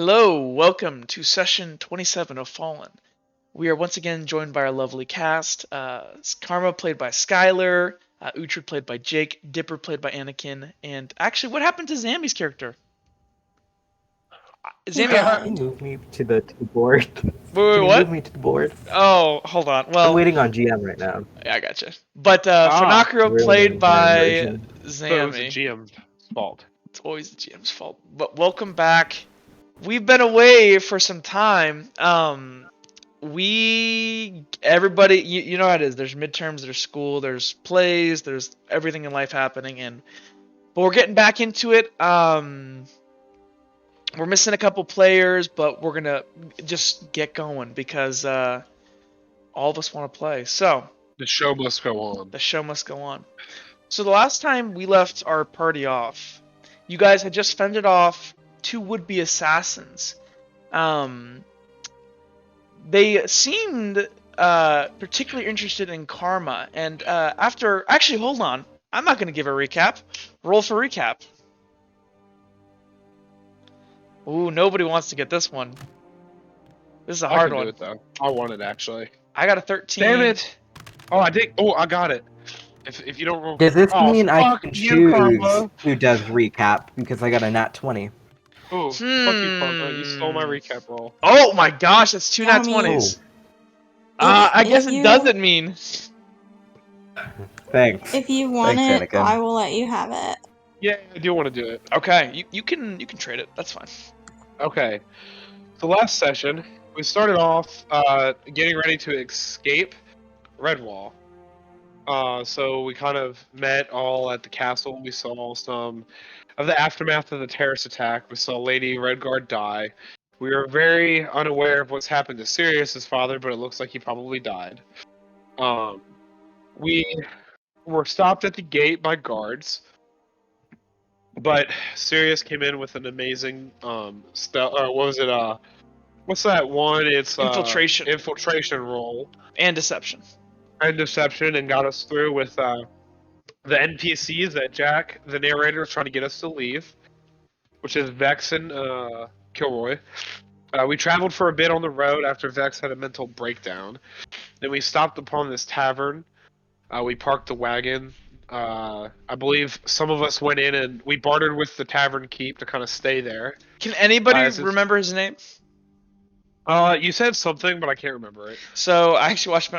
Hello, welcome to session 27 of Fallen. We are once again joined by our lovely cast. Karma played by Skylar, Uhtred played by Jake, Dipper played by Anakin, and actually, what happened to Zambi's character? Zambi, Can you move me to the board? wait, Can you move what? me to the board? Oh, hold on. I'm Well, waiting on GM right now. yeah, I gotcha. But Ah, Funakuro Really played nightmare by version. so it was the Zambi. GM's fault. It's always the GM's fault. But welcome back. We've been away for some time. Everybody, you know how it is. There's midterms, there's school, there's plays, there's everything in life happening, but we're getting back into it. We're missing a couple players, but we're gonna just get going because all of us want to play. So The show must go on. the show must go on. So the last time we left our party off, you guys had just fended off two would-be assassins. They seemed particularly interested in Karma, and actually, hold on. I'm not going to give a recap. Roll for recap. Ooh, nobody wants to get this one. This is a I hard can do one. it though. I want it actually. I got a 13. Damn it! Oh, I did. Oh, I got it. If you don't roll. Does this Oh, mean I fuck can you, choose Karma. who does recap because I got a nat 20? Oh, fuck you, Karma. You stole my recap roll. Oh my gosh, that's two nat I mean, 20s. Oh, I guess if it you- doesn't mean. thanks. If you want Thanks, it, Anakin. I will let you have it. Yeah, I do want to do it. Okay, you can trade it. That's fine. Okay. So last session, we started off getting ready to escape Redwall. So we kind of met all at the castle. We saw some of the aftermath of the terrorist attack. We saw Lady Redguard die. We were very unaware of what's happened to Sirius's father, but it looks like he probably died. We were stopped at the gate by guards, but Sirius came in with an amazing what was it? What's that one? It's Infiltration. Infiltration roll And deception. and deception, and got us through with the NPCs that Jack, the narrator, is trying to get us to leave, which is Vex and Kilroy. We traveled for a bit on the road after Vex had a mental breakdown. Then we stopped upon this tavern. We parked the wagon. I believe some of us went in and we bartered with the tavern keep to kind of stay there. Can anybody Since- remember his name? You said something, but I can't remember it. So I actually watched.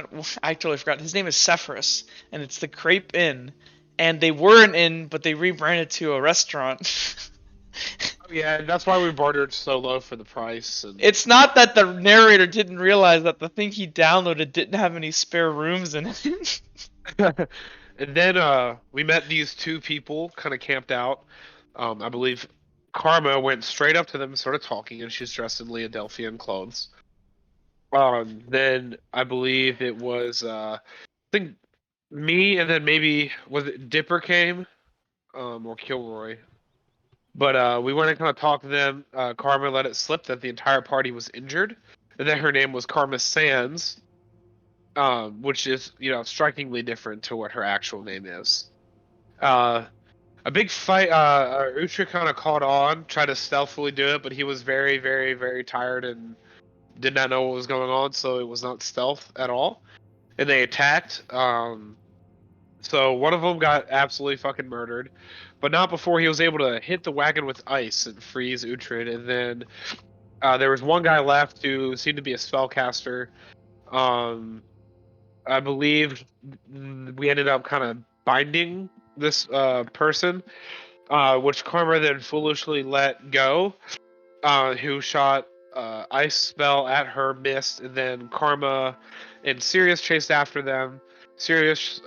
I totally forgot. His name is Sephirus, and it's the Crepe Inn. And they were an inn, but they rebranded to a restaurant. Yeah, that's why we bartered so low for the price. And... It's not that the narrator didn't realize that the thing he downloaded didn't have any spare rooms in it. And then we met these two people kind of camped out. I believe Karma went straight up to them and started talking, and she's dressed in Leodelphian clothes. Then I believe it was I think me, and then maybe was it Dipper came, or Kilroy. But we went and kind of talked to them. Karma let it slip that the entire party was injured, and that her name was Karma Sands, which is strikingly different to what her actual name is. A big fight. Uhtred kind of caught on, tried to stealthily do it, but he was very, very, very tired and did not know what was going on, so it was not stealth at all. And they attacked. So one of them got absolutely fucking murdered, but not before he was able to hit the wagon with ice and freeze Uhtred. And then there was one guy left who seemed to be a spellcaster. I believe we ended up kind of binding this person, which Karma then foolishly let go, who shot ice spell at her, missed, and then Karma and Sirius chased after them. Sirius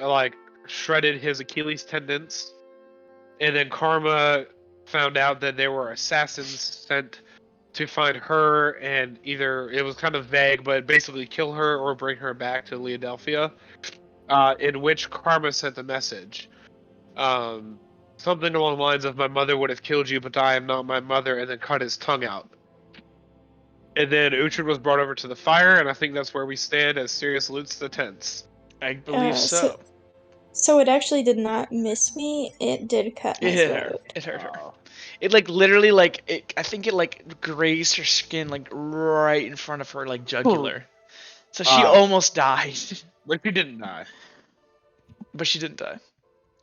shredded his Achilles tendons, and then Karma found out that there were assassins sent to find her, and either it was kind of vague, but basically kill her or bring her back to Leodelphia, in which Karma sent a message. Something along the lines of, "My mother would have killed you, but I am not my mother," and then cut his tongue out. And then Uhtred was brought over to the fire, and I think that's where we stand as Sirius loots the tents. I believe so. So it actually did not miss me. It did cut my It hit her. throat. It hurt her. It like literally like I think it like grazed her skin like right in front of her like jugular. So she almost died, But she didn't die. but she didn't die.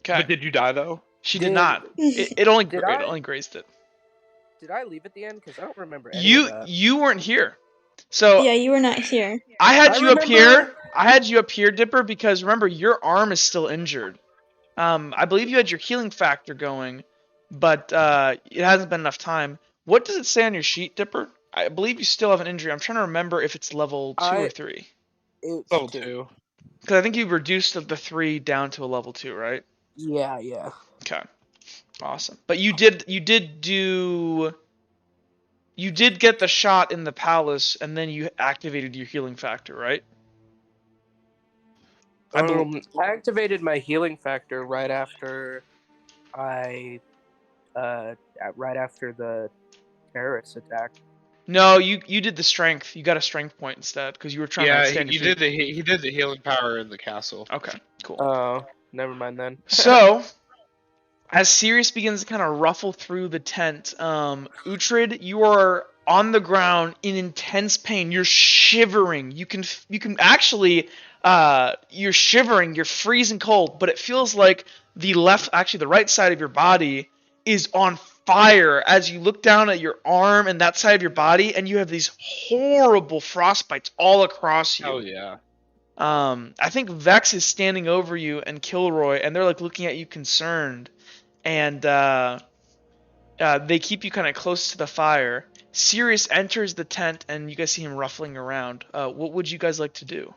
But Okay, did you die though? she did not. It only grazed it. Did I leave at the end? Because I don't remember any of that. You weren't here, so Yeah, you were not here. I had I you up remember- here. I had you up here, Dipper, because remember your arm is still injured. I believe you had your healing factor going, but it hasn't been enough time. What does it say on your sheet, Dipper? I believe you still have an injury. I'm trying to remember if it's level 2 or 3. It's Level 2. Because I think you reduced the 3 down to a level 2, right? Yeah. Okay. Awesome. But you did get the shot in the palace, and then you activated your healing factor, right? I activated my healing factor right after right after the terrorist attack. No, you did the strength. You got a strength point instead because you were trying to stand he your feet. he did the healing power in the castle. Okay, cool. Oh, never mind then. So, as Sirius begins to kind of ruffle through the tent, Uhtred, you are on the ground in intense pain. You're shivering. You can actually, you're shivering. You're freezing cold, but it feels like the right side of your body is on fire as you look down at your arm and that side of your body, and you have these horrible frostbites all across you. Oh yeah. I think Vex is standing over you and Kilroy, and they're like looking at you concerned, and they keep you kind of close to the fire. Sirius enters the tent, and you guys see him ruffling around. What would you guys like to do?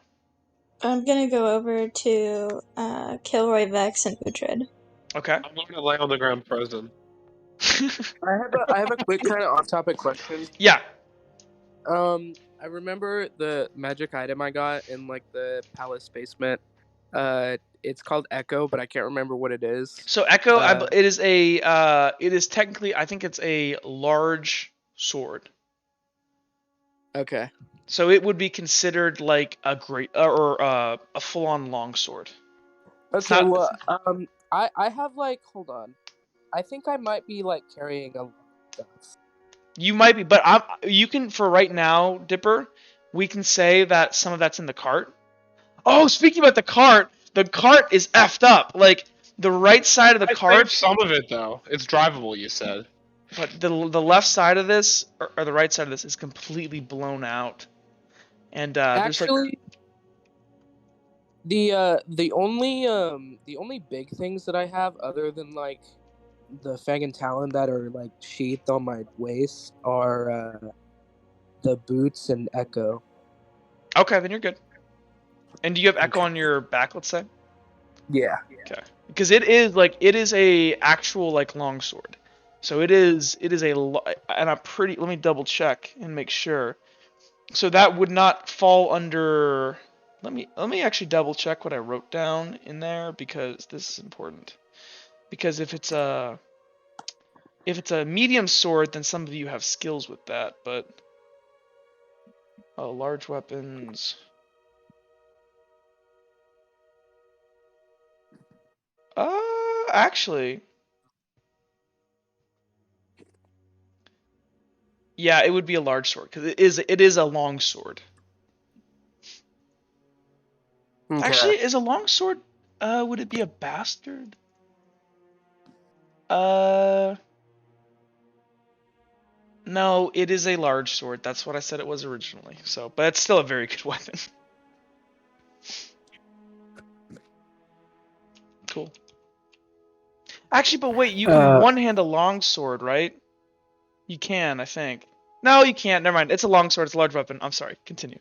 I'm gonna go over to Kilroy, Vex, and Uhtred. Okay. I'm going to lay on the ground frozen. I have a quick kind of off-topic question. Yeah. I remember the magic item I got in like the palace basement. It's called Echo, but I can't remember what it is. So Echo, it is technically, I think it's a large sword. Okay. So it would be considered like a great or a full-on longsword. Okay. Well, I have like, hold on. I think I might be like carrying a lot of stuff. You might be, but you can, for right now, Dipper, we can say that some of that's in the cart. Oh, speaking about the cart is effed up. Like, the right side of the cart... Some of it, though. It's drivable, you said. But the left side of this, or the right side of this, is completely blown out. And, actually, the only big things that I have, other than, like, the Fang and Talon that are like sheathed on my waist, are the boots and Echo. Okay, then you're good. And do you have Echo on your back, let's say? Yeah. Okay. Because it is a actual like longsword. So it is and I'm pretty, let me double check and make sure. So that would not fall under, let me actually double check what I wrote down in there, because this is important. Because if it's a medium sword, then some of you have skills with that, but large weapons. Actually, yeah, it would be a large sword because it is a long sword. Okay. Actually, is a long sword? Would it be a bastard? No, it is a large sword. That's what I said it was originally. So, but it's still a very good weapon. Cool. Actually, but wait, you can one-hand a long sword, right? You can, I think. No, you can't. Never mind. It's a long sword. It's a large weapon. I'm sorry. Continue.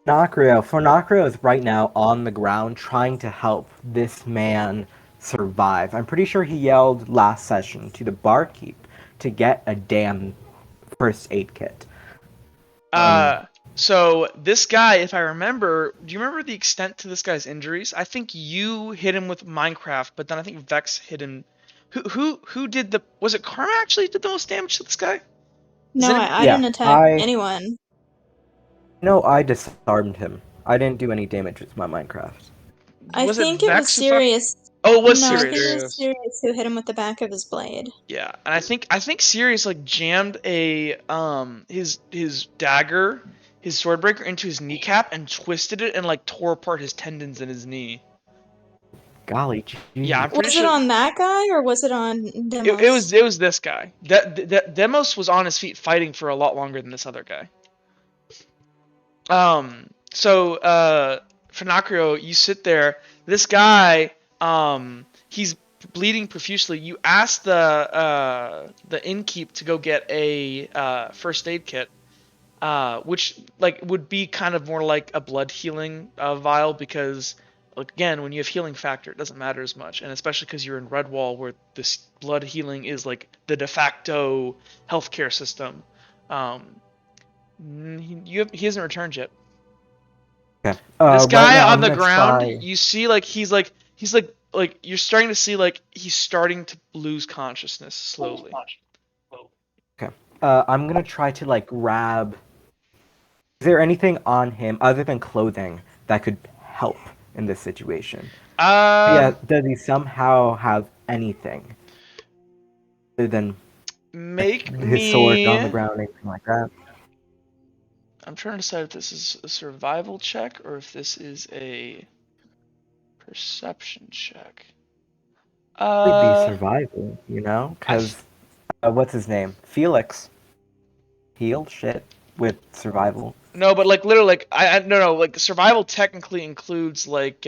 Nacrio is right now on the ground trying to help this man survive. I'm pretty sure he yelled last session to the barkeep to get a damn first aid kit. So this guy, if I remember, do you remember the extent to this guy's injuries? I think you hit him with Minecraft, but then I think Vex hit him. Who did the? Was it Karma actually did the most damage to this guy? No, I didn't attack anyone. No, I disarmed him. I didn't do any damage with my Minecraft. I think it was Sirius. Oh, it was No, I think it Sirius. was Sirius who hit him with the back of his blade. Yeah, and I think Sirius like jammed a his dagger, his swordbreaker into his kneecap and twisted it and like tore apart his tendons in his knee. Golly, Yeah, I'm jeez. pretty Was sure it on that guy or was it on it Demos? was this guy. That Demos was on his feet fighting for a lot longer than this other guy. So Finacrio, you sit there. This guy, he's bleeding profusely. You ask the innkeep to go get a first aid kit, which like would be kind of more like a blood healing vial because like, again, when you have healing factor, it doesn't matter as much, and especially because you're in Redwall where this blood healing is like the de facto healthcare system. He hasn't returned yet. Okay. This Right guy now on I'm the gonna ground, try. you see he's like you're starting to see like he's starting to lose consciousness slowly. Okay. I'm gonna try to like grab. Is there anything on him other than clothing that could help in this situation? Yeah. Does he somehow have anything other than Make his sword on the me. ground, anything like that? I'm trying to decide if this is a survival check or if this is a perception check. It'd be survival, you know? Because what's his name? Felix. Heal shit with survival. No, but like literally, like no, like survival technically includes like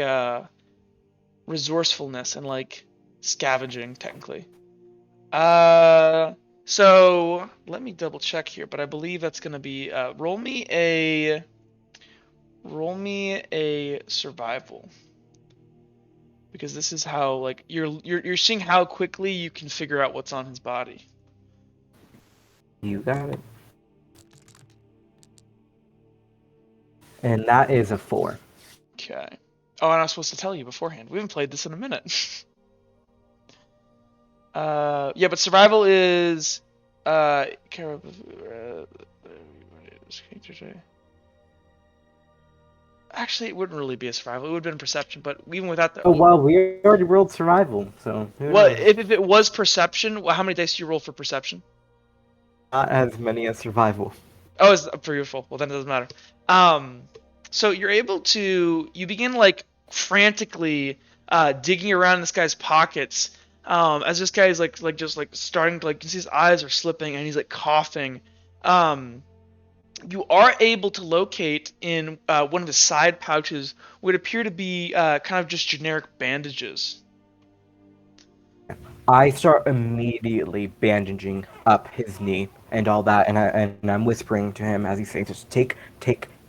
resourcefulness and like scavenging technically. So let me double check here, but I believe that's gonna be roll me a survival. Because this is how like you're seeing how quickly you can figure out what's on his body. You got it. And that is a 4. Okay. Oh, and I was supposed to tell you beforehand. We haven't played this in a minute. Yeah, but survival is actually, it wouldn't really be a survival. It would have been perception, but even without the Oh, well, we already rolled survival, so who well, knows? if it was perception, how many dice do you roll for perception? Not as many as survival. Oh, it's beautiful. Well, then it doesn't matter. So you're able to you begin like frantically digging around this guy's pockets as this guy is like just like starting to like you see his eyes are slipping and he's like coughing. You are able to locate in one of his side pouches what appear to be kind of just generic bandages. I start immediately bandaging up his knee and all that, and I'm whispering to him as he's saying, just take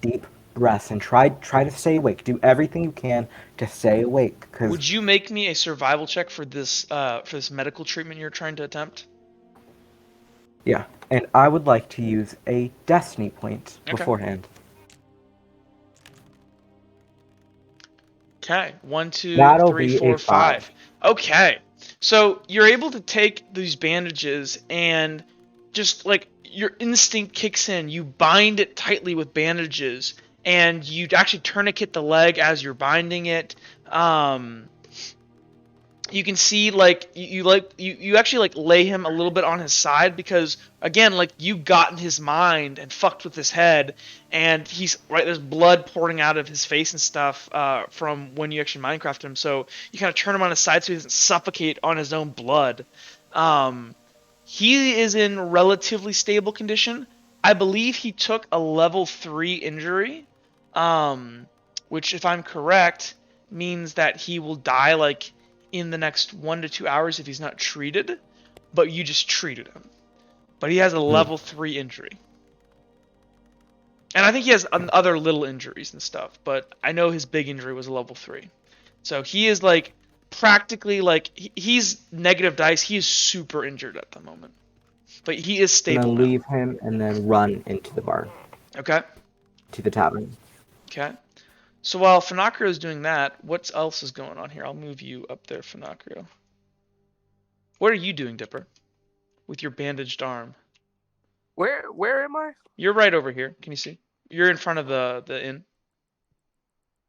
deep breaths and try to stay awake. Do everything you can to stay awake. Would you make me a survival check for this medical treatment you're trying to attempt? Yeah, and I would like to use a destiny point Okay. beforehand. Okay, 1, 2, That'll 3, be 4, a 5. 5. Okay, so you're able to take these bandages and just like your instinct kicks in. You bind it tightly with bandages, and you actually tourniquet the leg as you're binding it. You can see like you actually like lay him a little bit on his side because again like you got in his mind and fucked with his head and he's right there's blood pouring out of his face and stuff from when you actually Minecraft him, so you kind of turn him on his side so he doesn't suffocate on his own blood. He is in relatively stable condition. I believe he took a level 3 injury, which if I'm correct means that he will die like in the next 1 to 2 hours if he's not treated, but you just treated him. But he has a level 3 injury. And I think he has other little injuries and stuff, but I know his big injury was a level 3. So he is like practically like he's negative dice. He is super injured at the moment. But he is stable And now. then leave him and then run into the bar. Okay. To the tavern. Okay. So while Finacrio is doing that, what else is going on here? I'll move you up there, Finacrio. What are you doing, Dipper? With your bandaged arm. Where am I? You're right over here. Can you see? You're in front of the inn.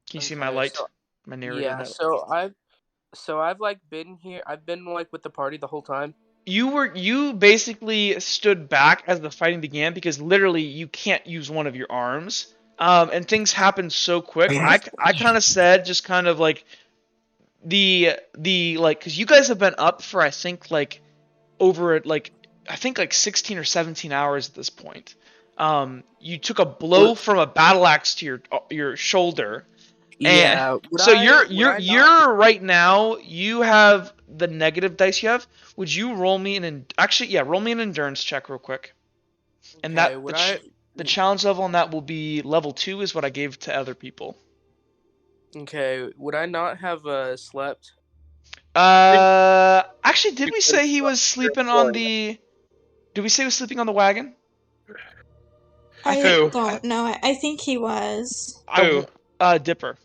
Can you see my light? So, My narrative yeah. note. So So I've like been here. I've been like with the party the whole time. You basically stood back as the fighting began because literally you can't use one of your arms. And things happened so quick. I kind of said just kind of like the like because you guys have been up for I think like over like I think like 16 or 17 hours at this point. You took a blow from a battle axe to your shoulder. And Yeah. so you're right now. You have the negative dice you have. Would you roll me roll me an endurance check real quick. And Okay, the challenge level on that will be level 2 is what I gave to other people. Okay, would I not have slept? Actually, did we say he was sleeping on the? Did we say he was sleeping on the wagon? I Who? don't know. I think he was. Who? Dipper.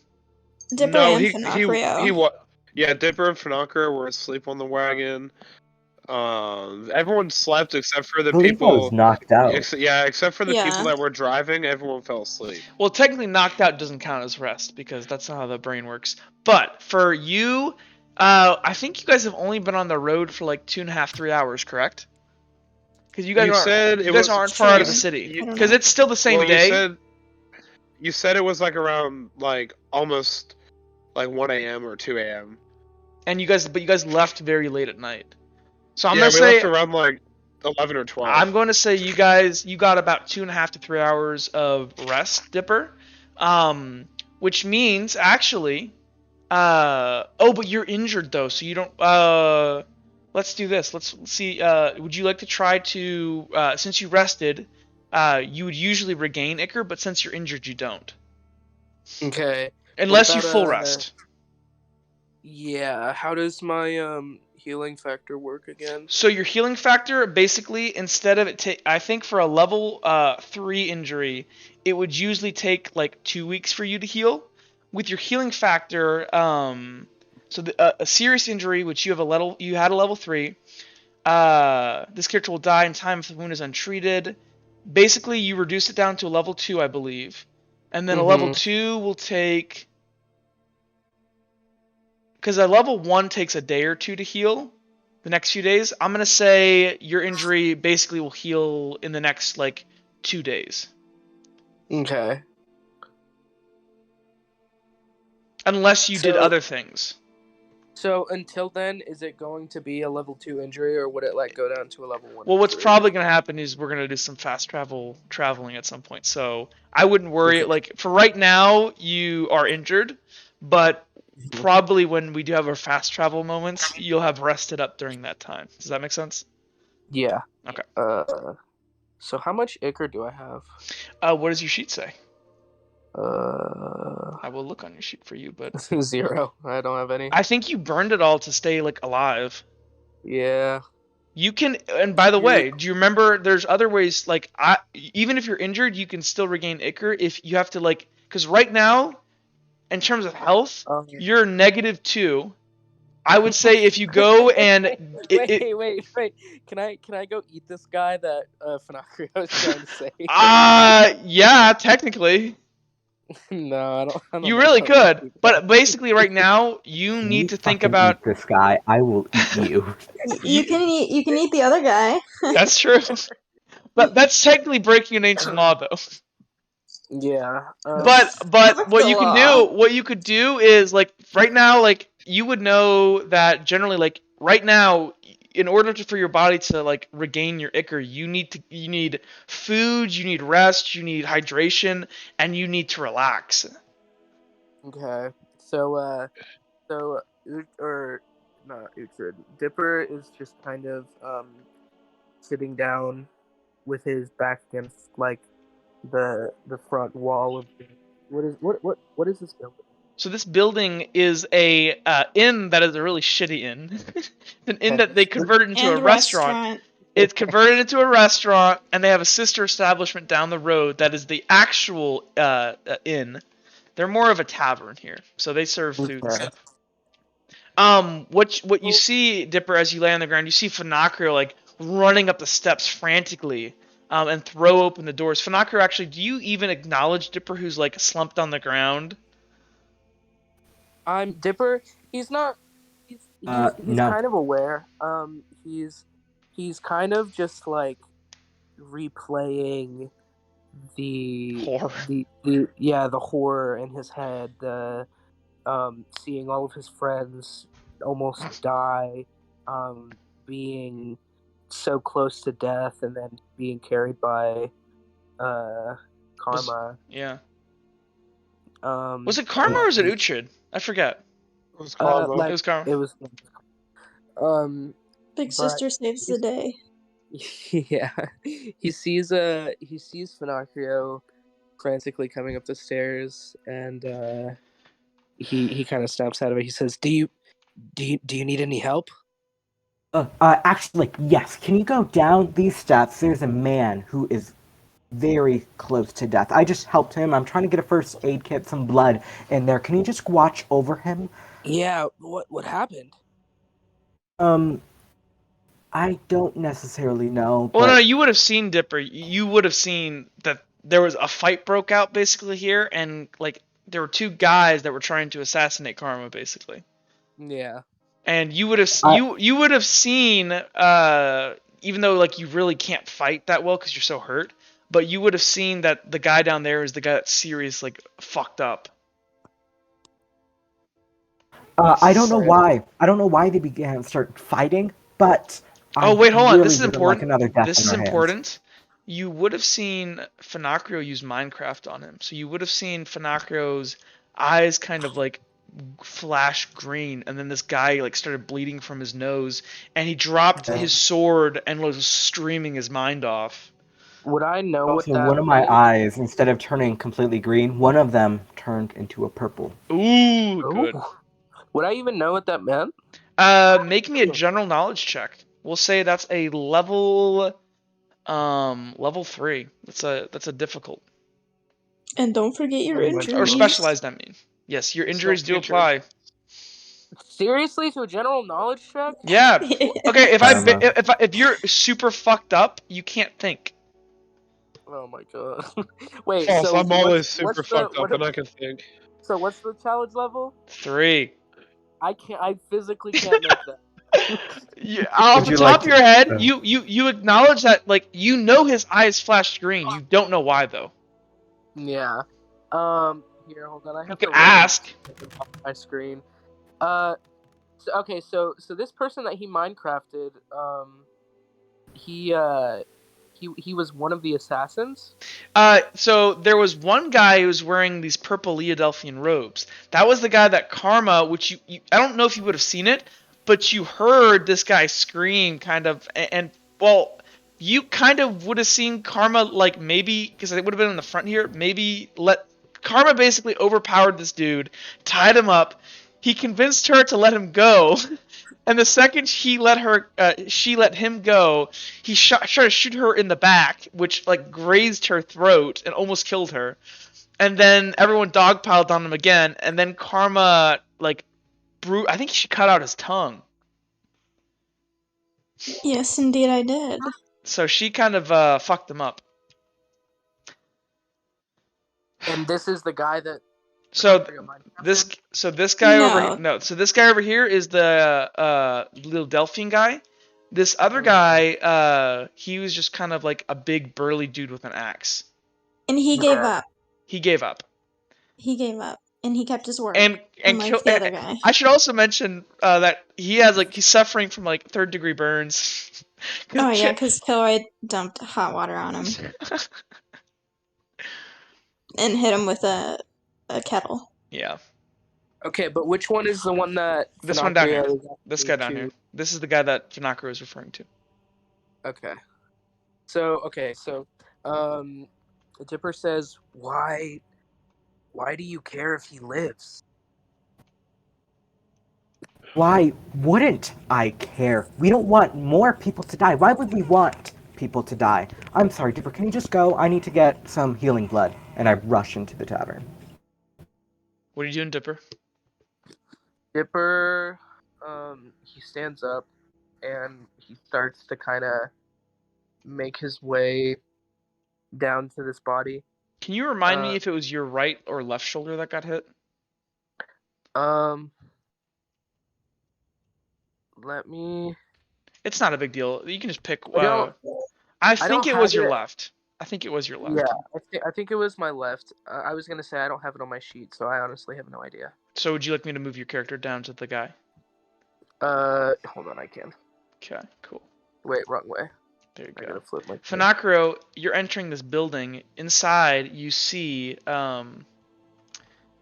Dipper No, and he Finocchio. what? Yeah, Dipper and Finocchio were asleep on the wagon. Everyone slept except for the I believe I was people. knocked out. Except for the people Yeah. that were driving. Everyone fell asleep. Well, technically, knocked out doesn't count as rest because that's not how the brain works. But for you, I think you guys have only been on the road for like 2.5, 3 hours, correct? Because you guys aren't far out of the city. Because it's still the same day. You said it was like around like almost like 1 a.m. or 2 a.m. And you guys left very late at night. So I'm we gonna say left around like 11 or 12. I'm going to say you got about 2.5 to 3 hours of rest, Dipper. Which means actually, but you're injured though, so you don't. Let's do this. Let's see. Would you like to try to since you rested, you would usually regain Ichor, but since you're injured, you don't. Okay. Unless you full rest. Yeah. How does my healing factor work again? So your healing factor, basically, instead of I think for a level 3 injury, it would usually take like 2 weeks for you to heal. With your healing factor, so a serious injury, which you had a level 3, this character will die in time if the wound is untreated. Basically, you reduce it down to a level 2, I believe, and then a level 2 will take. Because a level 1 takes a day or 2 to heal the next few days. I'm going to say your injury basically will heal in the next, 2 days. Okay. Unless you did other things. So until then, is it going to be a level 2 injury, or would it, go down to a level 1 Well, what's injury? probably going to happen is we're going to do some fast traveling at some point. So I wouldn't worry. Okay. For right now, you are injured, but probably when we do have our fast travel moments, you'll have rested up during that time. Does that make sense? Yeah. Okay. So how much Ichor do I have? What does your sheet say? I will look on your sheet for you, but 0. I don't have any. I think you burned it all to stay alive. Yeah. You can, and by the way, do you remember? There's other ways. Even if you're injured, you can still regain Ichor if you have to because right now, in terms of health, you're -2. I would say if you go and wait. Can I go eat this guy that Finocchio was trying to say? Yeah, technically. No, I don't You know really if I could, but basically right now you need to think about eat this guy. I will eat you. You can eat the other guy. That's true. But that's technically breaking an ancient law, though. Yeah. But Fuck what the you could do is right now, you would know that generally right now, in order for your body to regain your Ichor, you need food, you need rest, you need hydration, and you need to relax. Okay. So not Uhtred. Dipper is just kind of sitting down with his back against the front wall of what is this building? So this building is a inn that is a really shitty inn. It's an inn that they converted into a restaurant. It's converted into a restaurant, and they have a sister establishment down the road that is the actual inn. They're more of a tavern here, so they serve food and stuff. What you see, Dipper, as you lay on the ground, you see Finocchio running up the steps frantically, and throw open the doors. Finocchio, actually, do you even acknowledge Dipper, who's slumped on the ground? Dipper. He's not He's No. kind of aware. He's kind of just like replaying Horror. the horror in his head, seeing all of his friends almost die, being so close to death and then being carried by Karma. Yeah. Was it Karma or was it Uhtred? I forget. It was Karma. It was Karma. It was. Big sister saves the day. Yeah, he sees Finacrio frantically coming up the stairs, and he kind of snaps out of it. He says, "Do you need any help?" Actually, yes. Can you go down these steps? There's a man who is very close to death. I just helped him. I'm trying to get a first aid kit, some blood in there. Can you just watch over him? Yeah. What happened? I don't necessarily know. Well, but... no, you would have seen Dipper. You would have seen that there was a fight broke out basically here, and like there were two guys that were trying to assassinate Karma basically. Yeah. And you would have you would have seen even though like you really can't fight that well because you're so hurt, but you would have seen that the guy down there is the guy that Sirius like fucked up. I don't know why. I don't know why they began to start fighting, but oh wait, hold on. This is really important. Like death this in is our important. Hands. You would have seen Finacrio use Minecraft on him, so you would have seen Finacrio's eyes kind of like flash green, and then this guy like started bleeding from his nose, and he dropped his sword and was streaming his mind off. Would I know what So that one of my meant? eyes, instead of turning completely green, one of them turned into a purple. Ooh, good. Would I even know what that meant? Make me a general knowledge check. We'll say that's a level 3. That's a difficult. And don't forget your injuries. Or specialized, I mean. Yes, your injuries do apply. Seriously, to a general knowledge check? Yeah. Okay, if you're super fucked up, you can't think. Oh my god. Wait, False, so I'm always super fucked up, and I can think. So what's the challenge level? 3. I physically can't make that. Off the top of your head, you acknowledge that like you know his eyes flashed green. You don't know why though. Yeah. Here, hold on. I have You can to ask. my screen. So this person that he Minecrafted, he was one of the assassins. So there was one guy who was wearing these purple Leodelphian robes. That was the guy that Karma, which you I don't know if you would have seen it, but you heard this guy scream kind of, and well, you kind of would have seen Karma like maybe because it would have been in the front here. Maybe let Karma basically overpowered this dude, tied him up. He convinced her to let him go. And the second she let him go, he tried to shoot her in the back, which like grazed her throat and almost killed her. And then everyone dogpiled on him again, and then Karma like I think she cut out his tongue. Yes, indeed I did. So she kind of fucked him up. And this is the guy that. So this guy over here is the little Delphine guy. This other guy, he was just kind of like a big burly dude with an axe. And he gave up. He gave up. And he kept his word. And unlike the other guy. I should also mention that he's suffering from like 3rd-degree burns. Oh yeah, because Kilroy dumped hot water on him. And hit him with a kettle. Yeah. Okay, but which one is the one that... This one down here. This guy down here. This is the guy that Finacrio is referring to. Okay. So, Dipper says, why do you care if he lives? Why wouldn't I care? We don't want more people to die. Why would we want people to die? I'm sorry, Dipper, can you just go? I need to get some healing blood. And I rush into the tavern. What are you doing, Dipper? Dipper, he stands up and he starts to kind of make his way down to this body. Can you remind me if it was your right or left shoulder that got hit? Let me. It's not a big deal. You can just pick. I don't. I I think don't it was have your it. left. I think it was your Yeah, left. I think it was my left. I was gonna say I don't have it on my sheet, so I honestly have no idea. So would you like me to move your character down to the guy? Hold on, I can. Okay, cool. Wait, wrong way. There you I go. gotta flip my. Finacro, you're entering this building. Inside, you see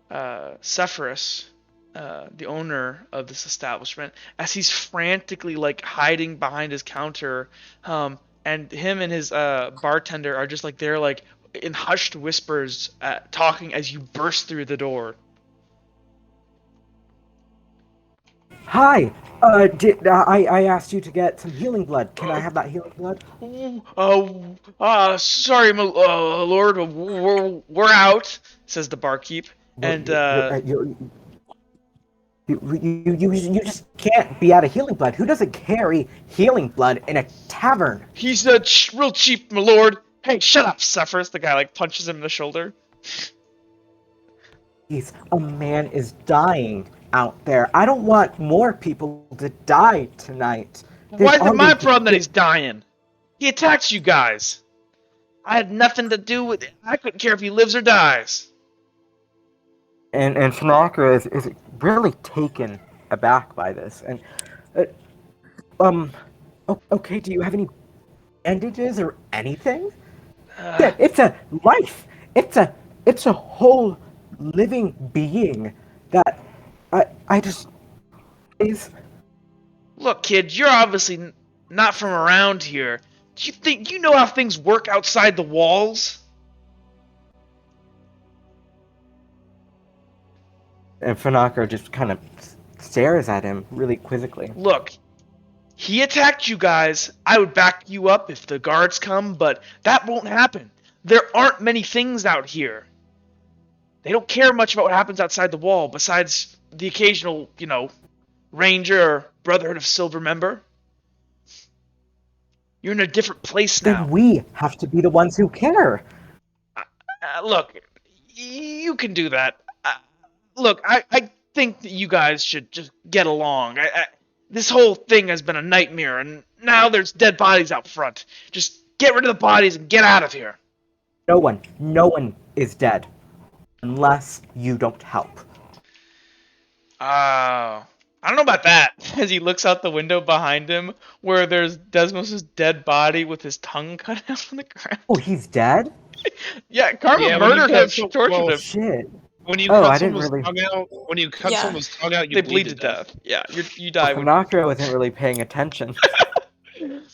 Sephiroth, the owner of this establishment, as he's frantically like hiding behind his counter, and him and his bartender are just like they're like in hushed whispers talking as you burst through the door. Hi. I asked you to get some healing blood? Can I have that healing blood? Sorry, my lord, we're out, says the barkeep, and You just can't be out of healing blood. Who doesn't carry healing blood in a tavern? he's real cheap, my lord. Hey, shut up, Sephiroth. The guy like punches him in the shoulder. A man is dying out there. I don't want more people to die tonight. Why is it my problem that he's dying? He attacked you guys. I had nothing to do with it. I couldn't care if he lives or dies. And Finacra is really taken aback by this. And okay, do you have any bandages or anything? Yeah, it's a life. It's a whole living being that I just is. Look, kid, you're obviously not from around here. Do you think you know how things work outside the walls? And Finacra just kind of stares at him really quizzically. Look, he attacked you guys. I would back you up if the guards come, but that won't happen. There aren't many things out here. They don't care much about what happens outside the wall, besides the occasional, Ranger or Brotherhood of Silver member. You're in a different place now. Then we have to be the ones who care. Look, you can do that. Look, I think that you guys should just get along. This whole thing has been a nightmare, and now there's dead bodies out front. Just get rid of the bodies and get out of here. No one is dead. Unless you don't help. I don't know about that. As he looks out the window behind him, where there's Desmos' dead body with his tongue cut out on the ground. Oh, he's dead? Yeah, Karma murdered him, tortured him. Shit. When you I cut didn't someone's really. tongue out, someone's tongue out, you They bleed to death. Yeah, you die. Finacra wasn't really paying attention.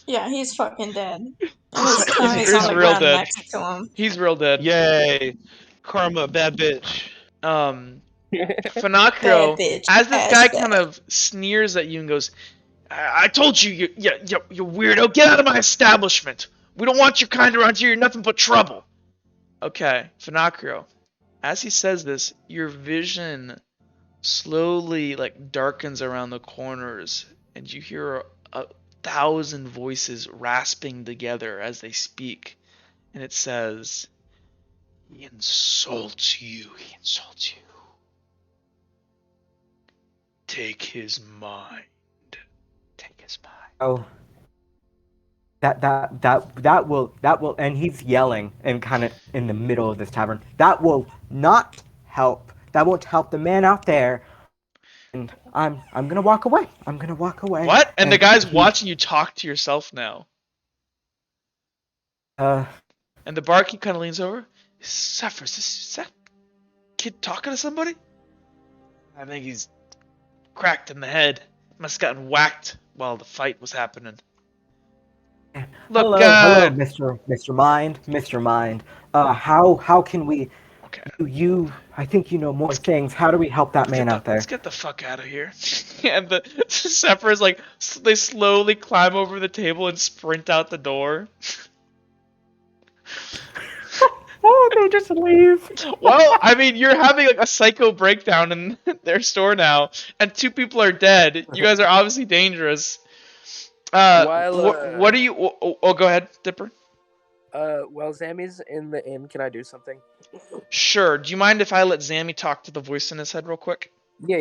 Yeah, he's fucking dead. And his tongue is He's on the real ground dead. next to him. He's real dead. Yay, Karma, bad bitch. Finacro, bitch, as this ass guy bad. kind of sneers at you and goes, I told you, you weirdo, get out of my establishment. We don't want your kind around here. You're nothing but trouble. Okay, Finacro, as he says this, your vision slowly darkens around the corners, and you hear 1,000 voices rasping together as they speak, and it says, He insults you. Take his mind. Oh. That will, and he's yelling and kind of in the middle of this tavern. That will not help. That won't help the man out there. And I'm gonna walk away. What? And the guy's watching you talk to yourself now. And the barkeep kind of leans over. Sephiroth, is that kid talking to somebody? I think he's cracked in the head. Must have gotten whacked while the fight was happening. Look, hello, Mr. Mind. How can we? Okay. I think you know more things. How do we help that man out there? Let's get the fuck out of here. And the Sephiroth's they slowly climb over the table and sprint out the door. Oh, they just leave. Well, I mean, you're having a psycho breakdown in their store now, and 2 people are dead. You guys are obviously dangerous. What are you? Oh, go ahead, Dipper. While Zammy's in the inn, can I do something? Sure. Do you mind if I let Zammy talk to the voice in his head real quick? Yeah.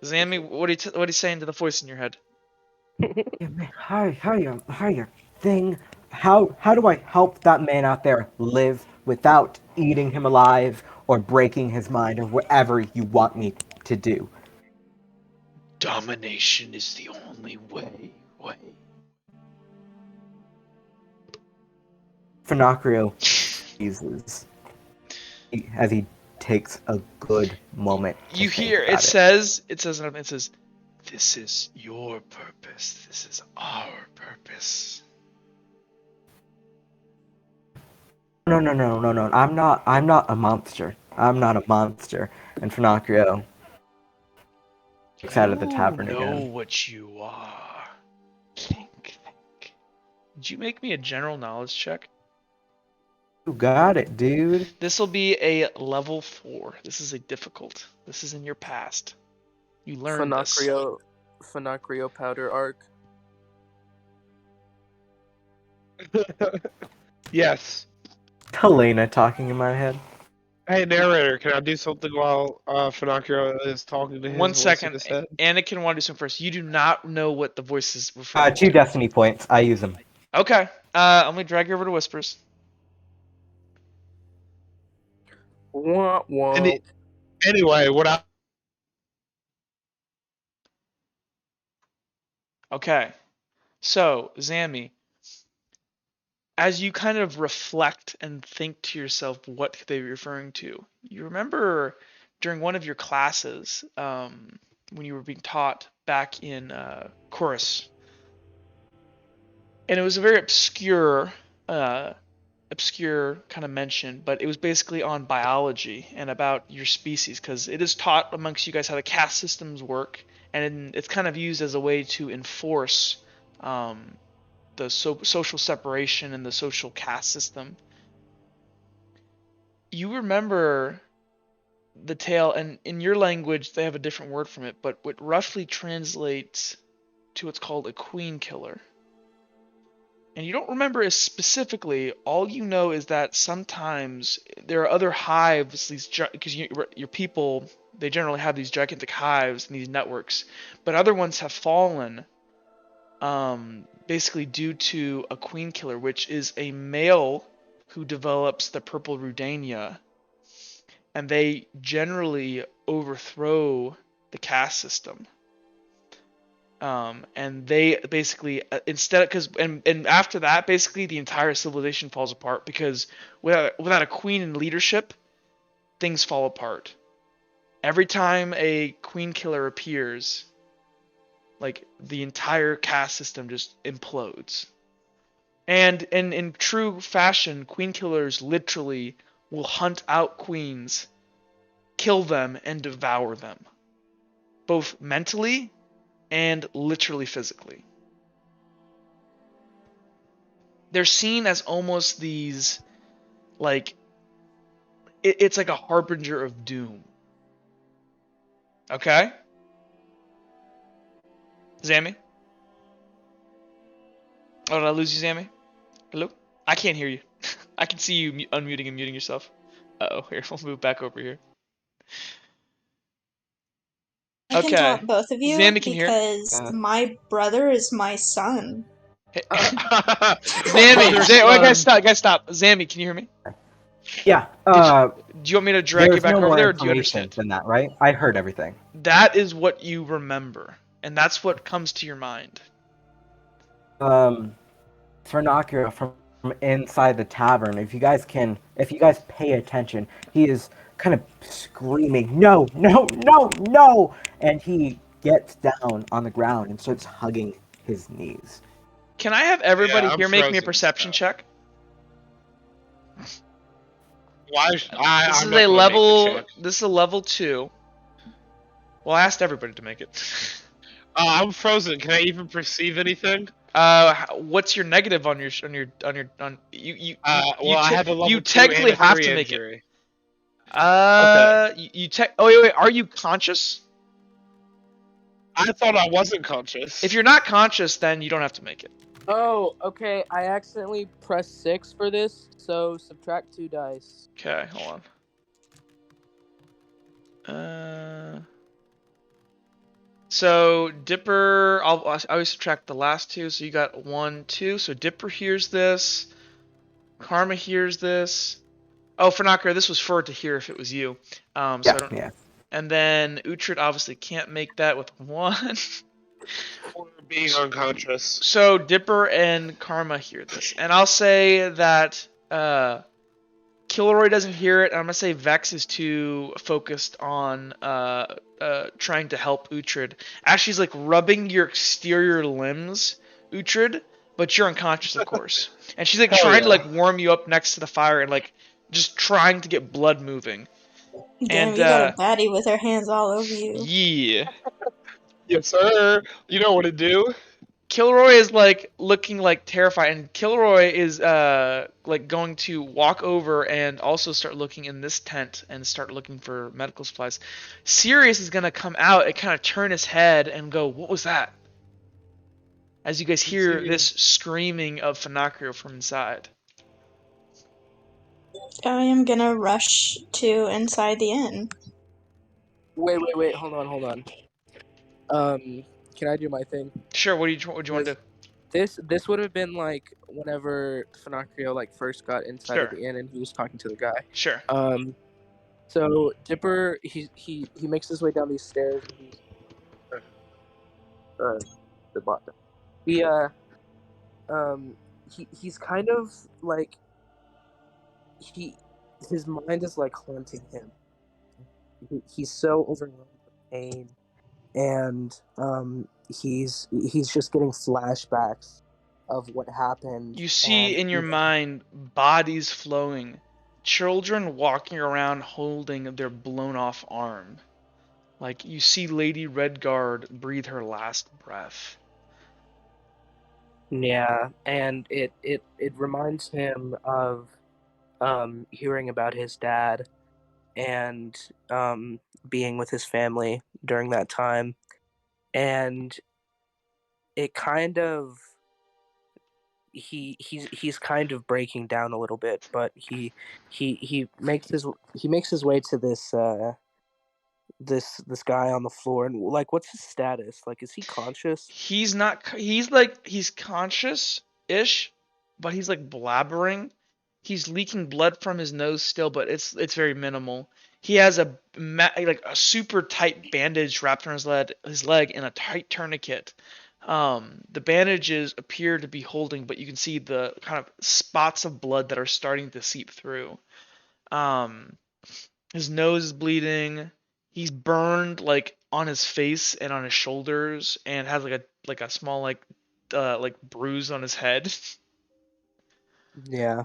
Zammy, what are you saying to the voice in your head? Yeah, man, how thing? How do I help that man out there live without eating him alive or breaking his mind or whatever you want me to do? Domination is the only way. Finocchio freezes as he takes a good moment to You think hear about it says, this is your purpose. This is our purpose. No. I'm not a monster. I'm not a monster. And Finocchio looks out of the You tavern know again. what you are. Think. Did you make me a general knowledge check? You got it, dude. This will be a level 4. This is a difficult. This is in your past. You learned this. Finocchio powder arc. Yes. Helena talking in my head. Hey, narrator, can I do something while Finocchio is talking to his 1 voice in second. his head? Anakin wanted to do something first. You do not know what the voice is referring 2 to. destiny points. I use them. Okay. I'm gonna drag you over to Whispers. Wah, wah. Anyway, what I Okay. So, Zammy, as you kind of reflect and think to yourself what could they be referring to, you remember during one of your classes, when you were being taught back in chorus, and it was a very obscure kind of mention, but it was basically on biology and about your species, because it is taught amongst you guys how the caste systems work, and it's kind of used as a way to enforce the social separation and the social caste system. You remember the tale, and in your language they have a different word from it, but what roughly translates to what's called a queen killer. And you don't remember it specifically. All you know is that sometimes there are other hives, because your people, they generally have these gigantic hives and these networks, but other ones have fallen, basically due to a queen killer, which is a male who develops the purple rudania, and they generally overthrow the caste system. And they basically and after that, basically the entire civilization falls apart, because without a queen in leadership, things fall apart. Every time a queen killer appears, like, the entire caste system just implodes. And in true fashion, queen killers literally will hunt out queens, kill them, and devour them, both mentally and literally physically. They're seen as almost these, like, it's like a harbinger of doom. Okay? Zammy? Oh, did I lose you, Zammy? Hello? I can't hear you. I can see you unmuting and muting yourself. Uh-oh, here, we'll move back over here. I can Okay. taunt both of you Zammy can hear. because my brother is my son. Hey. Brother, Wait, son. guys, stop. Zammy, can you hear me? Yeah. Do you want me to drag you There's back no over more there, or do you information understand? than that, right? I heard everything. That is what you remember, and that's what comes to your mind. Finocchio from inside the tavern. If you guys pay attention, he is kind of screaming, "No, no, no, no!" And he gets down on the ground and starts hugging his knees. Can I have everybody Yeah, I'm here make me a frozen, perception so. check? Why? This I'm is not a gonna make the level. check. This is a level 2. Well, I asked everybody to make it. I'm frozen. Can I even perceive anything? What's your negative on Well, I have a you level 2 and technically a have 3 to make it. injury. Oh wait, are you conscious? I thought I wasn't conscious. If you're not conscious, then you don't have to make it. Oh, okay. I accidentally pressed 6 for this, so subtract 2 dice. Okay, hold on. So Dipper, I always subtract the last two. So you got 1, 2. So Dipper hears this. Karma hears this. Oh, Fanakra, this was for to hear if it was you. So I Yeah, don't. yeah. And then Uhtred obviously can't make that with 1. Or being unconscious. So Dipper and Karma hear this, and I'll say that Kilroy doesn't hear it. I'm gonna say Vex is too focused on trying to help Uhtred. As she's like rubbing your exterior limbs, Uhtred, but you're unconscious, of course. And she's like Hell trying to yeah. like warm you up next to the fire and like just trying to get blood moving. Damn, And you got a baddie with her hands all over you. yeah. Yes, sir. You know what to do. Kilroy is like looking like terrified, and Kilroy is like going to walk over and also start looking in this tent and start looking for medical supplies. Sirius is gonna come out and kind of turn his head and go, "What was that?" As you guys hear this screaming of Fanakrio from inside. I am gonna rush to inside the inn. Wait. Hold on. Can I do my thing? Sure. What do you want to do? This would have been like whenever Finocchio like first got inside of Sure. the inn and he was talking to the guy. Sure. So Dipper he makes his way down these stairs and he's the bottom. He's kind of like his mind is like haunting him. He's so overwhelmed with pain, and he's just getting flashbacks of what happened. You see in your mind bodies flowing, children walking around holding their blown off arm. Like you see Lady Redguard breathe her last breath. Yeah, and it reminds him of hearing about his dad and being with his family during that time, and it kind of he's kind of breaking down a little bit, but he makes his way to this guy on the floor, and like, what's his status? Like, is he conscious? He's not. He's conscious-ish, but he's like blabbering. He's leaking blood from his nose still, but it's very minimal. He has like a super tight bandage wrapped around his leg in a tight tourniquet. The bandages appear to be holding, but you can see the kind of spots of blood that are starting to seep through. His nose is bleeding. He's burned like on his face and on his shoulders, and has like a small like bruise on his head. Yeah.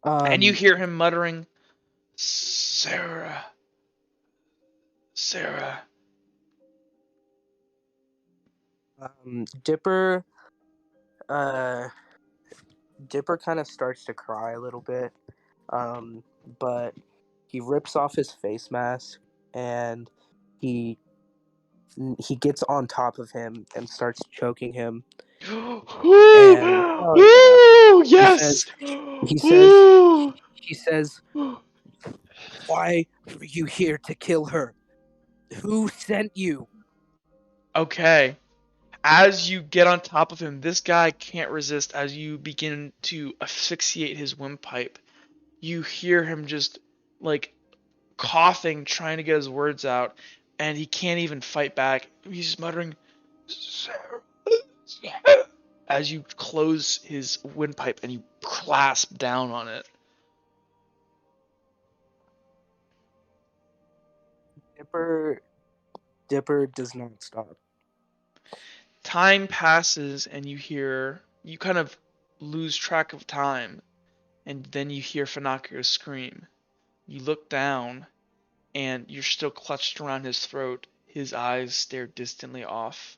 And you hear him muttering, "Sarah, Sarah." Dipper kind of starts to cry a little bit, but he rips off his face mask and he gets on top of him and starts choking him. Ooh, yes. He says, "Why are you here to kill her? Who sent you?" Okay. As you get on top of him, this guy can't resist. As you begin to asphyxiate his windpipe, you hear him just like coughing, trying to get his words out, and he can't even fight back. He's just muttering, "Sarah, Sarah," as you close his windpipe and you clasp down on it. Dipper does not stop. Time passes and you kind of lose track of time, and then you hear Finocchio scream. You look down and you're still clutched around his throat. His eyes stare distantly off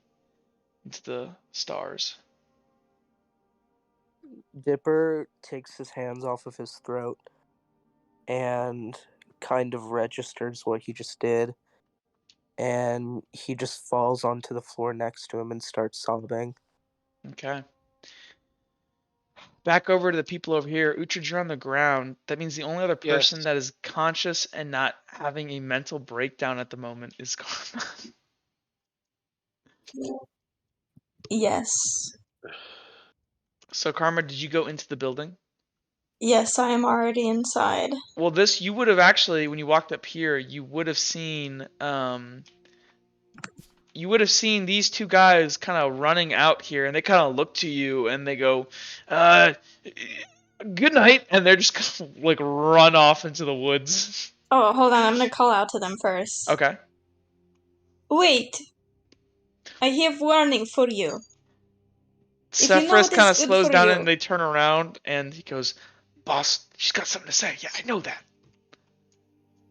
into the stars. Dipper takes his hands off of his throat and kind of registers what he just did, and he just falls onto the floor next to him and starts sobbing. Okay. Back over to the people over here. Uhtred, you're on the ground. That means the only other person that is conscious and not having a mental breakdown at the moment is Karma. Yes. So Karma, did you go into the building? Yes, I am already inside. Well, this you would have actually, when you walked up here, you would have seen these two guys kind of running out here, and they kind of look to you and they go, "Good night," and they're just gonna like run off into the woods. Oh, hold on, I'm gonna call out to them first. Okay. Wait! I have warning for you. If you know Sephiroth what kind is of good slows for down you. and they turn around and he goes, "Boss, she's got something to say." Yeah, I know that.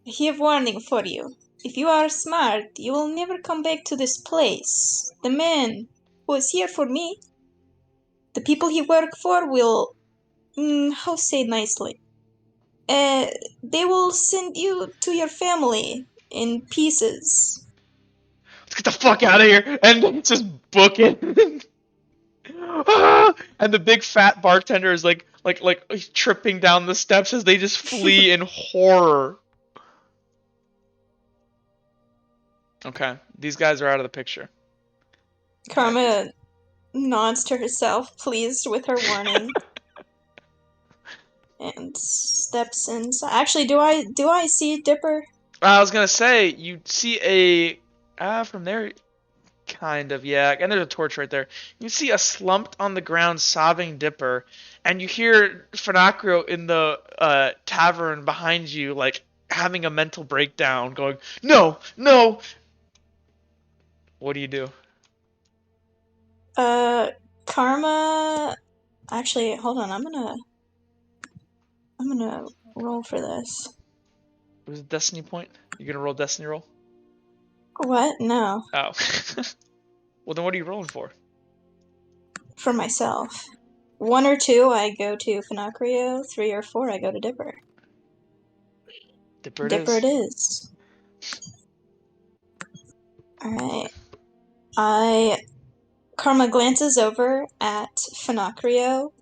I have warning for you. If you are smart, you will never come back to this place. The man who is here for me, the people he work for will, how say it nicely? They will send you to your family in pieces. Let's get the fuck out of here and just book it. And the big fat bartender is like tripping down the steps as they just flee in horror. Okay, these guys are out of the picture. Karma nods to herself, pleased with her warning. And steps inside. Actually, do I see Dipper? I was gonna say you see from there, kind of, yeah, and there's a torch right there. You see a slumped on the ground sobbing Dipper, and you hear Finacrio in the tavern behind you like having a mental breakdown, going, "No, no." What do you do? Karma. Actually, hold on. I'm gonna roll for this. Was it Destiny point? You gonna roll Destiny roll? What? No, Oh. Well, then what are you rolling for? for myself. 1 or 2, I go to Finacrio. 3 or 4, I go to Dipper. Dipper it Dipper is. it is. Alright. Karma glances over at Finacrio.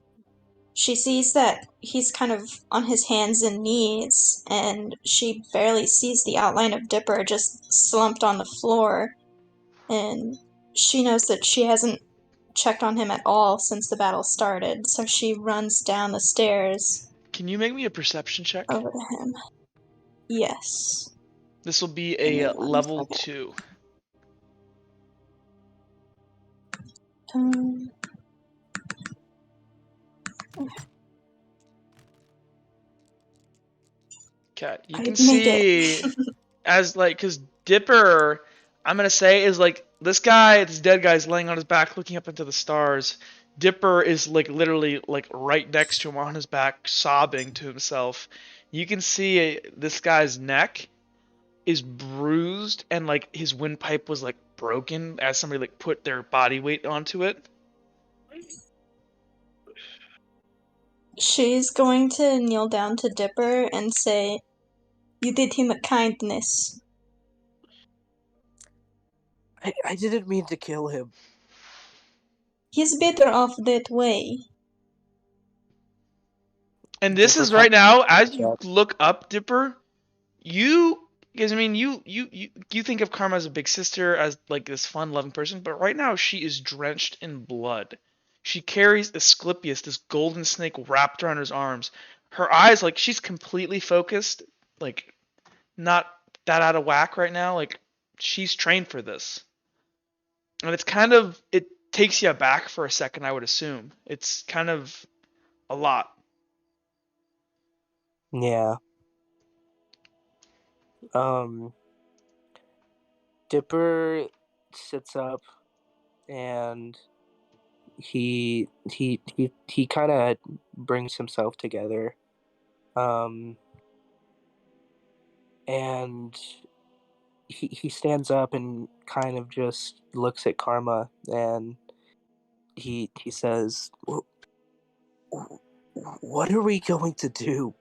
She sees that he's kind of on his hands and knees, and she barely sees the outline of Dipper just slumped on the floor. And she knows that she hasn't checked on him at all since the battle started, so she runs down the stairs Can you make me a perception check? over to him. Yes. This will be Give me a 1 level second. 2. Um, Okay, you I can made it. see as like, cause Dipper, I'm gonna say is like this guy, this dead guy's laying on his back looking up into the stars. Dipper is like literally like right next to him on his back, sobbing to himself. You can see this guy's neck is bruised and like his windpipe was like broken as somebody like put their body weight onto it. She's going to kneel down to Dipper and say, "You did him a kindness." I didn't mean to kill him. He's better off that way. And this Dipper is right now, as you comes up. look up Dipper, because I mean, you think of Karma as a big sister, as like this fun, loving person, but right now she is drenched in blood. She carries Asclepius, this golden snake, wrapped around his arms. Her eyes, like she's completely focused, like not that out of whack right now. Like she's trained for this, and it takes you aback for a second. I would assume it's kind of a lot. Yeah. Dipper sits up and he kind of brings himself together. And he stands up and kind of just looks at Karma, and he says, "What are we going to do?"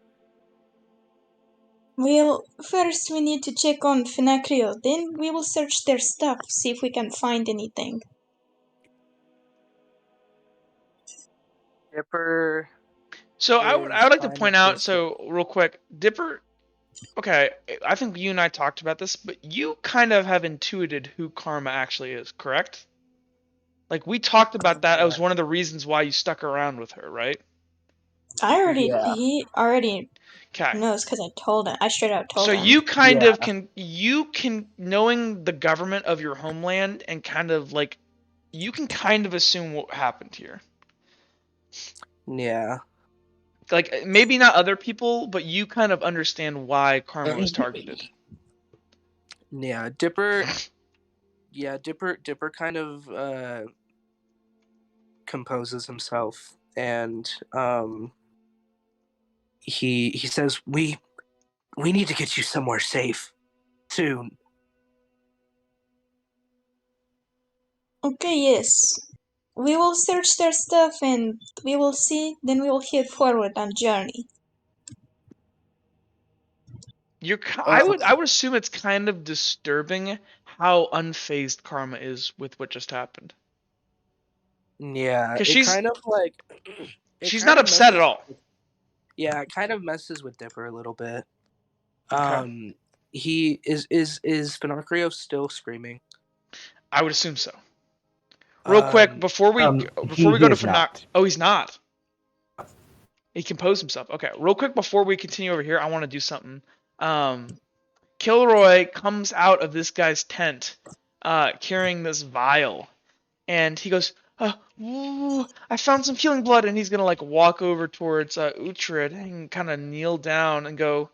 Well, first we need to check on Finacrio, then we will search their stuff, see if we can find anything. Dipper So I is would like to kind point of out, just so real quick, Dipper. Okay, I think you and I talked about this, but you kind of have intuited who Karma actually is, correct? Like, we talked about that as one of the reasons why you stuck around with her, right? Yeah. He already Okay. knows because I told him. I straight out told So him. you kind Yeah. of can, knowing the government of your homeland and kind of like, you can kind of assume what happened here. Yeah. Like, maybe not other people, but you kind of understand why Karma was targeted. Yeah, Dipper. Yeah, Dipper kind of composes himself, and he says, "We need to get you somewhere safe soon." Okay, yes. We will search their stuff and we will see, then we will head forward on journey. I would assume it's kind of disturbing how unfazed Karma is with what just happened. Yeah, Because it kind of like she's not upset at all. Yeah, it kind of messes with Dipper a little bit. Okay. He is Finocchio still screaming? I would assume so. Real quick, before we he go to is not. Oh, he's not. He composed himself. Okay. Real quick, before we continue over here, I want to do something. Kilroy comes out of this guy's tent, carrying this vial, and he goes, ooh, I found some healing blood, and he's gonna like walk over towards Uhtred and kind of kneel down and go,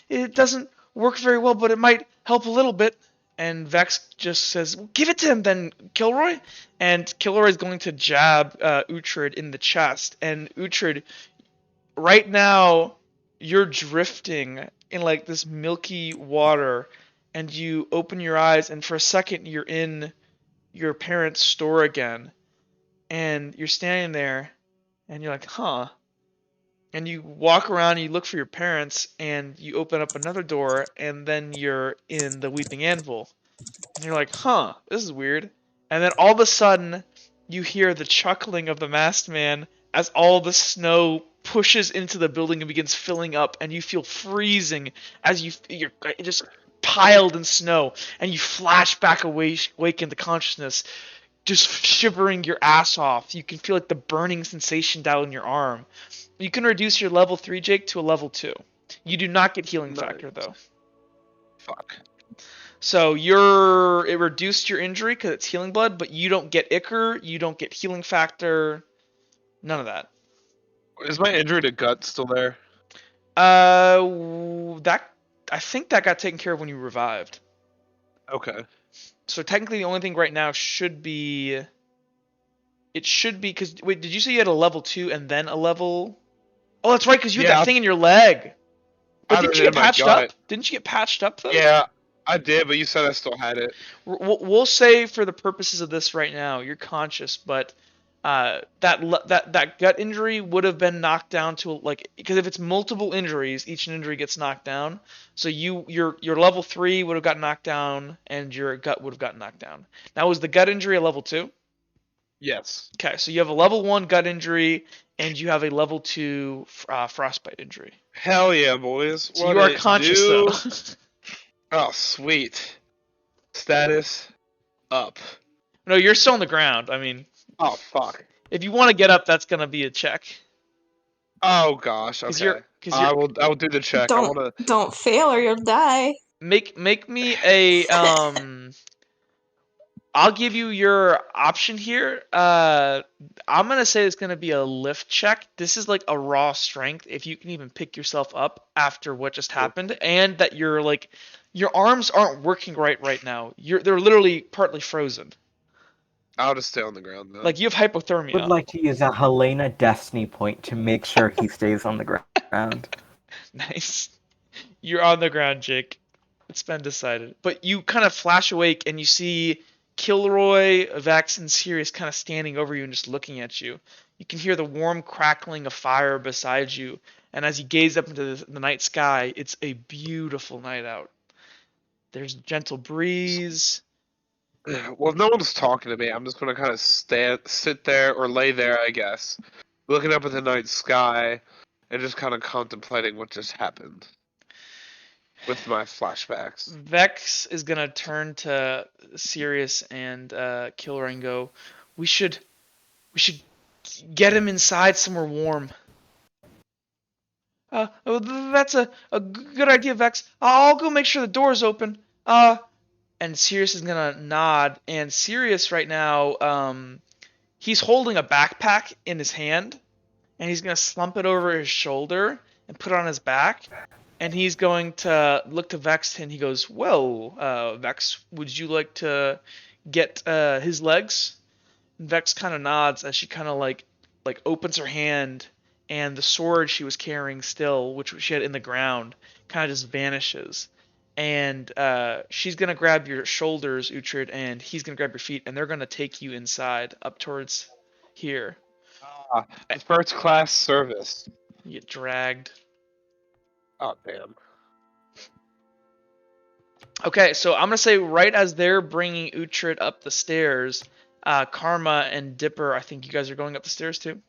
it doesn't work very well, but it might help a little bit. And Vex just says, give it to him then, Kilroy. And Kilroy is going to jab Uhtred in the chest. And Uhtred, right now, you're drifting in like this milky water, and you open your eyes, and for a second, you're in your parents' store again, and you're standing there, and you're like, huh. And you walk around, and you look for your parents, and you open up another door, and then you're in the Weeping Anvil. And you're like, huh, this is weird. And then all of a sudden, you hear the chuckling of the masked man as all the snow pushes into the building and begins filling up, and you feel freezing as you're just piled in snow, and you flash back awake into consciousness, just shivering your ass off. You can feel like the burning sensation down in your arm. You can reduce your level 3, Jake, to a level 2. You do not get healing factor, though. Fuck. So it reduced your injury because it's healing blood, but you don't get Ichor, you don't get healing factor, none of that. Is my injury to gut still there? That I think that got taken care of when you revived. Okay. So technically, the only thing right now should be. It should be because wait, did you say you had a level 2 and then a level? Oh, that's right, because you had that thing in your leg. But didn't you get patched up? Didn't you get patched up though? Yeah, I did, but you said I still had it. We'll say for the purposes of this right now, you're conscious, but that gut injury would have been knocked down to like, because if it's multiple injuries, each injury gets knocked down. So your level 3 would have got knocked down, and your gut would have gotten knocked down. Now, was the gut injury a level 2? Yes. Okay, so you have a level 1 gut injury, and you have a level 2 frostbite injury. Hell yeah, boys. So you are conscious though. Oh, sweet. Status up. No, you're still on the ground. I mean. Oh, fuck. If you want to get up, that's gonna be a check. Oh gosh. Okay. I will do the check. Don't fail or you'll die. Make me a I'll give you your option here. I'm gonna say it's gonna be a lift check. This is like a raw strength. If you can even pick yourself up after what just happened, and that you're like your arms aren't working right now. They're literally partly frozen. I'll just stay on the ground though. Like you have hypothermia. I would like to use a Helena Destiny point to make sure he stays on the ground. Nice. You're on the ground, Jake. It's been decided. But you kind of flash awake and you see Kilroy, Vex, and Sirius kind of standing over you and just looking at you. You can hear the warm crackling of fire beside you. And as you gaze up into the night sky, it's a beautiful night out. There's a gentle breeze. Well, if no one's talking to me, I'm just gonna kind of sit there or lay there, I guess, looking up at the night sky and just kind of contemplating what just happened. with my flashbacks. Vex is gonna turn to Sirius and Killer and go, We should get him inside somewhere warm. That's a good idea, Vex. I'll go make sure the door's open. And Sirius is gonna nod, and Sirius right now, he's holding a backpack in his hand, and he's gonna slump it over his shoulder and put it on his back, and he's going to look to Vex, and he goes, "Well, Vex, would you like to get his legs?" And Vex kind of nods as she kind of like opens her hand, and the sword she was carrying still, which she had in the ground, kind of just vanishes. And she's gonna grab your shoulders, Uhtred, and he's gonna grab your feet, and they're gonna take you inside up towards here. First class service. You get dragged. Oh damn. Okay, so I'm gonna say right as they're bringing Uhtred up the stairs, Karma and Dipper, I think you guys are going up the stairs too.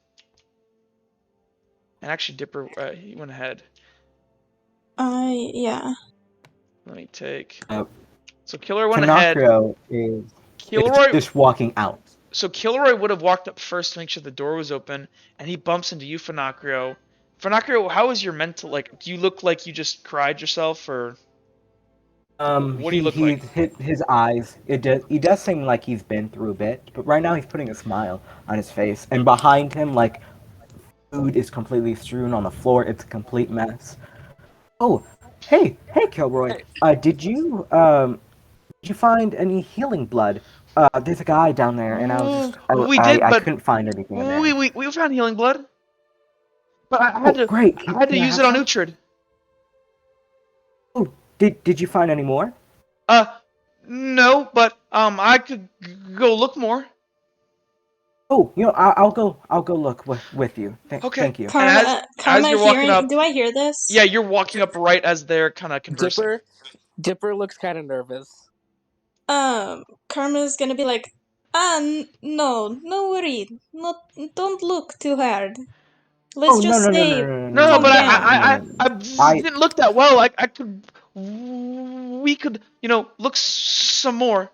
And actually, Dipper, he went ahead. Yeah. Let me take. Uh, So Killer went ahead. Finocchio is Kilroy. just walking out. So Kilroy would have walked up first to make sure the door was open, and he bumps into you, Finocchio. Finocchio, how is your mental? Like, do you look like you just cried yourself, or? What do you look like? His eyes. He does seem like he's been through a bit, but right now he's putting a smile on his face, and behind him, like, food is completely strewn on the floor. It's a complete mess. Oh, hey, Kilroy. Did you find any healing blood? There's a guy down there, and I was just, I couldn't find anything in there. We found healing blood, but I had to great. I had to use it on Uhtred. Oh, did you find any more? No, but I could go look more. Oh, I'll go look with you. Okay. Thank you. Karma, as you're walking hearing, up, do I hear this? Yeah, you're walking up right as they're kind of conversing. Dipper looks kind of nervous. Karma's gonna be like, no worry. Don't look too hard. Let's just say, No, but I didn't look that well. We could, look some more.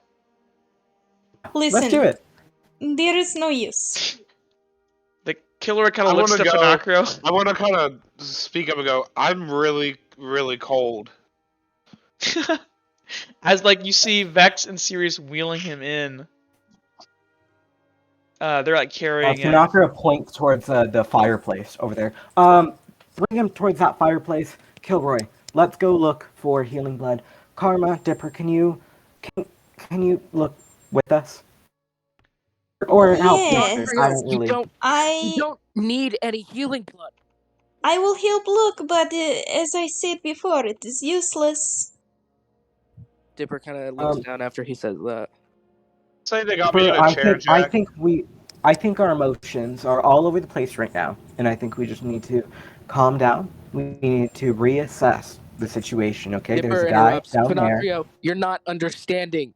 listen. Let's do it. There is no use. The Killer kind of looks to Finocchio. I want to kind of speak up and go, I'm really, really cold. As you see Vex and Sirius wheeling him in. They're carrying him. Finocchio points towards the fireplace over there. Bring him towards that fireplace. Kilroy, let's go look for healing blood. Karma, Dipper, can you look with us? Or help? Yes. I don't really. You don't need any healing blood. I will help look, but as I said before, it is useless. Dipper kind of looks down after he says that. Say they got me in a chair, Jack. I think our emotions are all over the place right now, and I think we just need to calm down. We need to reassess the situation. Okay, Dipper there's a guy interrupts. down Finocchio, there. you're not understanding.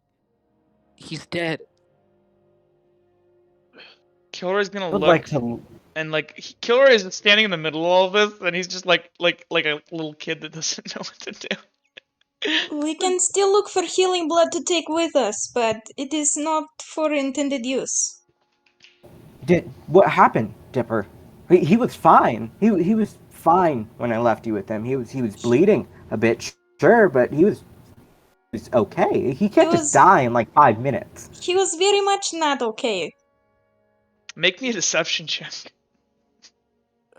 He's dead. Kilroy's gonna Would look, like to. and Kilroy is standing in the middle of all of this, and he's just like a little kid that doesn't know what to do. We can still look for healing blood to take with us, but it is not for intended use. What happened, Dipper? He was fine. He was fine when I left you with him. He was bleeding a bit, sure, but he was okay. He can't just die in 5 minutes. He was very much not okay. Make me a deception check.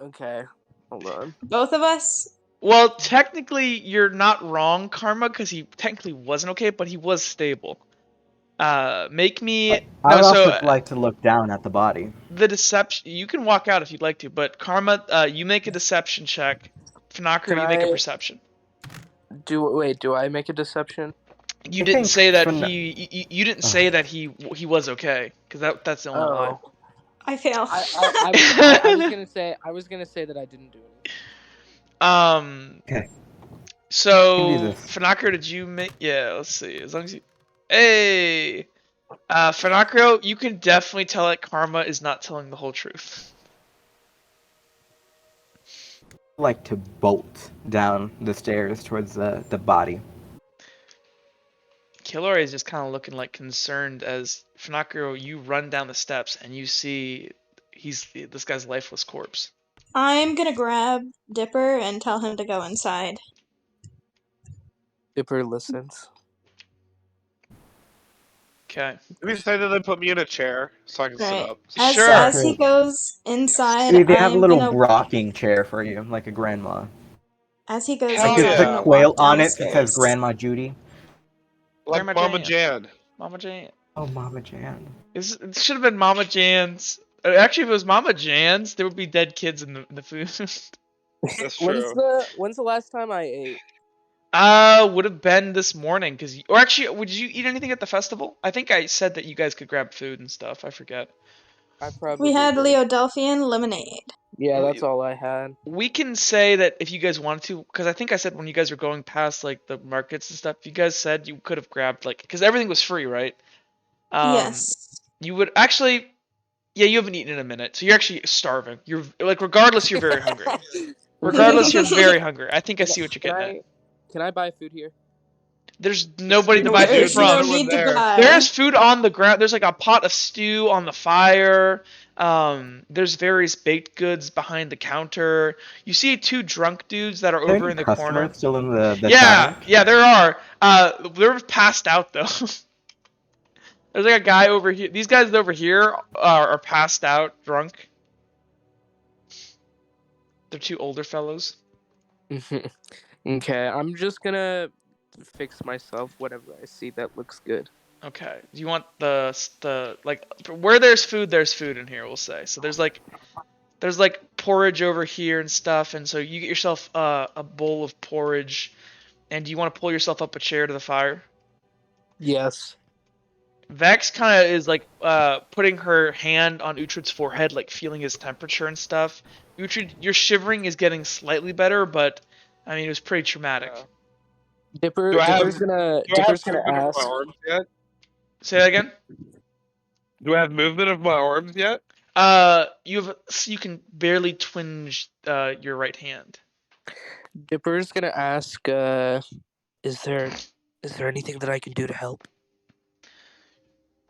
Okay, hold on. Both of us? Well, technically, you're not wrong, Karma, because he technically wasn't okay, but he was stable. Make me. I would also like to look down at the body. The deception. You can walk out if you'd like to, but Karma, you make a deception check. Finocchio, you make a perception. Do I make a deception? You didn't say that you didn't say that he was okay, because that's the only lie. I fail. I was gonna say that I didn't do it. Okay. So Finocchio, did you make? Yeah, let's see. As long as you. Hey, Finocchio, you can definitely tell that Karma is not telling the whole truth. like to bolt down the stairs towards the body. Kilroy is just kind of looking like concerned as Funakiro, you run down the steps and you see this guy's lifeless corpse. I'm gonna grab Dipper and tell him to go inside. Dipper listens. Okay. Maybe say that they put me in a chair so I can sit Right. up. Sure. As he goes inside, They have a I'm little gonna rocking chair for you, like a grandma. as he goes Hell Like inside, there's I'm a yeah. gonna walk quail down on the it that says stairs. Grandma Judy. Like Grandma Mama Jan. Jan. Mama Jan. Oh, Mama Jan. It should have been Mama Jan's. Actually, if it was Mama Jan's, there would be dead kids in the food. That's true. When's the last time I ate? Would have been this morning, or actually, would you eat anything at the festival? I think I said that you guys could grab food and stuff. I forget. I probably We had did. Leodelphian lemonade. Yeah, that's all I had. We can say that if you guys wanted to, because I think I said when you guys were going past like the markets and stuff, you guys said you could have grabbed like, because everything was free, right? Yes. You would actually, yeah, you haven't eaten in a minute, so you're actually starving. You're like, regardless, you're very hungry. Regardless, you're very hungry. I think I see what you're getting at. Can I buy food here? There's nobody to You buy know, food There's from. no everyone need to there. buy. There's food on the ground. There's like a pot of stew on the fire. There's various baked goods behind the counter. You see two drunk dudes that are Are there over any in the customers corner. still in the Yeah, tavern? yeah, there are. They're passed out though. There's like a guy over here. These guys over here are passed out, drunk. They're two older fellows. Okay, I'm just gonna fix myself whatever I see that looks good. Okay. Do you want the like where there's food in here, we'll say. So there's like porridge over here and stuff, and so you get yourself a bowl of porridge, and do you want to pull yourself up a chair to the fire? Yes. Vex kind of is like putting her hand on Uhtred's forehead, like feeling his temperature and stuff. Uhtred, your shivering is getting slightly better, but I mean it was pretty traumatic. Dipper's gonna Do I have ask. movement of my arms yet? Say that again. Do I have movement of my arms yet? You can barely twinge your right hand. Dipper's gonna ask. Is there anything that I can do to help?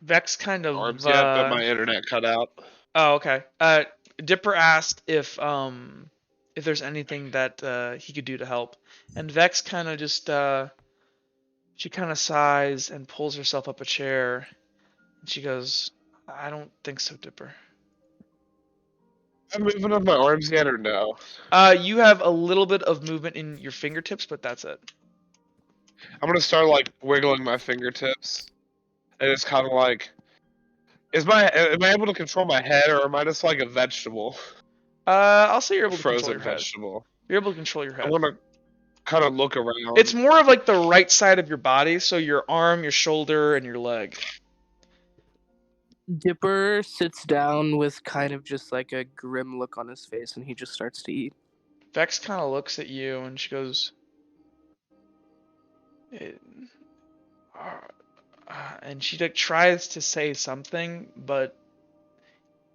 Vex kind of Arms yet, but my internet cut out. Oh, okay. Dipper asked if there's anything that he could do to help, and Vex kind of just she kind of sighs and pulls herself up a chair, and she goes, "I don't think so, Dipper." Am I moving of my arms yet or no? You have a little bit of movement in your fingertips, but that's it. I'm gonna start like wiggling my fingertips, and it's kind of like, am I able to control my head, or am I just like a vegetable? I'll say you're able to control Frozen your head. vegetable. You're able to control your head. I'm gonna kind of look around. It's more of like the right side of your body, so your arm, your shoulder, and your leg. Dipper sits down with kind of just like a grim look on his face, and he just starts to eat. Vex kind of looks at you and she goes, and she like tries to say something, but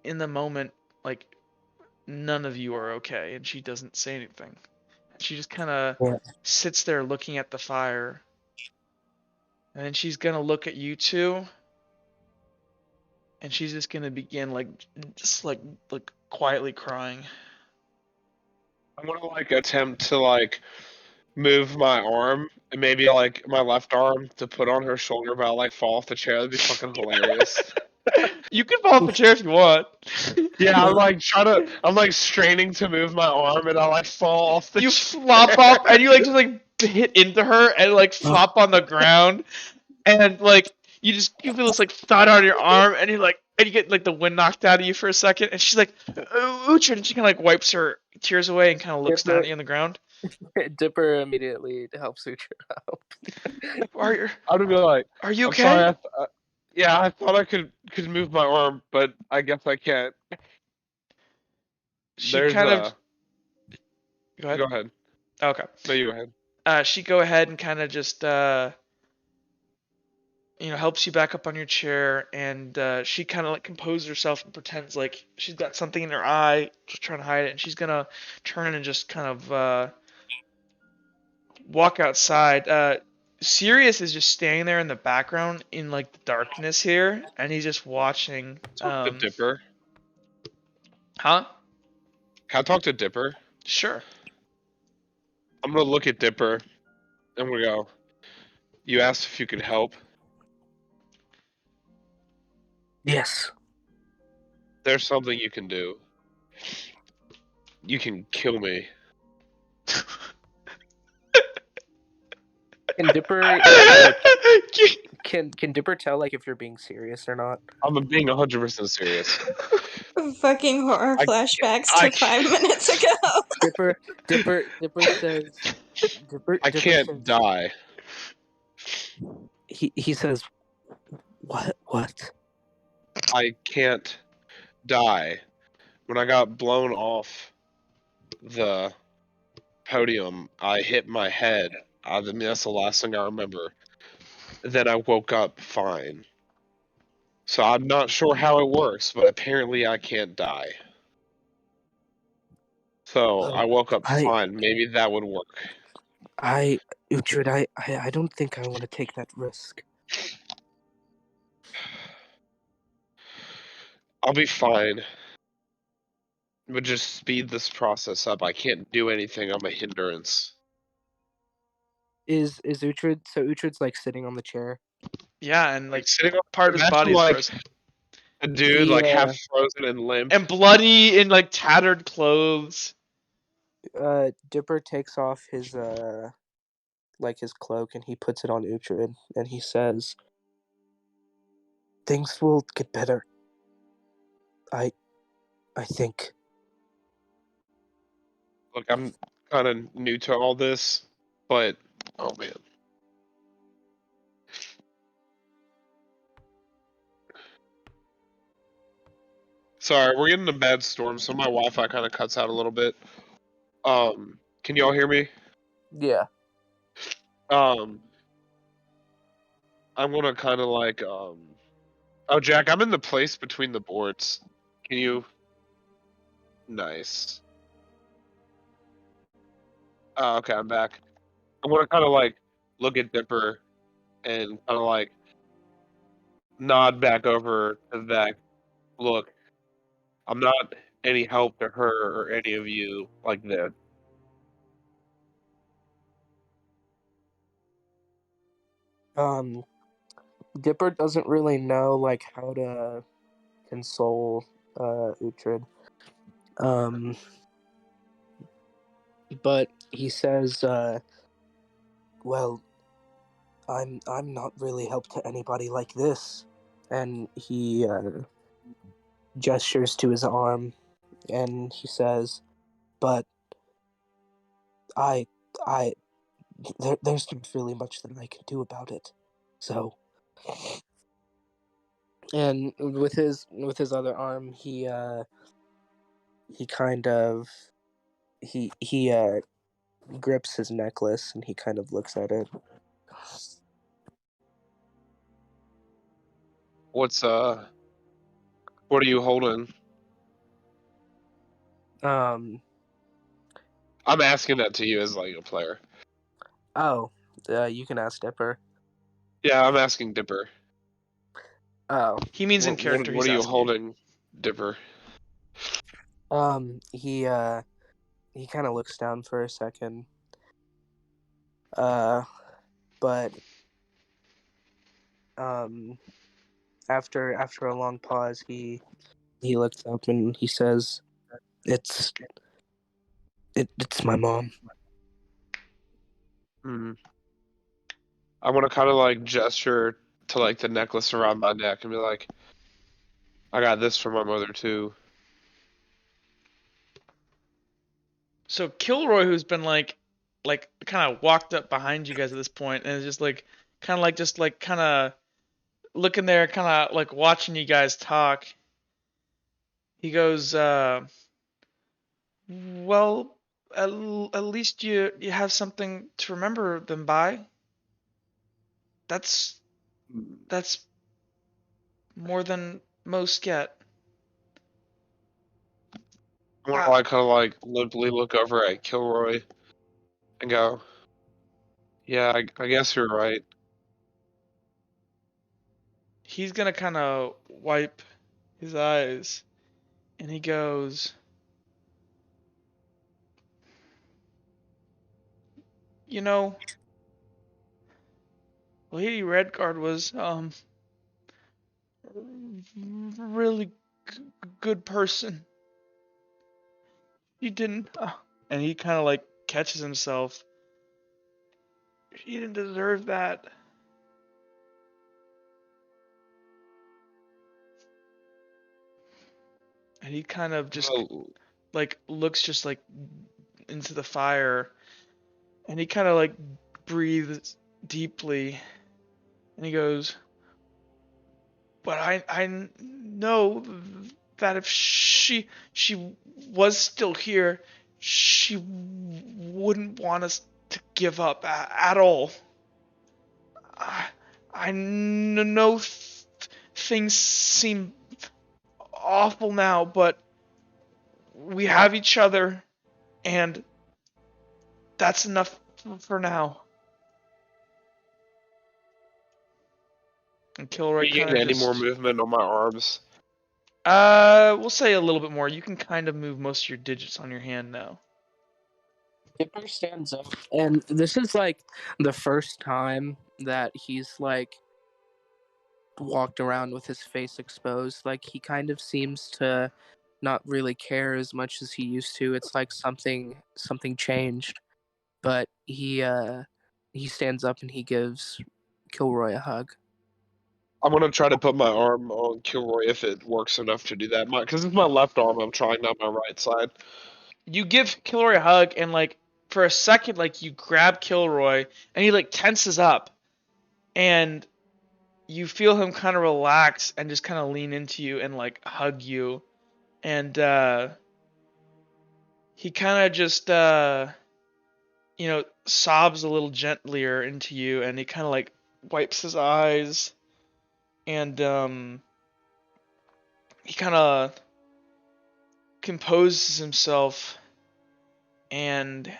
in the moment, like none of you are okay, and she doesn't say anything. She just kind of sits there looking at the fire, and then she's gonna look at you two, and she's just gonna begin like quietly crying. I'm gonna like attempt to like move my arm and maybe like my left arm to put on her shoulder, but I'll like fall off the chair. That'd be fucking hilarious. You can fall off the chair if you want. Yeah, I'm like straining to move my arm, and I like fall off the You chair. flop off, and you like just like hit into her and like flop on the ground, and like you feel this like thud on your arm, and you get like the wind knocked out of you for a second, and she's like, Uhtred, and she kind of like wipes her tears away and kind of looks down at you on the ground. Dipper immediately helps Uhtred out. I'd be like, Are you I'm okay? sorry, yeah, I thought I could move my arm, but I guess I can't. She kind of. Go ahead. Go ahead. Okay. No, you go ahead. She go ahead and kind of just helps you back up on your chair, and she kind of like composes herself and pretends like she's got something in her eye, just trying to hide it, and she's gonna turn and just kind of walk outside. Sirius is just standing there in the background in like the darkness here, and he's just watching. Talk to Dipper. Huh? Can I talk to Dipper? Sure. I'm gonna look at Dipper, and we go. You asked if you could help. Yes. There's something you can do. You can kill me. Can Dipper can Dipper tell like if you're being serious or not? I'm being 100% serious. Fucking horror I- flashbacks I to 5 minutes ago. Dipper says. I Dipper can't says, die. He says, what? I can't die. When I got blown off the podium, I hit my head. I mean, that's the last thing I remember. Then I woke up fine. So I'm not sure how it works, but apparently I can't die. So I woke up fine. Maybe that would work. Uhtred, I don't think I want to take that risk. I'll be fine. But just speed this process up. I can't do anything. I'm a hindrance. Is Uhtred, so Uhtred's like sitting on the chair? Yeah, and like sitting on part of his imagine, body is like, frozen. a dude like half frozen and limp. And bloody in like tattered clothes. Dipper takes off his like his cloak and he puts it on Uhtred and he says, "Things will get better. I think." Look, I'm kind of new to all this, but oh man. Sorry, we're getting a bad storm, so my Wi-Fi kind of cuts out a little bit. Can y'all hear me? Yeah. I'm gonna kind of like oh, Jack, I'm in the place between the boards. Can you? Nice. Okay, I'm back. I'm gonna kind of like look at Dipper and kind of like nod back over to Vec. Look, I'm not any help to her or any of you like this. Dipper doesn't really know like how to console Uhtred. But he says, well, I'm not really help to anybody like this. And he gestures to his arm and he says, but there's not really much that I can do about it. So, and with his other arm, he kind of he grips his necklace and he kind of looks at it. What are you holding? I'm asking that to you as like a player. Oh, you can ask Dipper. Yeah, I'm asking Dipper. Oh, He means in character. What are you asking holding, Dipper? He kind of looks down for a second. But after a long pause, he looks up and he says, "It's my mom." I want to kind of like gesture to like the necklace around my neck and be like, I got this for my mother too. So Kilroy, who's been like kind of walked up behind you guys at this point, and is just like kind of looking there, kind of like watching you guys talk. He goes, well, at least you have something to remember them by. That's That's more than most get. I want to like kind of like limply look over at Kilroy and go, "Yeah, I guess you're right." He's gonna kind of wipe his eyes, and he goes, you know, Lady Redguard was really good person. He didn't, and he kind of like catches himself. She didn't deserve that. And he kind of just Well, like looks just like into the fire, and he kind of like breathes deeply, and he goes, but I know that if she was still here, she wouldn't want us to give up at all. I know things seem awful now, but we have each other, and that's enough for now. And Kilroy you kind getting of any more just, movement on my arms? we'll say a little bit more. You can kind of move most of your digits on your hand now. Dipper stands up, and this is like the first time that he's like walked around with his face exposed. Like he kind of seems to not really care as much as he used to. It's like something changed. But he stands up and he gives Kilroy a hug. I'm gonna try to put my arm on Kilroy if it works enough to do that. Because it's my left arm. I'm trying, not my right side. You give Kilroy a hug, and like for a second, like you grab Kilroy, and he like tenses up, and you feel him kind of relax and just kind of lean into you and like hug you, and he kind of just sobs a little gentlier into you, and he kind of like wipes his eyes, and he kind of composes himself, and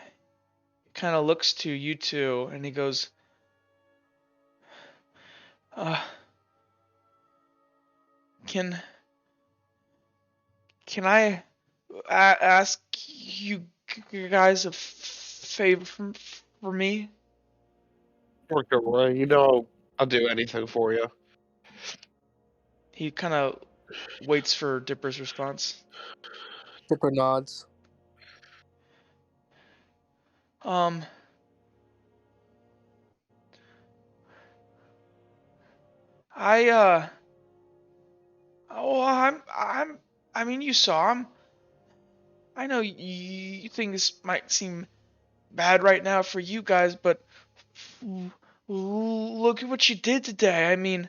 kind of looks to you two, and he goes, uh, can I ask you guys a favor for me? Poor Kilroy. You know, I'll do anything for you. He kind of waits for Dipper's response. Dipper nods. Um, I oh, I mean, you saw him. I know you things might seem bad right now for you guys, but look at what you did today. I mean,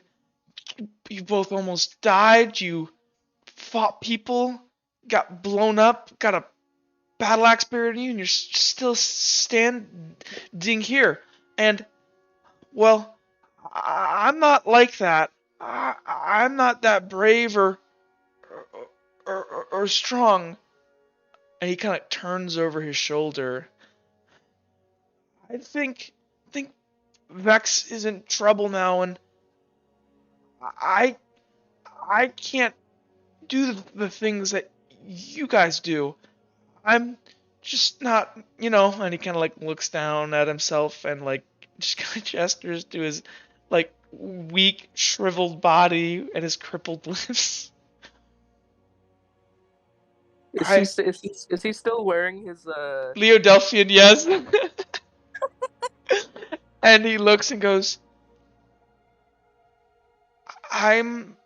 you both almost died. You fought people, got blown up, got a battle axe buried in you, and you're still standing here. And, well, I'm not like that. I'm not that brave or strong. And he kind of turns over his shoulder. I think Vex is in trouble now, and I I can't do the things that you guys do. I'm just not, and he kind of like looks down at himself and like just kind of gestures to his like weak, shriveled body and his crippled limbs. Is he still wearing his Leo Delphian, yes. And he looks and goes, I'm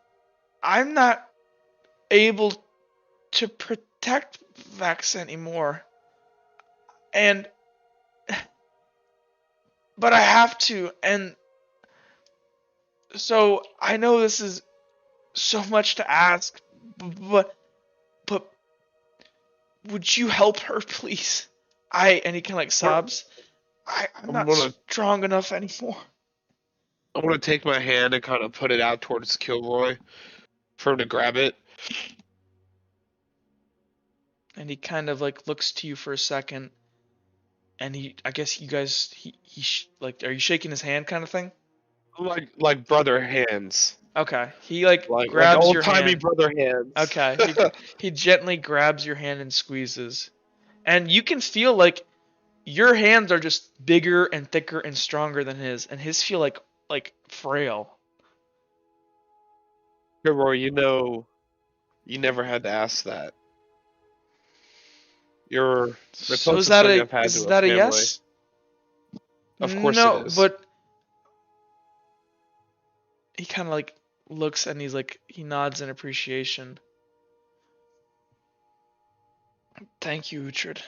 not able to protect Vex anymore. But I have to, and so I know this is so much to ask, but would you help her, please? And he kind of like sobs. I'm not strong enough anymore. I want to take my hand and kind of put it out towards Kilroy for him to grab it. And he kind of like looks to you for a second, and I guess you guys, like, are you shaking his hand kind of thing? Like brother hands. Okay, he like Like grabs old your timey hand. brother hands. Okay, he gently grabs your hand and squeezes, and you can feel like your hands are just bigger and thicker and stronger than his, and his feel like frail. Kilroy, you never had to ask that. You're the So closest thing I've had is to a that a family. yes? Of course No, it is. but he kind of like looks and he nods in appreciation. Thank you, Uhtred.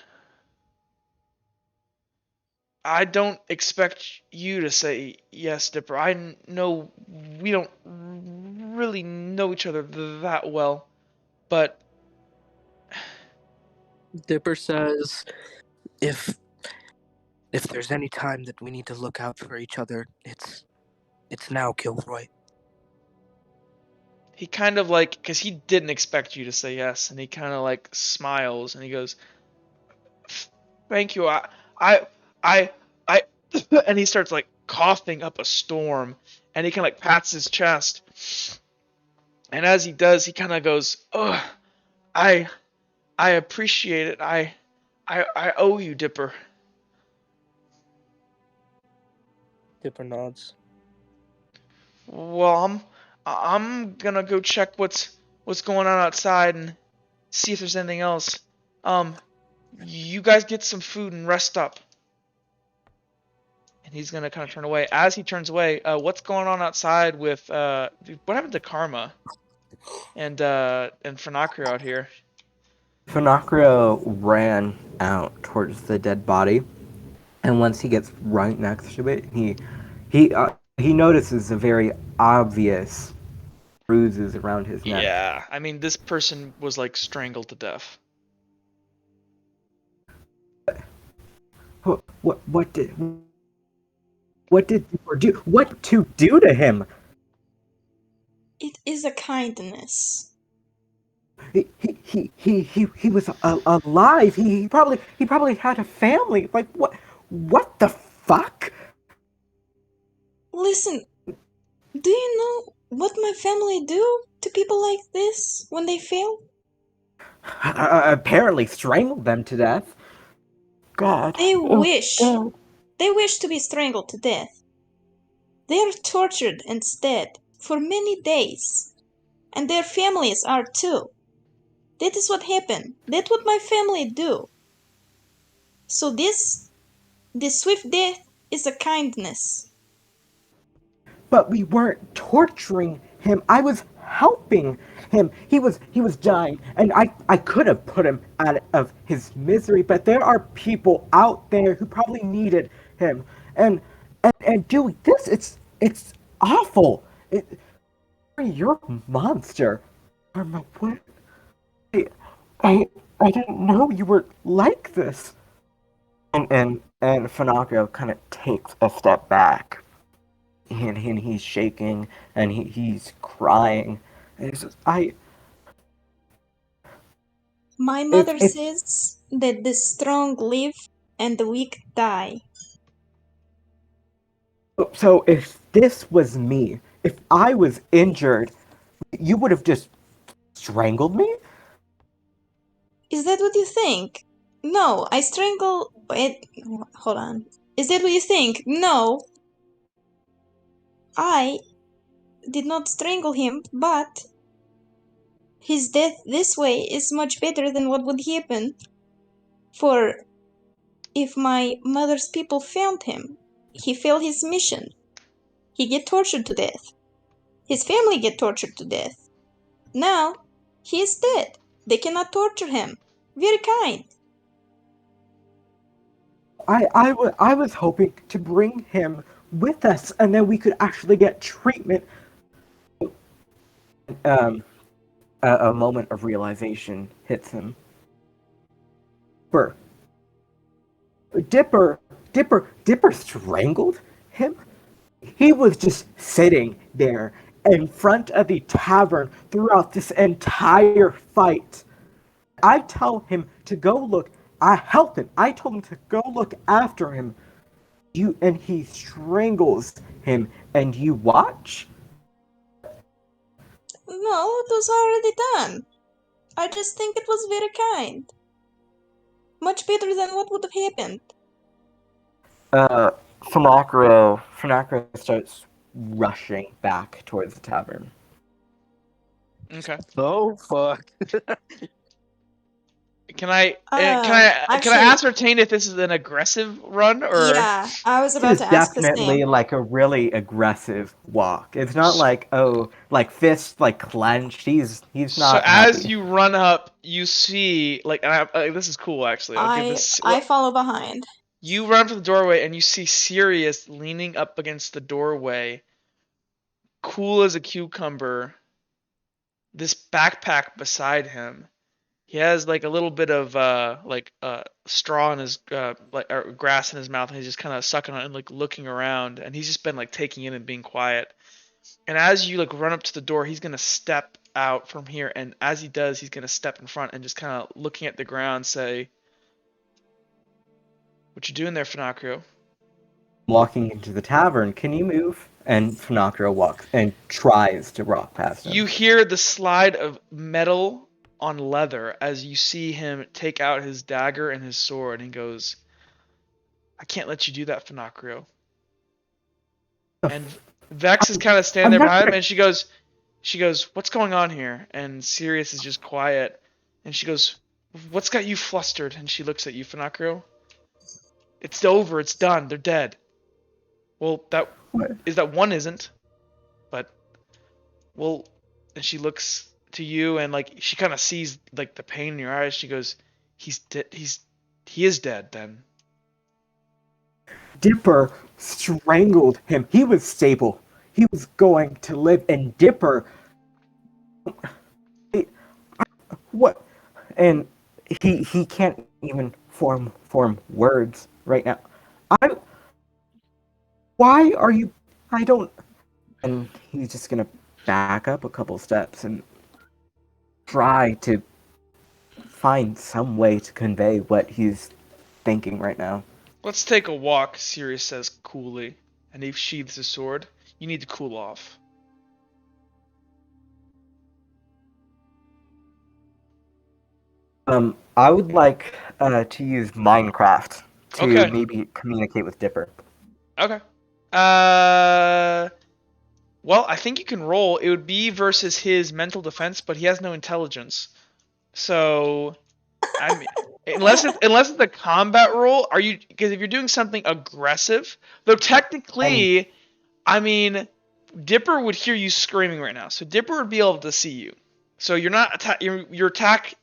I don't expect you to say yes, Dipper. I know we don't really know each other that well, but Dipper says, if there's any time that we need to look out for each other, it's now, Kilroy. he kind of like, because he didn't expect you to say yes, and he kind of like smiles and he goes, "Thank you. I," and he starts like coughing up a storm, and he kind of like pats his chest, and as he does, he kind of goes, "Oh, I appreciate it. I owe you, Dipper." Dipper nods. Well, I'm gonna go check what's going on outside and see if there's anything else. You guys get some food and rest up. And he's gonna kind of turn away. As he turns away, what's going on outside with what happened to Karma and Fenacrio out here? Finocchio ran out towards the dead body, and once he gets right next to it, he notices a very obvious bruises around his neck. Yeah, I mean this person was like strangled to death. What did you do? What to do to him? It is a kindness. He was alive. He probably had a family. Like what the fuck? Listen, do you know what my family do to people like this when they fail? Apparently strangled them to death. God. They wish. God. They wish to be strangled to death. They are tortured instead for many days. And their families are too. That is what happened. That's what my family do. So this swift death is a kindness. But we weren't torturing him. I was helping him. He was dying, and I could have put him out of his misery. But there are people out there who probably needed him, and doing this, it's awful. You're a monster. Karma, what? I didn't know you were like this. And Finocchio kind of takes a step back. And he's shaking and he's crying. And he says, My mother says that the strong live and the weak die. So if this was me, if I was injured, you would have just strangled me? Is that what you think? No, I strangle it. Hold on. Is that what you think? No. I did not strangle him, but his death this way is much better than what would happen. For if my mother's people found him, he failed his mission. He get tortured to death. His family get tortured to death. Now, he is dead. They cannot torture him. Very kind. I was hoping to bring him with us, and then we could actually get treatment. A moment of realization hits him. Dipper strangled him? He was just sitting there in front of the tavern throughout this entire fight. I tell him to go look. I help him. I told him to go look after him. And he strangles him, and you watch. No, it was already done. I just think it was very kind. Much better than what would have happened. Finacro starts rushing back towards the tavern. Okay. Oh fuck. Can I Actually, ascertain if this is an aggressive run or? yeah, I was It about is to ask the definitely same. like a really aggressive walk. It's not like, oh, like fists like clenched. He's So not as happy. you run up, you see like, this is cool actually. I'll give this. I follow behind. You run to the doorway and you see Sirius leaning up against the doorway, cool as a cucumber. This backpack beside him. He has like a little bit of straw in his like or grass in his mouth, and he's just kind of sucking on it and like looking around, and he's just been like taking in and being quiet. And as you like run up to the door, he's gonna step out from here, and as he does, he's gonna step in front and just kind of looking at the ground, say, "What you doing there, Finacrio?" Walking into the tavern, can you move? And Finacro walks and tries to walk past him. You hear the slide of metal on leather as you see him take out his dagger and his sword, and he goes, "I can't let you do that, Finacrio." And Vex is kind of standing I'm there not behind him, gonna- and she goes, "What's going on here?" And Sirius is just quiet, and she goes, "What's got you flustered?" And she looks at you, Finacrio. "It's over. It's done. They're dead." Well, that What? is that one isn't, but well, and she looks to you, and like she kind of sees like the pain in your eyes. She goes, "He's dead. He is dead then." Dipper strangled him. He was stable. He was going to live, and Dipper. What? And he can't even form words right now. I. Why are you? I don't. And he's just gonna back up a couple steps and try to find some way to convey what he's thinking right now. "Let's take a walk," Sirius says coolly, and he sheathes his sword. "You need to cool off." I would like to use Minecraft to Okay. maybe communicate with Dipper. Okay. Well, I think you can roll. It would be versus his mental defense, but he has no intelligence. So, I mean, unless it's a combat roll, are you? Because if you're doing something aggressive, though technically, I mean, Dipper would hear you screaming right now, so Dipper would be able to see you. So you're not your attack,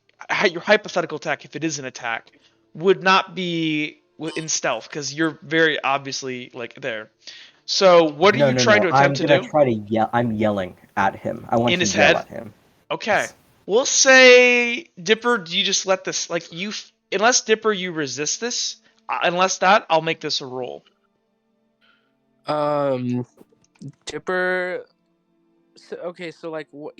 your hypothetical attack, if it is an attack, would not be in stealth because you're very obviously like there. So what are No, you no, trying no. to I'm attempt to gonna do? try to yell. I'm yelling at him. I want In to his yell head? at him. Okay. We'll say Dipper, do you just let this like you unless Dipper you resist this? Unless that, I'll make this a roll. Dipper. So, okay, so like, what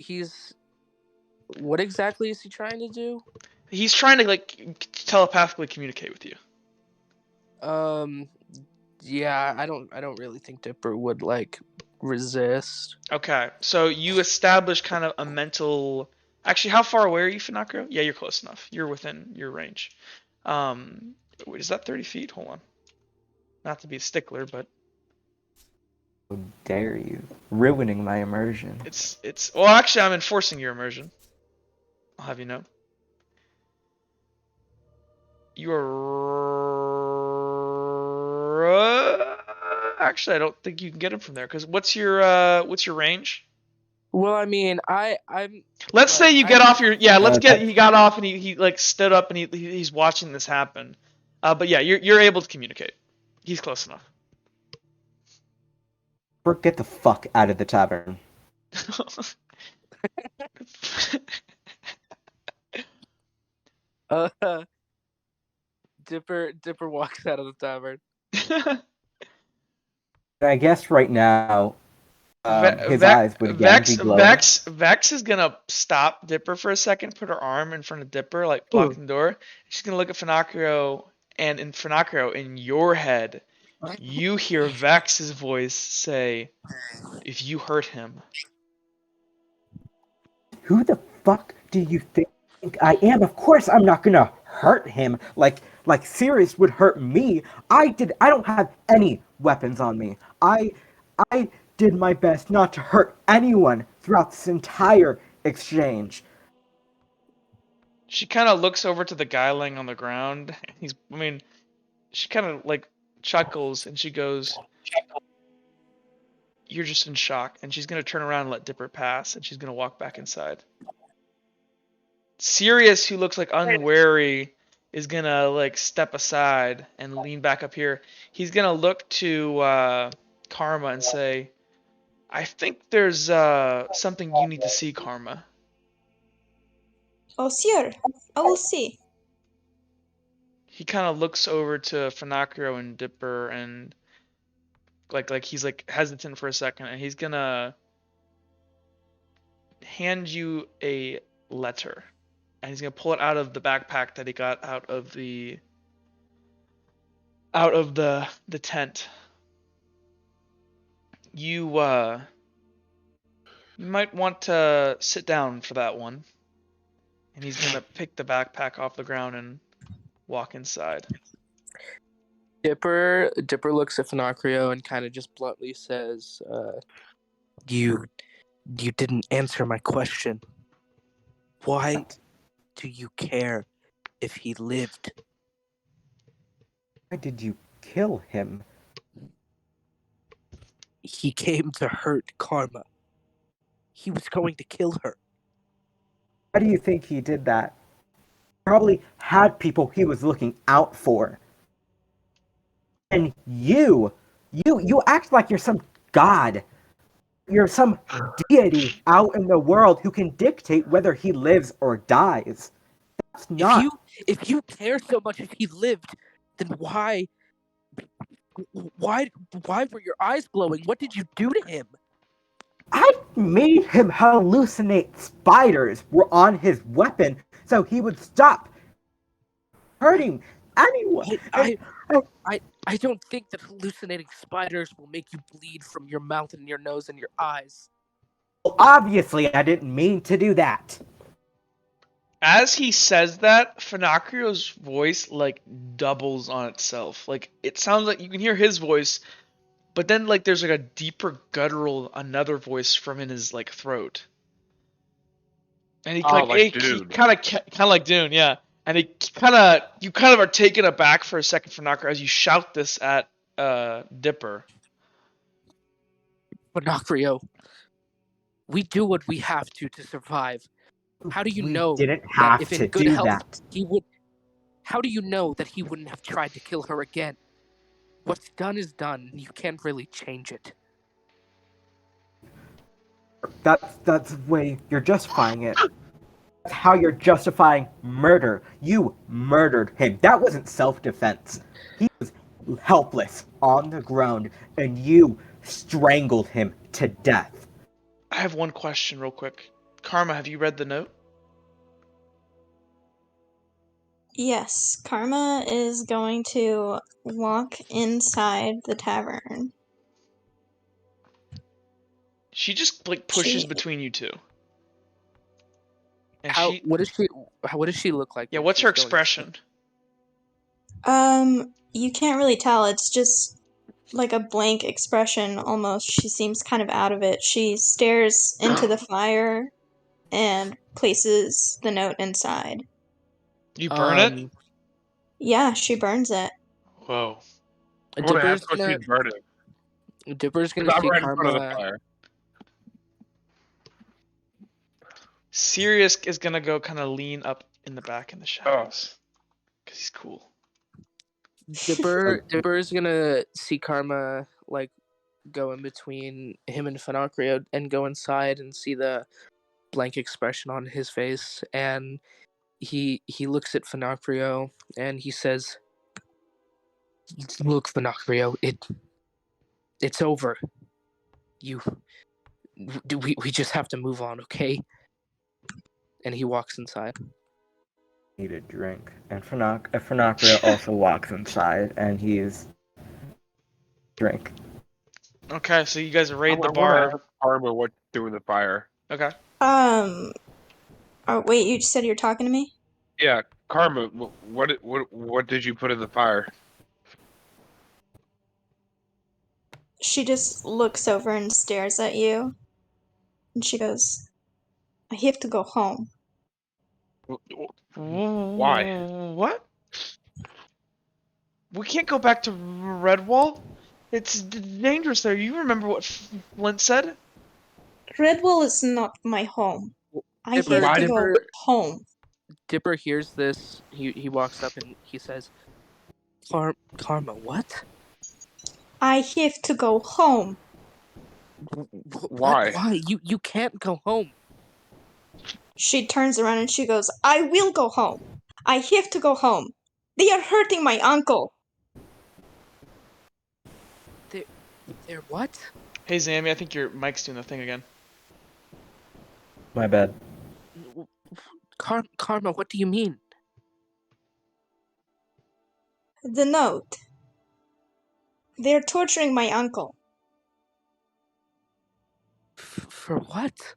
exactly is he trying to do? He's trying to like telepathically communicate with you. Yeah, I don't really think Dipper would like resist. Okay. So you establish kind of a mental. Actually, how far away are you, Finacro? Yeah, you're close enough. You're within your range. Wait, is that 30 feet? Hold on. Not to be a stickler, but How dare you? Ruining my immersion. it's. Well, actually, I'm enforcing your immersion. I'll have you know. You are. Actually, I don't think you can get him from there. Cause what's your range? Well, I mean, I'm. Let's say you get off your Let's get That's he got off and he like stood up and he's watching this happen. But yeah, you're able to communicate. He's close enough. Get the fuck out of the tavern. Uh, Dipper walks out of the tavern. I guess right now, his Vex, eyes would again Vex, be glowing. Vex, Vex is gonna stop Dipper for a second, put her arm in front of Dipper, like blocking the door. She's gonna look at Finocchio, and in Finocchio, in your head, you hear Vex's voice say, "If you hurt him." Who the fuck do you think I am? Of course I'm not gonna hurt him like Sirius would hurt me. I don't have any weapons on me. I did my best not to hurt anyone throughout this entire exchange. She kind of looks over to the guy laying on the ground. She kind of like chuckles and she goes, "You're just in shock." And she's gonna turn around and let Dipper pass, and she's gonna walk back inside. Sirius, who looks like unwary, is gonna like step aside and lean back up here. He's gonna look to Karma and say, "I think there's something you need to see, Karma." Oh, sure. I will see. He kind of looks over to Finocchio and Dipper and like he's like hesitant for a second, and he's gonna hand you a letter, and he's gonna pull it out of the backpack that he got out of the tent. You might want to sit down for that one. And he's gonna pick the backpack off the ground and walk inside. Dipper looks at Finocchio and kind of just bluntly says, "You didn't answer my question. Why do you care if he lived?" Why did you kill him? He came to hurt Karma. He was going to kill her. Why do you think he did that? Probably had people he was looking out for. And you act like you're some god. You're some deity out in the world who can dictate whether he lives or dies. That's not. If you care so much if he lived, then why were your eyes glowing? What did you do to him? I made him hallucinate spiders were on his weapon so he would stop hurting anyone. I don't think that hallucinating spiders will make you bleed from your mouth and your nose and your eyes. Well, obviously, I didn't mean to do that. As he says that, Finocchio's voice like doubles on itself. Like it sounds like you can hear his voice, but then like there's like a deeper guttural another voice from in his like throat. And he kind of like Dune, yeah. And you kind of are taken aback for a second, Finocchio, as you shout this at Dipper. Finocchio, we do what we have to survive. How do you know didn't have that if to in good do health that? he would? How do you know that he wouldn't have tried to kill her again? What's done is done. You can't really change it. That's the way you're justifying it. That's how you're justifying murder. You murdered him. That wasn't self-defense. He was helpless on the ground, and you strangled him to death. I have one question real quick. Karma, have you read the note? Yes, Karma is going to walk inside the tavern. She just like pushes between you two. And what does she look like? Yeah, what's her expression? You can't really tell. It's just like a blank expression almost. She seems kind of out of it. She stares into the fire and places the note inside. You burn it? Yeah, she burns it. Whoa. Dipper's gonna see Karma. Sirius is gonna go kind of lean up in the back in the shadows. Because he's cool. Dipper's gonna see Karma like go in between him and Finocchio and go inside and see the blank expression on his face, and he looks at Finocchio and he says, "Look, Finocchio, It's over. We just have to move on, okay? And he walks inside. Need a drink. And Fanakria also walks inside, and he's drink. Okay, so you guys raid the I wanna bar. ask Karma what to do in the fire. Okay. Oh, wait, you said you're talking to me? Yeah, Karma, what did you put in the fire? She just looks over and stares at you. And she goes, I have to go home. Why? What? We can't go back to Redwall? It's dangerous there. You remember what Flint said? Redwall is not my home. I Dipper, have to Dipper- go home. Dipper hears this. He walks up and he says, Karma, what? I have to go home. Why? Why? You can't go home. She turns around and she goes, I will go home. I have to go home. They are hurting my uncle. They're what? Hey, Zammy, I think your mic's doing the thing again. My bad. Karma, what do you mean? The note. They're torturing my uncle. For what?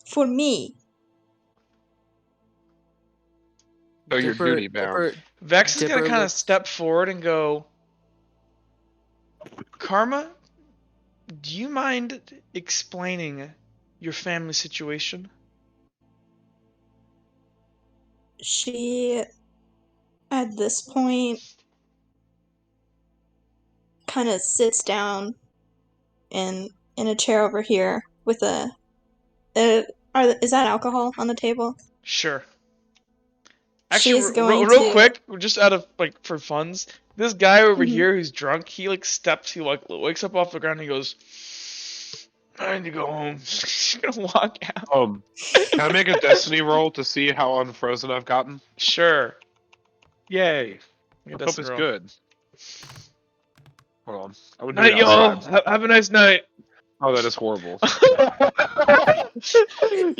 For me. So you're Dipper- duty bound. Dipper- Vex is Dipper gonna kind of looks- step forward and go, Karma, do you mind explaining your family situation? She, at this point, kind of sits down in a chair over here with is that alcohol on the table? Sure. She is Actually, going real to- quick, just out of like for funds, this guy over Mhm. here who's drunk, he like wakes up off the ground and he goes, I need to go home. He's gonna walk out. Can I make a destiny roll to see how unfrozen I've gotten? Sure. Yay! Make a I hope destiny it's roll. good. Hold on. I would do Night, it y'all. outside. Have a nice night. Oh, that is horrible. You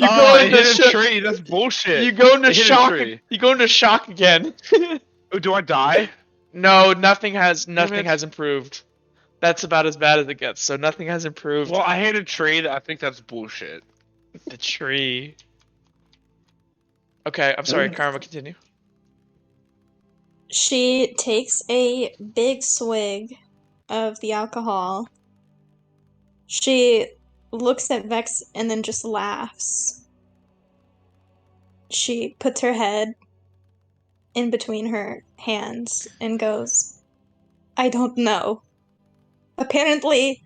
Oh, go it into hit a shock. tree. That's bullshit. You go into It hit a shock. tree. You go into shock again. Oh, do I die? No, nothing has it. improved. That's about as bad as it gets. So nothing has improved. Well, I hit a tree. I think that's bullshit. The tree. Okay, I'm sorry, Karma, continue. She takes a big swig of the alcohol. She looks at Vex and then just laughs. She puts her head in between her hands and goes, I don't know. Apparently,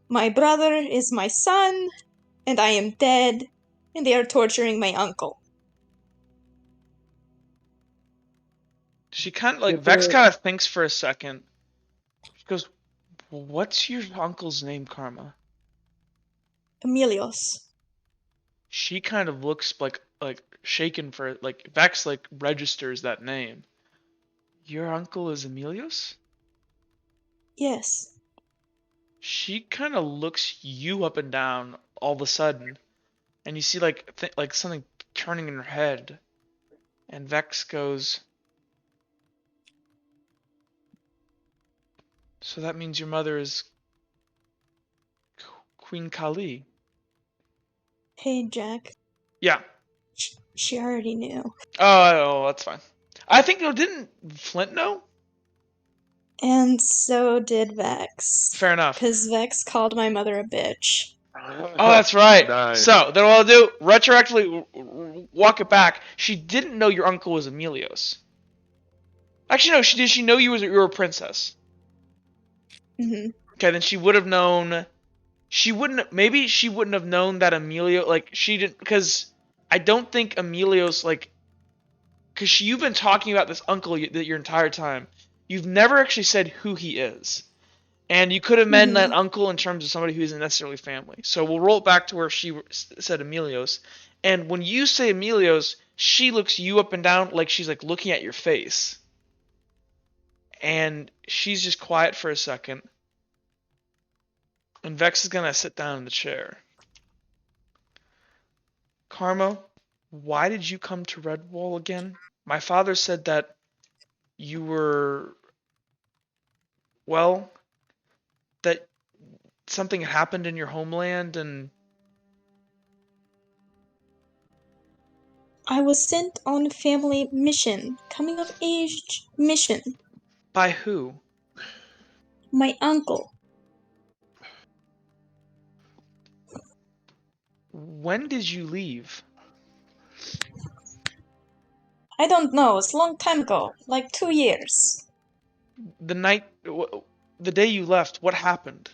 my brother is my son, and I am dead, and they are torturing my uncle. She kind of like Dipper- Vex kind of thinks for a second. She goes, "What's your uncle's name, Karma?" Emilios. She kind of looks like shaken for like Vex like registers that name. Your uncle is Emilios? Yes. She kind of looks you up and down all of a sudden, and you see like something turning in her head, and Vex goes, "So that means your mother is Queen Kali?" Hey, Jack. Yeah. She already knew. Oh, that's fine. I think didn't Flint know? And so did Vex. Fair enough. Because Vex called my mother a bitch. Oh, that's right. Nice. So then what I'll do, retroactively walk it back. She didn't know your uncle was Emilios. Actually, no. Did she know you were a princess? Hmm. Okay, then she would have known. Maybe she wouldn't have known that Emilio, like, she didn't, because I don't think Emilios, like, because you've been talking about this uncle your entire time. You've never actually said who he is. And you could have meant that uncle in terms of somebody who isn't necessarily family. So we'll roll it back to where she said Emilios. And when you say Emilios, she looks you up and down like she's like looking at your face. And she's just quiet for a second. And Vex is gonna sit down in the chair. Karma, why did you come to Redwall again? My father said that you were, well, that something had happened in your homeland and I was sent on a family mission, coming of age mission. by who? My uncle. When did you leave? I don't know, it's a long time ago, like 2 years. The day you left, what happened?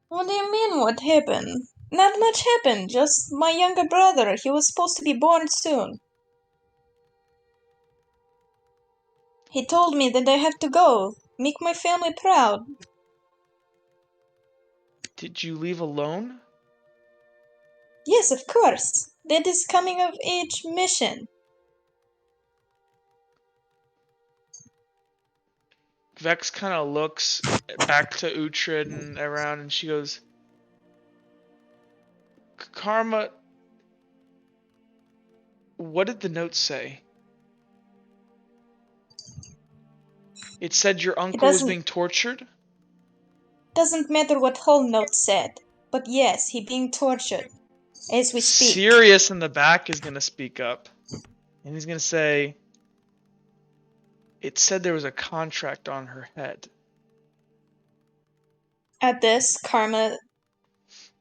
What do you mean, what happened? Not much happened, just my younger brother, he was supposed to be born soon. He told me that I have to go, make my family proud. Did you leave alone? Yes, of course. That is coming of age mission. Vex kind of looks back to Uhtred and around, and she goes, Karma, what did the note say? It said your uncle was being tortured? Doesn't matter what whole note said, but yes, he being tortured as we speak. Sirius in the back is going to speak up. And he's going to say, it said there was a contract on her head. At this, Karma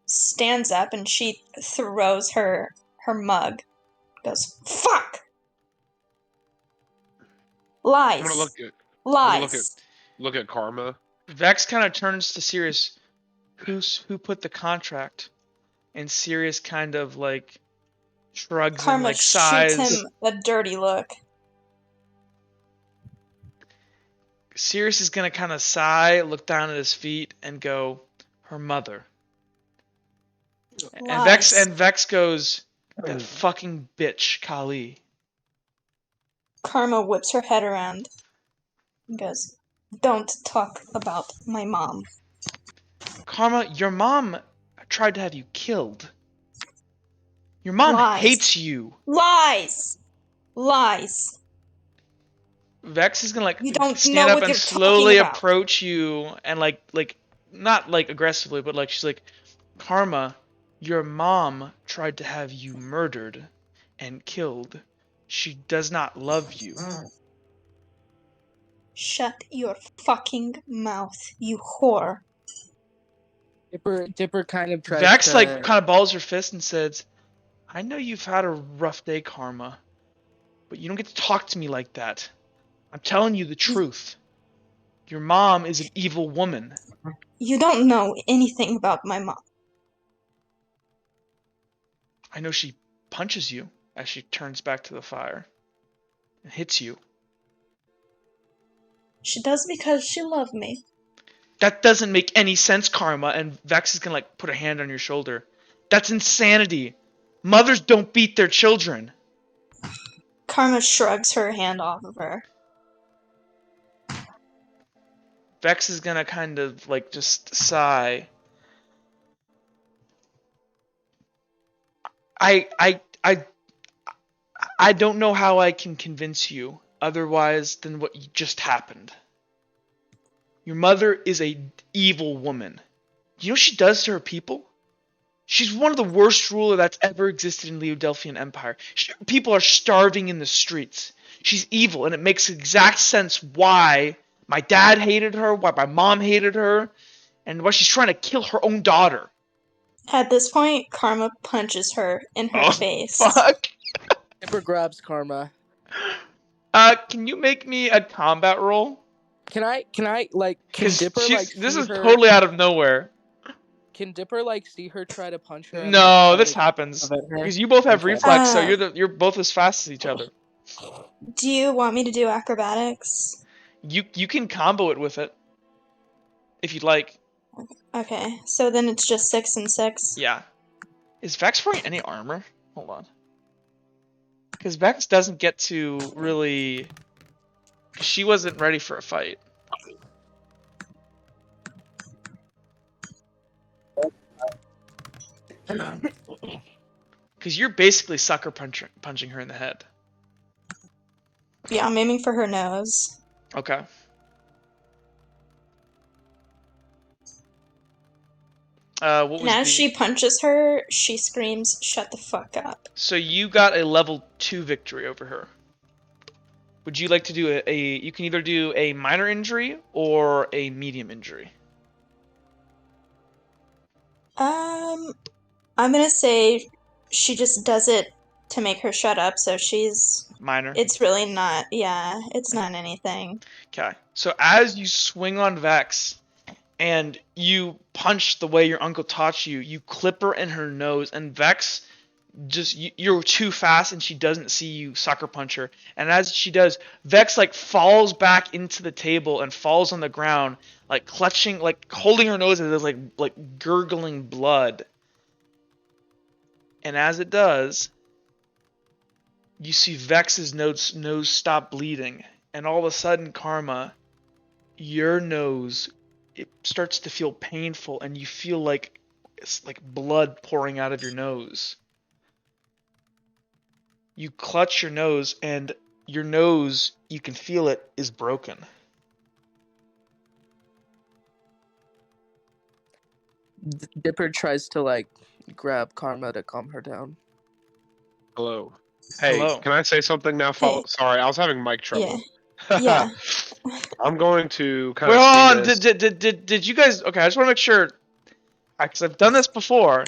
stands up and she throws her mug. Goes, fuck! Lies. I'm gonna look at Lies. look at Karma. Vex kind of turns to Sirius. Who put the contract? And Sirius kind of like shrugs Karma and like shoots sighs. him a dirty look. Sirius is gonna kind of sigh, look down at his feet, and go, her mother. Lies. And Vex goes, that fucking bitch, Kali. Karma whips her head around and goes, don't talk about my mom. Karma, your mom tried to have you killed. Your mom hates you. Lies. Lies. Vex is gonna like You don't stand know up what and you're slowly talking about. approach you and like not like aggressively, but like she's like, Karma, your mom tried to have you murdered and killed. She does not love you. Shut your fucking mouth, you whore. Dipper kind of tries Vex to... like kind of balls her fist and says, I know you've had a rough day, Karma, but you don't get to talk to me like that. I'm telling you the truth. Your mom is an evil woman. You don't know anything about my mom. I know she punches you as she turns back to the fire and hits you. She does because she loved me. That doesn't make any sense, Karma. And Vex is gonna like put a hand on your shoulder. That's insanity. Mothers don't beat their children. Karma shrugs her hand off of her. Vex is gonna kind of like just sigh. I don't know how I can convince you otherwise than what just happened. Your mother is a evil woman. You know what she does to her people? She's one of the worst ruler that's ever existed in the Delphian Empire. People are starving in the streets. She's evil, and it makes exact sense why my dad hated her, why my mom hated her, and why she's trying to kill her own daughter. At this point, Karma punches her in her face. Fuck. Dipper grabs Karma. Can you make me a combat roll? Can Dipper This is totally out of nowhere. Can Dipper see her try to punch her? No, this happens because you both have reflex, so you're both as fast as each other. Do you want me to do acrobatics? You can combo it with it if you'd like. Okay, so then it's just 6 and 6. Yeah. Is Vex wearing any armor? Hold on. Because Vex doesn't get to really... Because she wasn't ready for a fight. Because you're basically sucker punching her in the head. Yeah, I'm aiming for her nose. Okay. What And was as the... she punches her, she screams, "Shut the fuck up." So you got a level 2 victory over her. Would you like to do you can either do a minor injury or a medium injury. I'm gonna say she just does it to make her shut up, so Minor. it's really not, yeah, it's not anything. Okay. So as you swing on Vex and you punch the way your uncle taught you, you clip her in her nose, and Vex you're too fast and she doesn't see you sucker punch her. And as she does, Vex like falls back into the table and falls on the ground, like clutching, like holding her nose and there's like gurgling blood. And as it does, you see Vex's nose stop bleeding, and all of a sudden, Karma, your nose, it starts to feel painful, and you feel like it's like blood pouring out of your nose. You clutch your nose, and your nose, you can feel it, is broken. Dipper tries to like grab Karma to calm her down. Hello. Hey, Hello. can I say something now? Hey. Sorry, I was having mic trouble. Yeah. I'm going to kind Wait, of hold on. this. Did you guys? Okay, I just want to make sure, because I've done this before.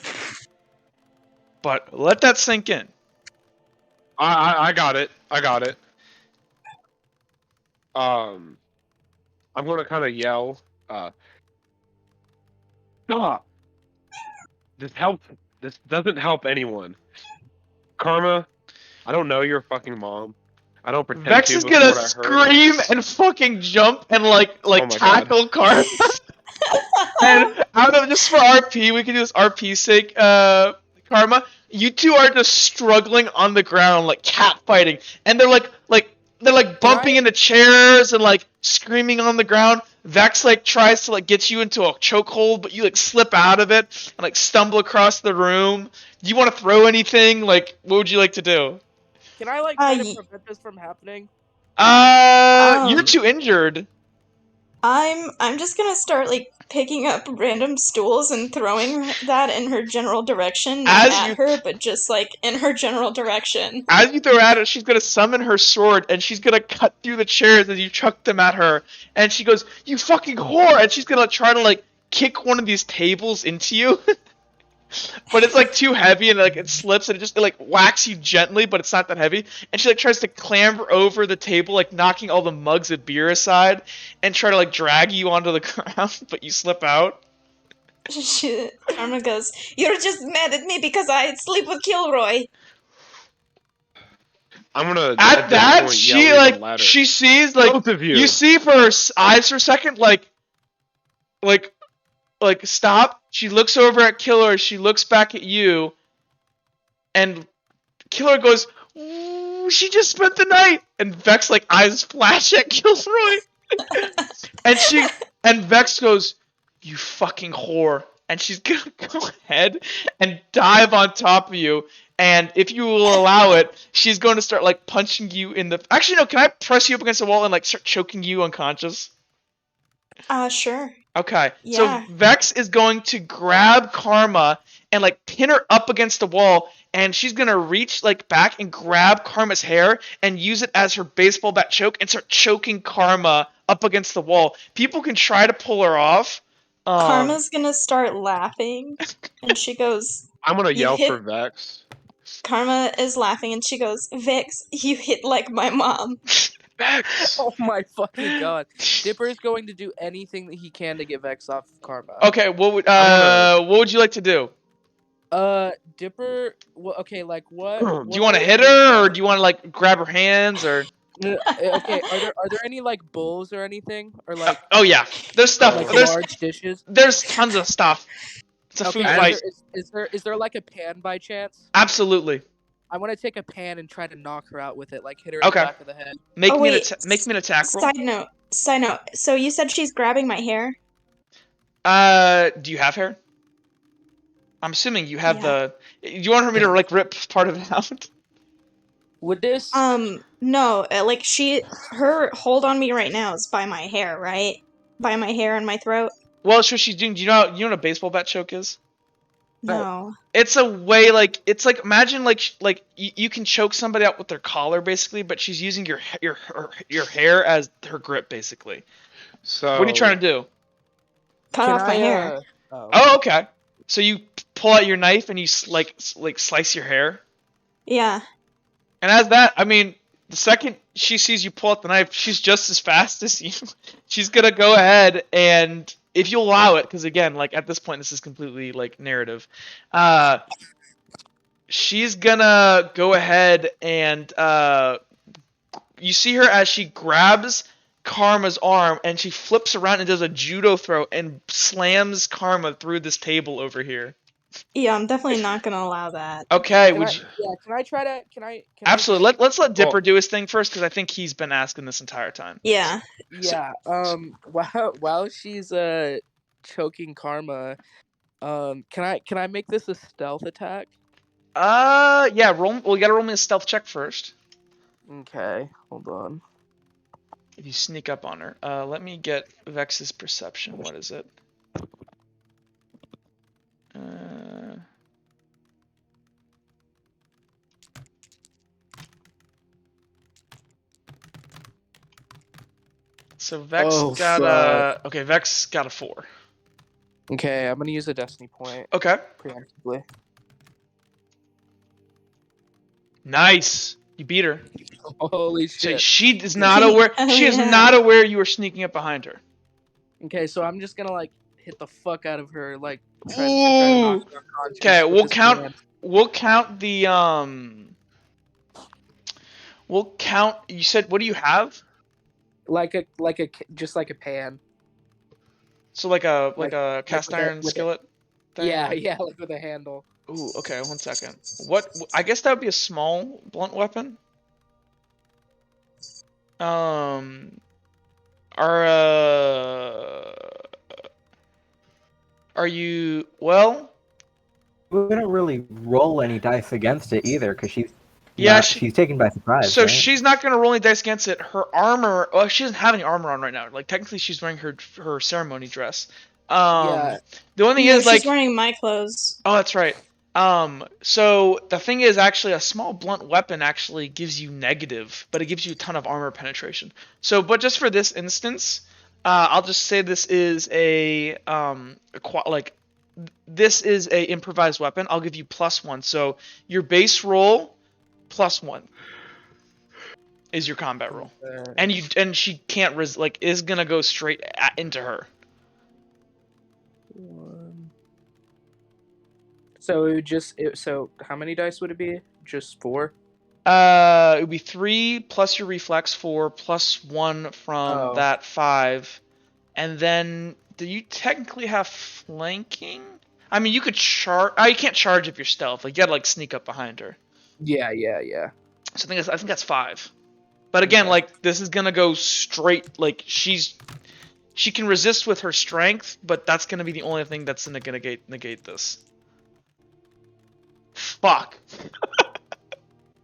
But let that sink in. I got it. I got it. I'm gonna kind of yell. Stop! This doesn't help anyone. Karma, I don't know your fucking mom. I don't pretend Vex to. is before gonna what I heard. scream and fucking jump and like Oh my tackle Karma. And out of just for RP, we can do this RP sake. Karma, you two are just struggling on the ground like cat fighting, and they're like bumping into chairs and like screaming on the ground. Vex like tries to like get you into a chokehold, but you like slip out of it and like stumble across the room. Do you want to throw anything? Like, what would you like to do? Can I like try to prevent this from happening? You're too injured. I'm just gonna start like picking up random stools and throwing that in her general direction, not at her, but just like in her general direction. As you throw at her, she's gonna summon her sword and she's gonna cut through the chairs as you chuck them at her. And she goes, "You fucking whore!" And she's gonna try to like kick one of these tables into you. But it's like too heavy and like it slips and it like whacks you gently, but it's not that heavy. And she like tries to clamber over the table, like knocking all the mugs of beer aside, and try to like drag you onto the ground, but you slip out. Karma goes, "You're just mad at me because I sleep with Kilroy." I'm gonna at that she sees like both of you. You see for her eyes for a second like stop. She looks over at Killer. She looks back at you, and Killer goes, "Ooh, she just spent the night." And Vex like eyes flash at Kilroy, and Vex goes, "You fucking whore." And she's gonna go ahead and dive on top of you. And if you will allow it, she's going to start like punching you in the. Actually, no. Can I press you up against the wall and like start choking you unconscious? Sure. Okay, Yeah. so Vex is going to grab Karma and like pin her up against the wall, and she's gonna reach like back and grab Karma's hair and use it as her baseball bat choke and start choking Karma up against the wall. People can try to pull her off. Karma's gonna start laughing, and she goes, I'm gonna yell for Vex. Karma is laughing, and she goes, "Vex, you hit like my mom." Vex! Oh my fucking god. Dipper is going to do anything that he can to get Vex off of Karma. Okay, what would you like to do? Dipper. Well, okay, like what? Do you want to hit her, or do you want to like grab her hands, or? Okay, are there any like bowls or anything, or like? Oh yeah, there's stuff. Like there's large dishes. There's tons of stuff. It's a food fight. Is there like a pan by chance? Absolutely. I want to take a pan and try to knock her out with it, like hit her in the back of the head. Make me an attack roll. Side note. So you said she's grabbing my hair? Do you have hair? I'm assuming you have Yeah. the. You want me to like rip part of it out? Would this? No, like her hold on me right now is by my hair, right? By my hair and my throat. Well, it's what she's doing. Do you know what a baseball bat choke is? No. It's a way like it's like imagine like you can choke somebody out with their collar basically, but she's using your hair as her grip basically. So What are you trying to do? Cut off my hair. Oh, okay. So you pull out your knife and you like slice your hair. Yeah. And as that, I mean, the second she sees you pull out the knife, she's just as fast as you. She's gonna go ahead and, if you allow it, because again, like at this point, this is completely like narrative. She's gonna go ahead and you see her as she grabs Karma's arm and she flips around and does a judo throw and slams Karma through this table over here. Yeah, I'm definitely not gonna allow that. Okay, Can I try to? absolutely. Let's let Dipper do his thing first because I think he's been asking this entire time. Yeah. Yeah. While she's choking Karma, can I make this a stealth attack? Yeah. Roll. Well, you gotta roll me a stealth check first. Okay, hold on. If you sneak up on her, let me get Vex's perception. What is it? So Vex got Vex got a 4. Okay, I'm gonna use a destiny point Okay. preemptively. Nice. You beat her. Holy So shit. she is not aware. Oh, she is yeah. not aware you are sneaking up behind her. Okay, so I'm just gonna like hit the fuck out of her, like try to Ooh. knock her unconscious Okay, with this hand. we'll count the We'll count. You said what do you have? Just like a pan. So like a cast iron skillet thing? Yeah, like with a handle. Ooh, okay, 1 second. What? I guess that would be a small blunt weapon. Are you well? We don't really roll any dice against it either, because she's taken by surprise. So right? she's not gonna roll any dice against it. Her armor. Well, she doesn't have any armor on right now. Like technically, she's wearing her ceremony dress. Yeah. The only thing No, is like she's wearing my clothes. Oh, that's right. So the thing is actually a small blunt weapon actually gives you negative, but it gives you a ton of armor penetration. So, but just for this instance, I'll just say this is this is a improvised weapon. I'll give you +1. So your base roll +1 is your combat roll, and she can't is gonna go straight into her. So it would so how many dice would it be? Just 4? It would be 3 plus your reflex 4 plus 1 from that 5, and then do you technically have flanking? I mean, you could charge. You can't charge if you're stealth. Like you gotta like sneak up behind her. Yeah. So I think that's 5. But again, like this is gonna go straight. Like she can resist with her strength, but that's gonna be the only thing that's gonna negate this. Fuck.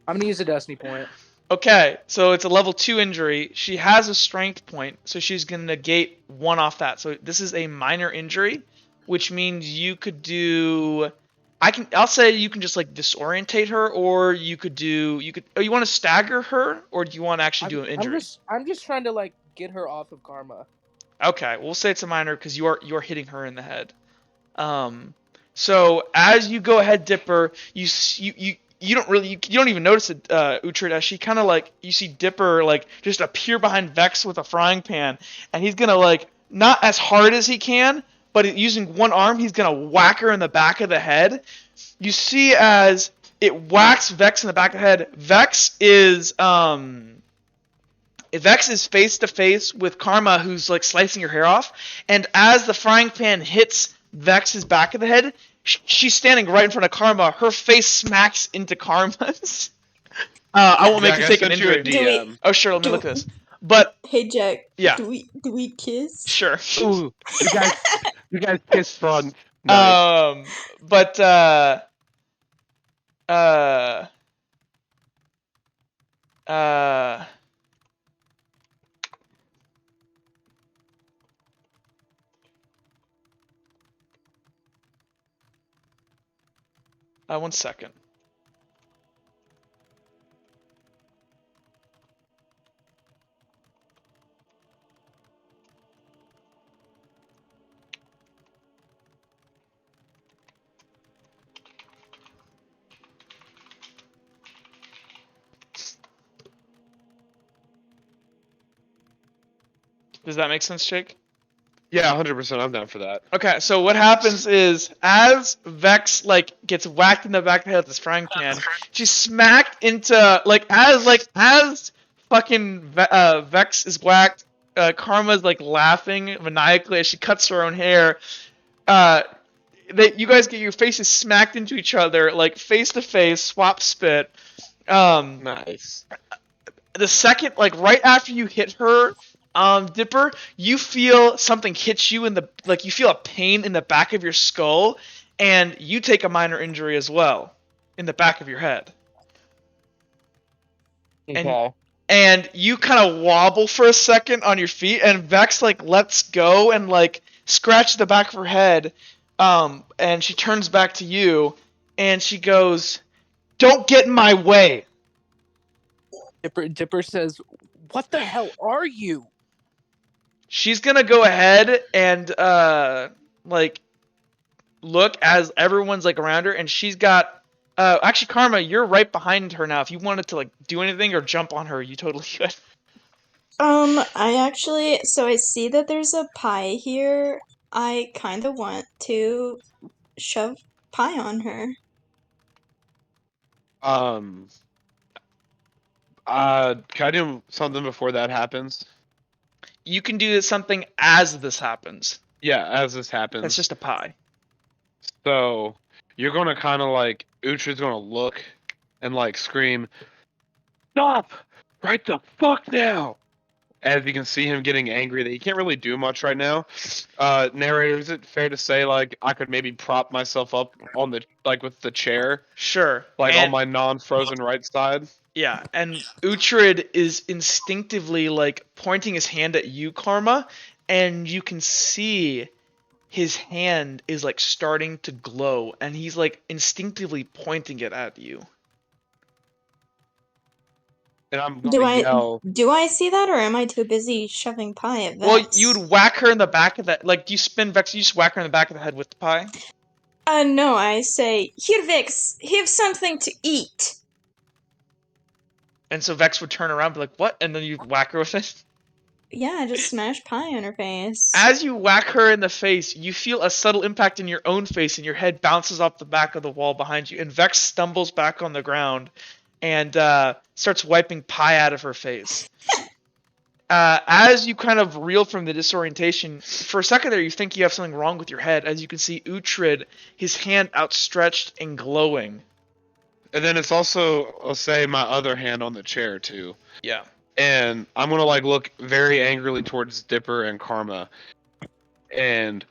I'm gonna use a destiny point. Okay, so it's a level 2 injury. She has a strength point, so she's gonna negate 1 off that. So this is a minor injury, which means you could do. I'll say you can just like disorientate her, or you could. Oh, you want to stagger her, or do you want to actually do an injury? I'm just trying to like get her off of Karma. Okay, we'll say it's a minor because you're hitting her in the head. So as you go ahead, Dipper, you don't even notice it, Uhtred, as she kind of like you see Dipper like just appear behind Vex with a frying pan, and he's gonna like not as hard as he can, but using one arm he's gonna whack her in the back of the head. You see as it whacks Vex in the back of the head. Vex is face to face with Karma, who's like slicing her hair off, and as the frying pan hits Vex's back of the head, she's standing right in front of Karma. Her face smacks into Karma's. I won't make you take an injury. Oh, sure. Let me look at this. But hey, Jack. Yeah. Do we kiss? Sure. Ooh, you guys kiss front. Nice. But uh, uh, 1 second. Does that make sense, Jake? Yeah, 100%. I'm down for that. Okay, so what happens is, as Vex gets whacked in the back of the head with this frying pan, she's smacked into as fucking Vex is whacked. Karma's laughing maniacally as she cuts her own hair. That you guys get your faces smacked into each other, face to face, swap spit. Nice. The second, right after you hit her, Dipper, you feel something hit you you feel a pain in the back of your skull, and you take a minor injury as well, in the back of your head. Okay. And you kind of wobble for a second on your feet, and Vex lets go and scratches the back of her head, and she turns back to you, and she goes, "Don't get in my way." Dipper says, "What the hell are you?" She's gonna go ahead and look as everyone's around her, and she's got actually, Karma, you're right behind her now. If you wanted to do anything or jump on her, you totally could. So I see that there's a pie here. I kind of want to shove pie on her. Can I do something before that happens? You can do something as this happens. Yeah, as this happens. That's just a pie. So you're gonna kind of Utra's gonna look and scream, "Stop! Right the fuck now!" As you can see him getting angry that he can't really do much right now. Narrator, is it fair to say I could maybe prop myself up on the with the chair? Sure. On my non-frozen right side? Yeah, and Uhtred is instinctively pointing his hand at you, Karma, and you can see his hand is starting to glow, and he's instinctively pointing it at you. And I'm gonna yell. Do I see that, or am I too busy shoving pie at Vex? Well, you'd whack her in the back of the do you spin Vex? You just whack her in the back of the head with the pie. No, I say, "Here, Vex, have something to eat." And so Vex would turn around and be like, "What?" And then you'd whack her with it. Yeah, just smash pie on her face. As you whack her in the face, you feel a subtle impact in your own face, and your head bounces off the back of the wall behind you. And Vex stumbles back on the ground and starts wiping pie out of her face. As you kind of reel from the disorientation, for a second there you think you have something wrong with your head, as you can see Uhtred, his hand outstretched and glowing. And then it's also, I'll say, my other hand on the chair, too. Yeah. And I'm gonna look very angrily towards Dipper and Karma. And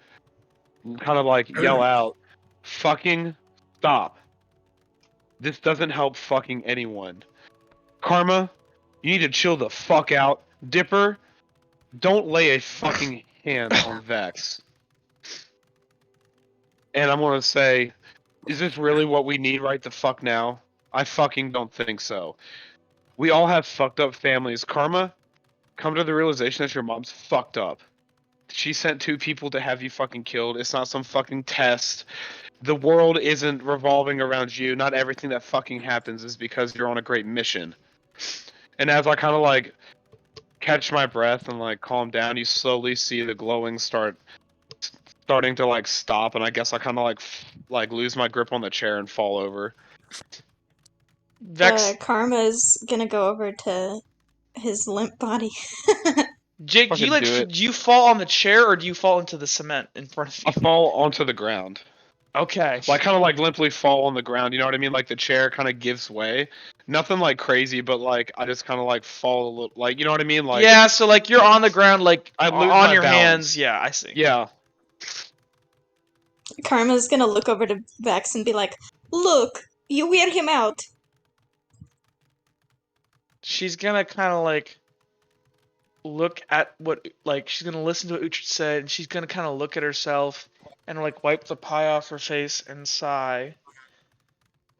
kind of yell out, "Fucking stop. This doesn't help fucking anyone. Karma, you need to chill the fuck out. Dipper, don't lay a fucking hand on Vex." And I'm gonna say, is this really what we need right the fuck now? I fucking don't think so. We all have fucked up families. Karma, come to the realization that your mom's fucked up. She sent 2 people to have you fucking killed. It's not some fucking test. The world isn't revolving around you. Not everything that fucking happens is because you're on a great mission. And as I kind of catch my breath and calm down, you slowly see the glowing starting to stop, and I guess I kind of lose my grip on the chair and fall over. Vex, Karma's gonna go over to his limp body. Jake, do you fall on the chair or do you fall into the cement in front of you? I fall onto the ground. Okay. Kind of limply fall on the ground. You know what I mean? The chair kind of gives way. Nothing crazy, but I just kind of fall a little. You know what I mean? Yeah. So you're on the ground, I lose on my your balance. hands. Yeah, I see. Yeah. Karma's gonna look over to Vex and be like, "Look, you wear him out." She's gonna kind of like look at what, like, she's gonna listen to what Uhtred said, and she's gonna kind of look at herself and like wipe the pie off her face and sigh.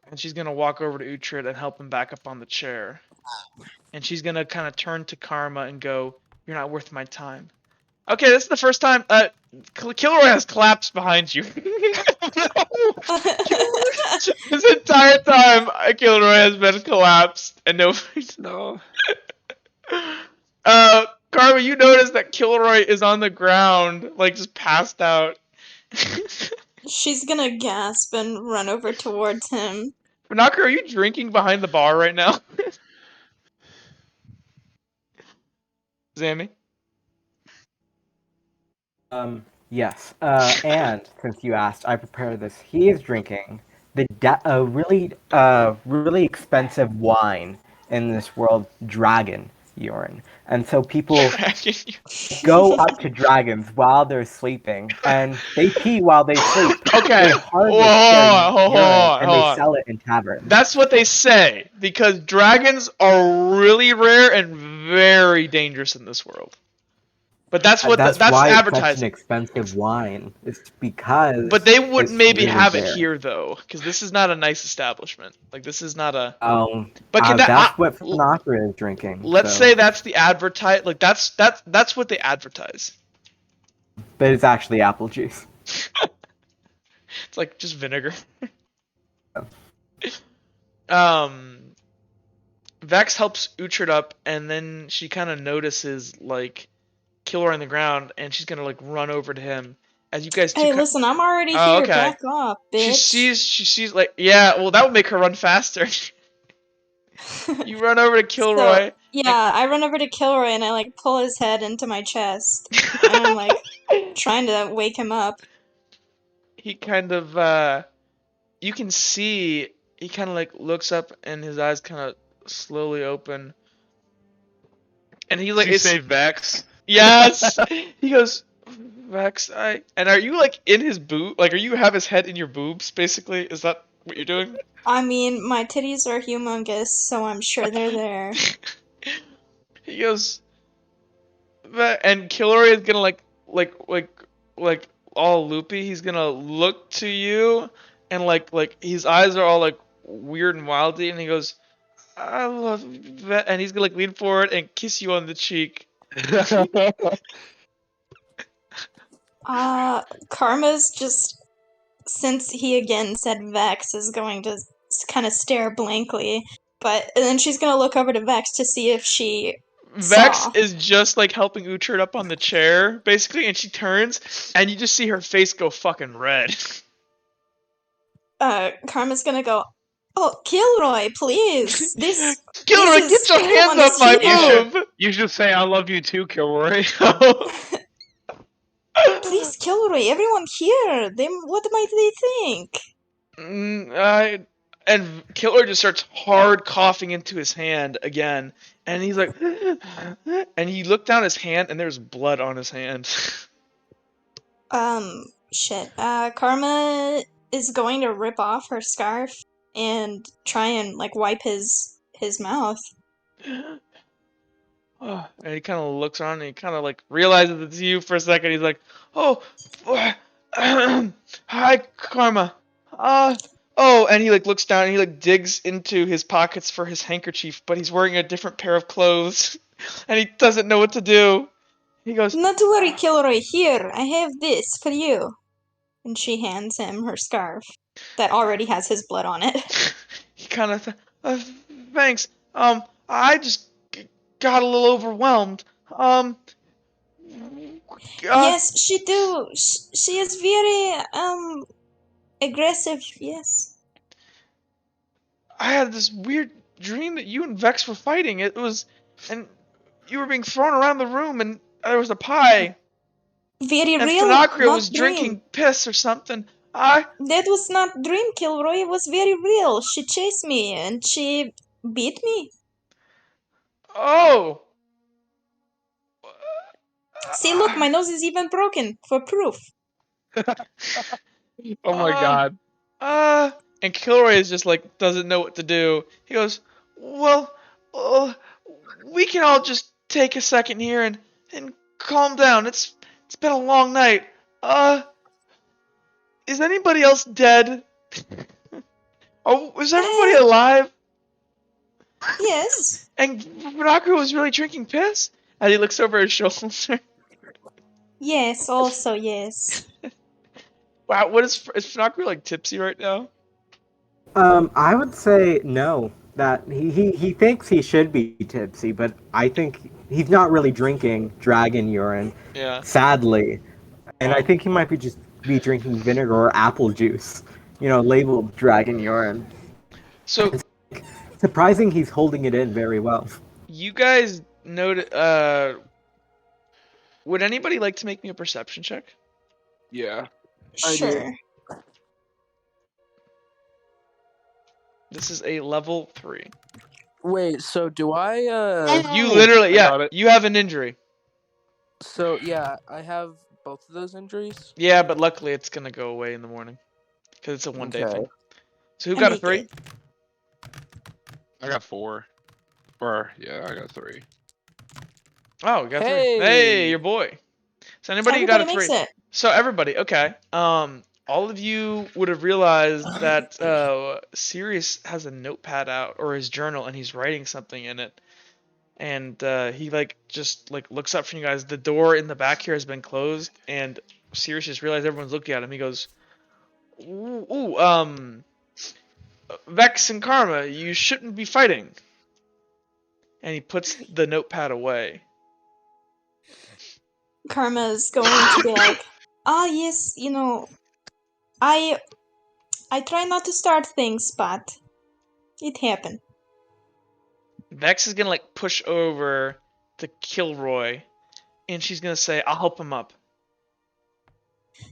And she's gonna walk over to Uhtred and help him back up on the chair. And she's gonna kind of turn to Karma and go, "You're not worth my time." Okay, this is the first time. Kilroy has collapsed behind you. This entire time, Kilroy has been collapsed, and nobody's. No. Karma, you notice that Kilroy is on the ground, like just passed out. She's gonna gasp and run over towards him. Vanaka, are you drinking behind the bar right now? Zammy? Yes. And since you asked, I prepared this. He is drinking the really expensive wine in this world, dragon urine. And so people go up to dragons while they're sleeping, and they pee while they sleep. Okay. They harvest their Hold urine, on, and hold they on. sell it in taverns. That's what they say, because dragons are really rare and very dangerous in this world. But that's what That's that's why it's such an advertising. expensive wine. It's because. But they wouldn't it's maybe really have it rare. here though, because this is not a nice establishment. Like this is not a. But can that's what Fanakra is drinking. Let's so. say that's the advertise. Like that's what they advertise. But it's actually apple juice. It's like just vinegar. Vex helps Uhtred up, and then she kind of notices like Killer on the ground, and she's gonna like run over to him. As you guys. Hey, listen, I'm already here. Okay. Back off, bitch. She sees like, yeah. Well, that would make her run faster. You run over to Kilroy. So, yeah, I run over to Kilroy and I like pull his head into my chest, and I'm like trying to wake him up. He kind of you can see he kind of like looks up and his eyes kind of slowly open. And he like Did you say Vex? Yes. He goes, "Vex, and are you like in his boob? Like, are you have his head in your boobs? Basically, is that what you're doing?" I mean, my titties are humongous, so I'm sure they're there. He goes, and Kilroy is gonna like all loopy. He's gonna look to you, and like his eyes are all like weird and wildy, and he goes, "I love that," and he's gonna like lean forward and kiss you on the cheek. Karma's just, since he again said Vex, is going to kind of stare blankly, and then she's gonna look over to Vex to see if she Vex saw. is just like helping Uhtred up on the chair, basically, and she turns, and you just see her face go fucking red. Karma's gonna go, "Oh, Kilroy, please! Kilroy, get your hands off my boob! You should say I love you too, Kilroy. Please, Kilroy, everyone here! What might they think?" And Kilroy just starts hard coughing into his hand again, and he's like, and he looked down his hand, and there's blood on his hand. Shit. Karma is going to rip off her scarf and try and like wipe his mouth. And he kind of looks around and he kind of like realizes it's you for a second. He's like, "Oh, hi, Karma. Oh," and he like looks down and he like digs into his pockets for his handkerchief, but he's wearing a different pair of clothes, and he doesn't know what to do. He goes, "Not to worry, Kilroy. Here, I have this for you." And she hands him her scarf that already has his blood on it. He kind of, "Thanks. I just got a little overwhelmed. Yes, she do. She is very aggressive. Yes. I had this weird dream that you and Vex were fighting. And you were being thrown around the room, and there was a pie. Very and real. Fanakria was dream. drinking piss or something. That was not dream, Kilroy. It was very real. She chased me and she beat me. Oh. See, look, my nose is even broken for proof. Oh my god. And Kilroy is just like doesn't know what to do. He goes, well, we can all just take a second here and calm down. It's been a long night. Is anybody else dead? Oh, is everybody Eh, alive? yes. And Ronako was really drinking piss? And he looks over his shoulder. Yes, also yes. Wow, what is Funako like tipsy right now? I would say no. That he thinks he should be tipsy, but I think he's not really drinking dragon urine, Yeah. sadly. And I Wow. think he might be drinking vinegar or apple juice, labeled dragon urine. So Surprising he's holding it in very well. you guys noted would anybody like to make me a perception check? Yeah. I do. Sure. This is a level 3. Wait, so do I You literally, I yeah, got it. you have an injury. so yeah, I have both of those injuries? Yeah, but luckily it's gonna go away in the morning. Because it's a one-day Okay. thing. So who And got a be 3? good. I got 4. Or yeah, I got 3. Oh, you got 3. Hey! Hey, your boy. So anybody got a Everybody 3? makes it. So everybody, okay. All of you would have realized that Sirius has a notepad out or his journal and he's writing something in it. And he just looks up from you guys. The door in the back here has been closed, and Sirius just realized everyone's looking at him. He goes, Vex and Karma, you shouldn't be fighting. And he puts the notepad away. Karma's going to be like, yes, I try not to start things, but it happened. Vex is gonna push over to Kilroy, and she's gonna say, "I'll help him up."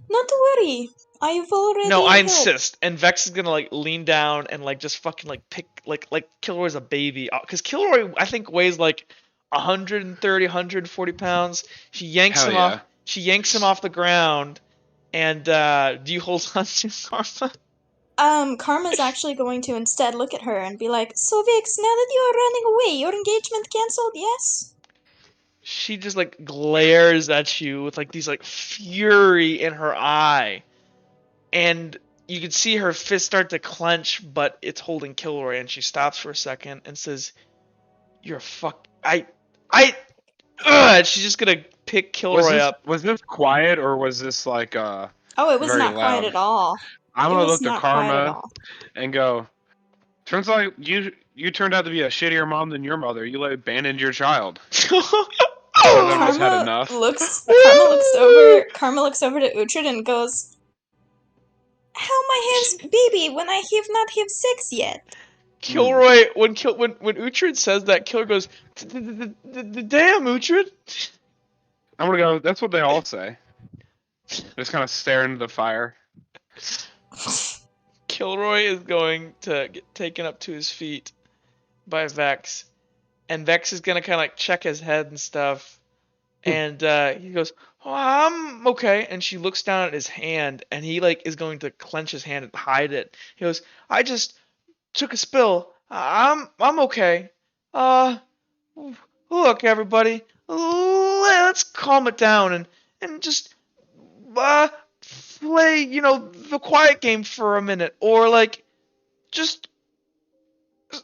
Not to worry. I've already No, I helped. insist. And Vex is gonna lean down and just fucking pick Kilroy's a baby. Cause Kilroy I think weighs 130, 140 pounds. She yanks Hell him yeah. off. She yanks him off the ground. And do you hold on to Karma? Karma's actually going to instead look at her and be like, so Vix, now that you are running away, your engagement cancelled, yes? She just glares at you with these fury in her eye. And you can see her fist start to clench, but it's holding Kilroy, and she stops for a second and says, "You're a fuck. And she's just gonna pick Kilroy up. Was this quiet or was this Oh, it was very not quiet loud? at all. I'm It gonna was look to not quiet at Karma all. and go, turns out you turned out to be a shittier mom than your mother. You abandoned your child. One of them has had Karma enough. Karma looks over to Uhtred and goes, how am I have baby when I have not have sex yet? Kilroy, when Uhtred says that, Kilroy goes, "Damn, Uhtred." I'm gonna go. That's what they all say. Just kind of stare into the fire. Kilroy is going to get taken up to his feet by Vex, and Vex is gonna kind of check his head and stuff, and he goes, "Oh, I'm okay," and she looks down at his hand, and he is going to clench his hand and hide it. He goes, "I just took a spill. I'm okay. Look, everybody, let's calm it down and just play, the quiet game for a minute, or just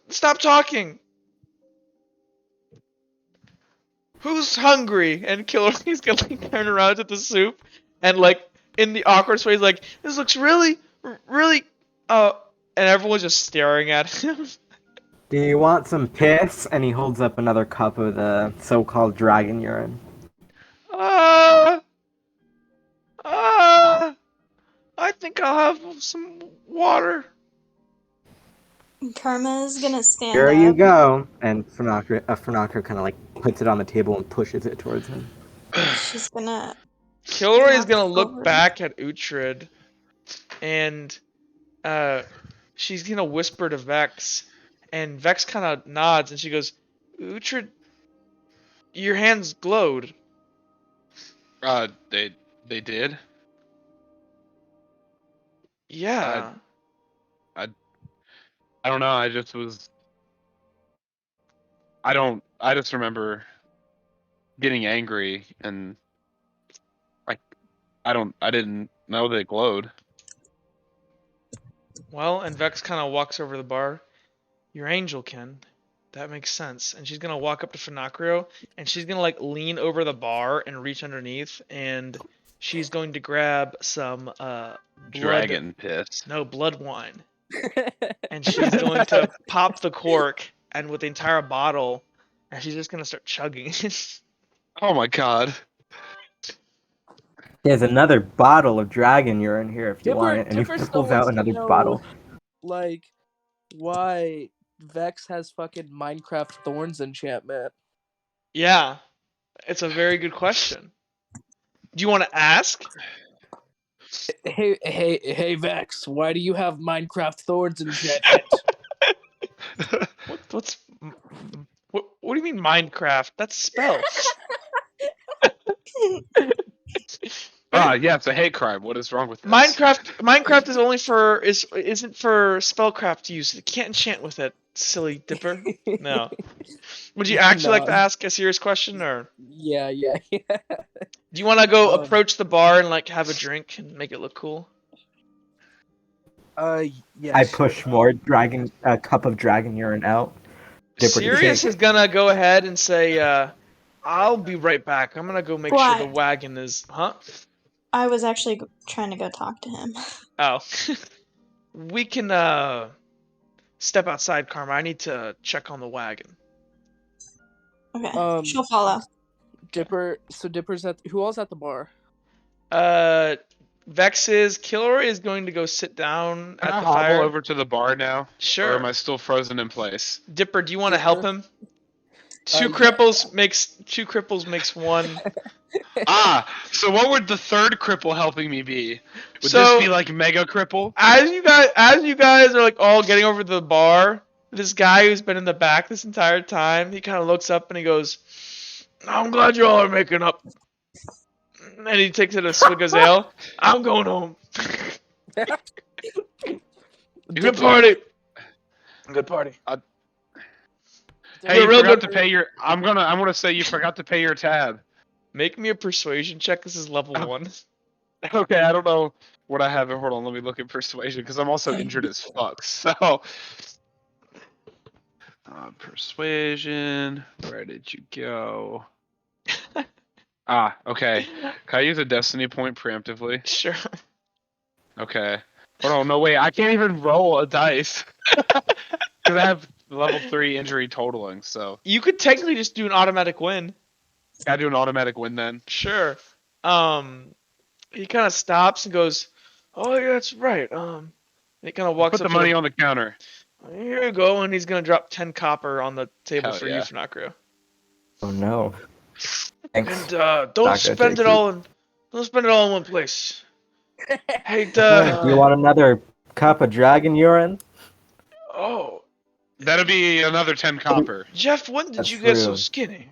stop talking. Who's hungry?" And Kilroy's gonna turn around to the soup, and in the awkward way, he's like, "This looks really, really," and everyone's just staring at him. Do you want some piss? And he holds up another cup of the so-called dragon urine. Uh, I think I'll have some water. Karma's gonna stand Here up. you go. And Funako kind of puts it on the table and pushes it towards him. She's gonna Kilroy's walk gonna look over. back at Uhtred, and she's gonna whisper to Vex, and Vex kind of nods, and she goes, "Uhtred, your hands glowed." They did. Yeah. I don't know. I just was. I just remember getting angry and I didn't know they glowed. Well, and Vex kind of walks over to the bar. Your angel, Ken. That makes sense. And she's gonna walk up to Finacrio, and she's gonna like lean over the bar and reach underneath, and she's going to grab some Dragon piss. blood wine, and she's going to pop the cork, and with the entire bottle, and she's just gonna start chugging. Oh my god. There's another bottle of dragon urine here if you want it, and he Dipper still pulls out wants to another know, bottle. like, why Vex has fucking Minecraft Thorns enchantment. Yeah, it's a very good question. Do you want to ask? Hey, Vex, why do you have Minecraft Thorns enchantment? What do you mean Minecraft? That's a spell. Yeah, it's a hate crime. What is wrong with this? Minecraft is only isn't for spellcraft use. You can't enchant with it, silly dipper. No. Would you actually like to ask a serious question, or? Yeah. Do you want to go approach the bar and like have a drink and make it look cool? Yeah. I push more a cup of dragon urine out. Dipper to Sirius take. is gonna go ahead and say, "I'll be right back. I'm gonna go make Why? sure the wagon is, huh?" I was actually trying to go talk to him. Oh, we can step outside, Karma. I need to check on the wagon. Okay, she'll follow. Dipper's who all's at the bar? Vex's Kilroy is going to go sit down Can at I the hobble fire. over to the bar now? Sure. Or am I still frozen in place? Dipper, do you want to help him? Two Yeah. cripples makes one. So what would the third cripple helping me be? Would So- this be like mega cripple? As you guys are like all getting over to the bar, this guy who's been in the back this entire time, he kind of looks up and he goes, "I'm glad you all are making up." And he takes it a swig of ale. "I'm going home." Good party. Good party. Hey, You're you real forgot good- to pay your. I'm gonna say you forgot to pay your tab. Make me a persuasion check. This is level 1. Okay, I don't know what I have. Hold on, let me look at persuasion because I'm also injured as fuck. So, persuasion. Where did you go? Okay. Can I use a destiny point preemptively? Sure. Okay. Hold on, no wait, I can't even roll a dice because I have level 3 injury totaling. So You could technically just do an automatic win. gotta do an automatic win then. Sure. He kind of stops and goes, "Oh yeah, that's right." And he kind of walks Put up the to money on the counter. Here you go, and he's gonna drop 10 copper on the table Hell for you, yeah. Finacrio. Oh no. Thanks. And Not don't gonna spend take it it. all in one place. Hey, Do you want another cup of dragon urine? oh, That'll be another 10 copper. Jeff, when did That's you get so true. skinny?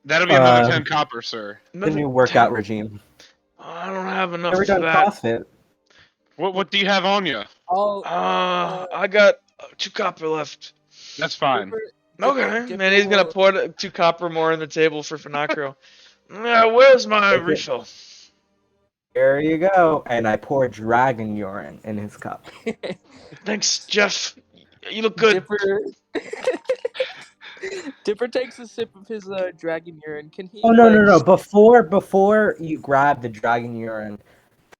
That'll be another Uh, 10 copper, sir. The new workout regime. I don't have enough Never for done that. CrossFit. What do you have on you? I got 2 copper left. That's fine. Okay, man, he's gonna pour 2 copper more on the table for Finacrio. Yeah, where's my Take it. refill? There you go. And I pour dragon urine in his cup. Thanks, Jeff. You look good. Dipper takes a sip of his dragon urine. Can he? Oh no! Before you grab the dragon urine,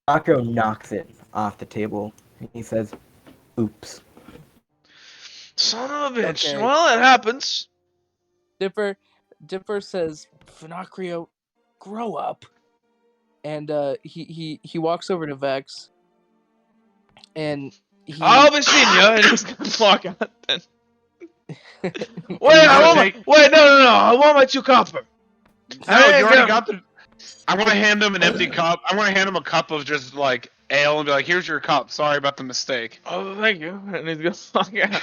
Rocco knocks it off the table. He says, "Oops." Son of a bitch. Okay. Well, it happens. Dipper says, "Finacrio, grow up." And he walks over to Vex. And I'll be seeing you, and he's gonna walk out then. Wait, no! I want my 2 copper. No, you already got the. I want to hand him an empty cup. I want to hand him a cup of just like ale and be like, "Here's your cup. Sorry about the mistake." Oh, thank you. And he's gonna walk out.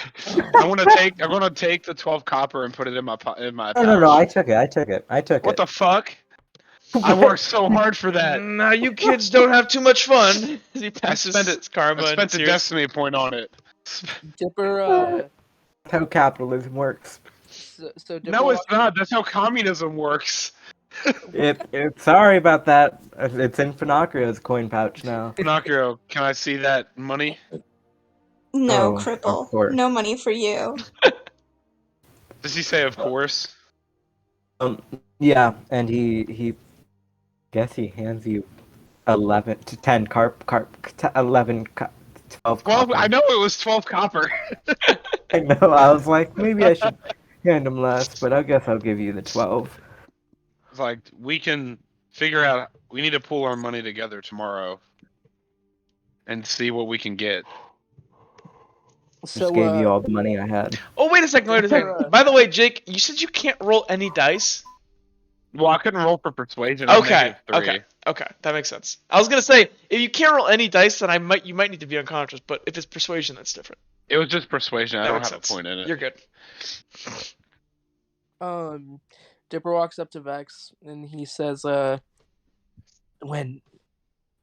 I'm gonna take the 12 copper and put it in my No, pouch. I took it. What the fuck? I worked so hard for that. Now you kids don't have too much fun. He I passes spent it. Karma I and spent the Sirius. destiny point on it. Dipper, That's how capitalism works. so Dipper No, it's walks. not. That's how communism works. Sorry about that. It's in Finocrio's coin pouch now. Pinocchio, can I see that money? No, Oh, of cripple. course. No money for you. Does he say, of course? Yeah, and he guess he hands you 11 to 10 11 12 12. copper. I know it was 12 copper. I know. I was like, maybe I should hand him less, but I guess I'll give you the 12. It's like, we can figure out. We need to pool our money together tomorrow and see what we can get. Just gave you all the money I had. Oh, wait a second. Dipper, By the way, Jake, you said you can't roll any dice? Well, I couldn't roll for persuasion. I'm Okay, -3. okay, that makes sense. I was gonna say, if you can't roll any dice, then you might need to be unconscious, but if it's persuasion, that's different. It was just persuasion. I That don't makes have sense. a point in it. You're good. Dipper walks up to Vex and he says, when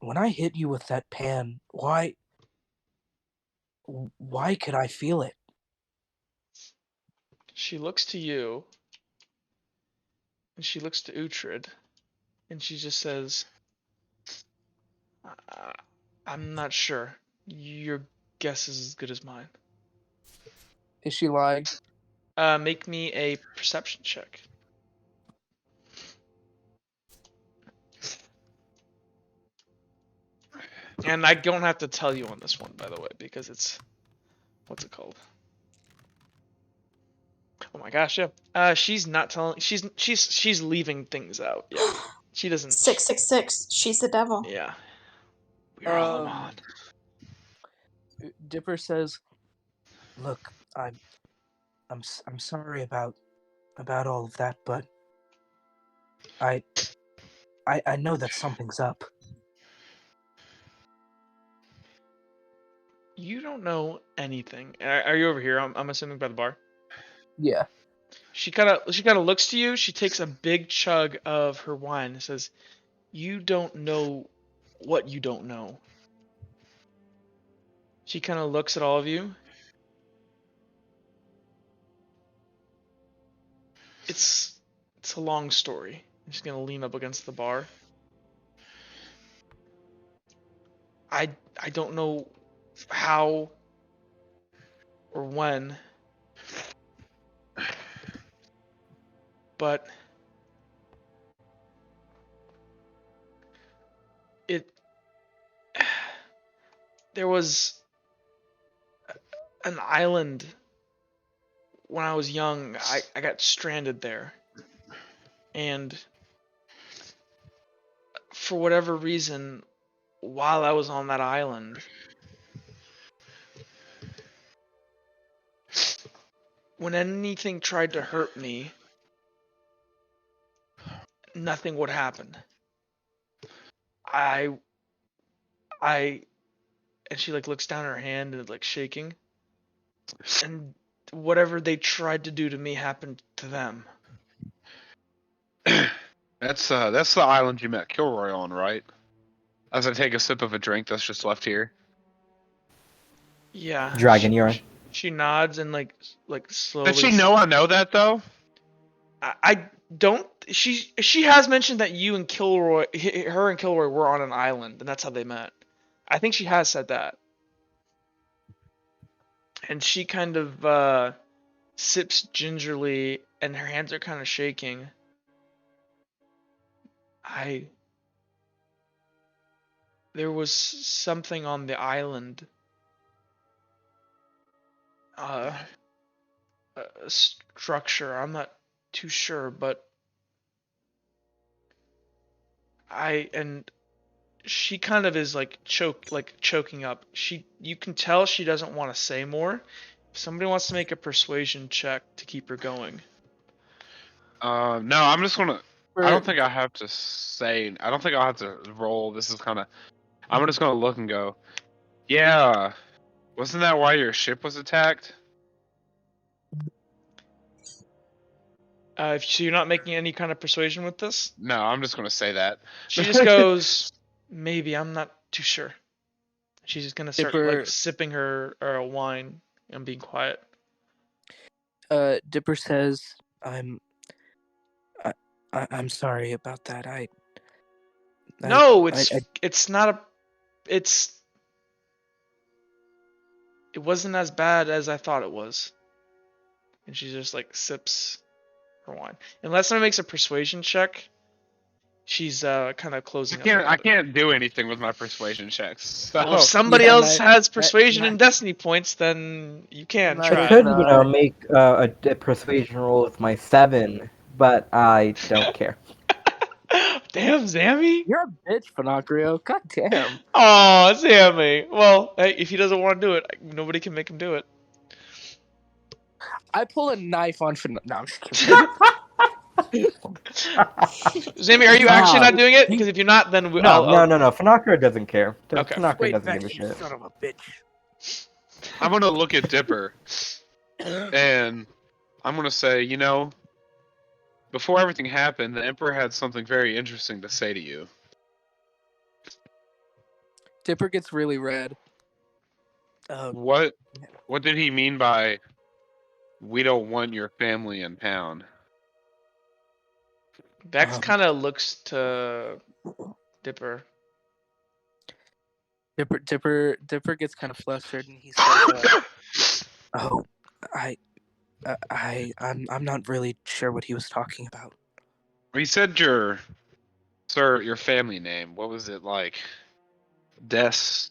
I hit you with that pan, why could I feel it? She looks to you, and she looks to Uhtred, and she just says, I'm not sure. Your guess is as good as mine. Is she lying? Make me a perception check. And I don't have to tell you on this one, by the way, because it's... What's it called? Oh my gosh, yeah. She's not telling... She's leaving things out. Yeah. She doesn't... 666. She's the devil. Yeah. We're all on. Dipper says, "Look, I'm sorry about all of that, but I know that something's up." You don't know anything. Are you over here? I'm assuming by the bar. Yeah. She kind of looks to you. She takes a big chug of her wine and says, "You don't know what you don't know." She kind of looks at all of you. It's a long story. I'm just gonna lean up against the bar. I don't know how or when, but there was an island when I was young. I got stranded there, and for whatever reason, while I was on that island, when anything tried to hurt me, nothing would happen. I and she like looks down at her hand and like shaking, and whatever they tried to do to me happened to them. That's the island you met Kilroy on, right? As I take a sip of a drink that's just left here. Yeah. Dragon urine. She nods and like slowly. Did she know I know that though? I don't. She has mentioned that you and Kilroy, her and Kilroy were on an island, and that's how they met. I think she has said that. And she kind of sips gingerly, and her hands are kind of shaking. There was something on the island. A structure. I'm not too sure, but and she kind of is like choking up. You can tell she doesn't want to say more. If somebody wants to make a persuasion check to keep her going. No, I'm just gonna. I don't think I have to say. I don't think I'll have to roll. This is kind of. I'm just gonna look and go. Yeah, wasn't that why your ship was attacked? So you're not making any kind of persuasion with this? No, I'm just gonna say that. She just goes, maybe, I'm not too sure. She's just gonna start Dipper- like sipping her wine and being quiet. Dipper says, I'm sorry about that. No, I- it's not a it wasn't as bad as I thought it was. And she just like sips her wine. Unless someone makes a persuasion check, she's kind of closing up. I can't do anything with my persuasion checks. So. Well, if somebody Yeah, else not- has persuasion not- and destiny points, then you can Not I try. if, could, make a persuasion roll with my 7, but I don't care. Damn, Zammy. You're a bitch, Finocchio. God damn. Oh, Zammy. Well, hey, if he doesn't want to do it, nobody can make him do it. I pull a knife on No, I'm just kidding. Zammy, are you actually not doing it? Because if you're not, then No. Finocchio doesn't care. Okay. Finocchio Wait, doesn't Vex, give a you shit. son of a bitch. I'm gonna look at Dipper, and I'm gonna say, you know, before everything happened, the Emperor had something very interesting to say to you. Dipper gets really red. What did he mean by "we don't want your family in town"? Vex kind of looks to Dipper. Dipper gets kind of flustered, and he says, "Oh, I'm not really sure what he was talking about." He said your family name. What was it like? Despero?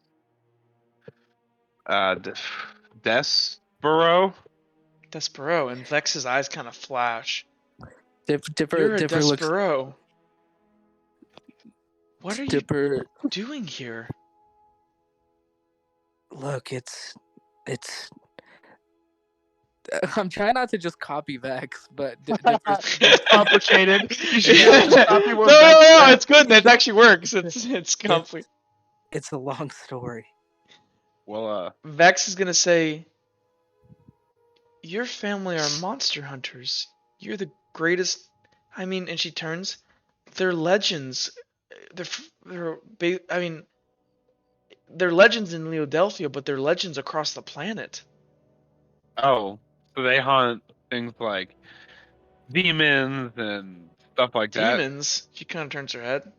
Despero, and Vex's eyes kind of flash. Dipper You're a looks. Despero. What are Dipper, you doing here? look, it's. I'm trying not to just copy Vex, but Dipper's It's complicated. You should no, just copy what Vex no, said. it's good. That actually works. It's complete. It's a long story. Well, Vex is gonna say, "Your family are monster hunters. You're the greatest." I mean, and she turns. They're legends. I mean, they're legends in Leodelphia, but they're legends across the planet. so they hunt things like demons and stuff like that. Demons? She kind of turns her head.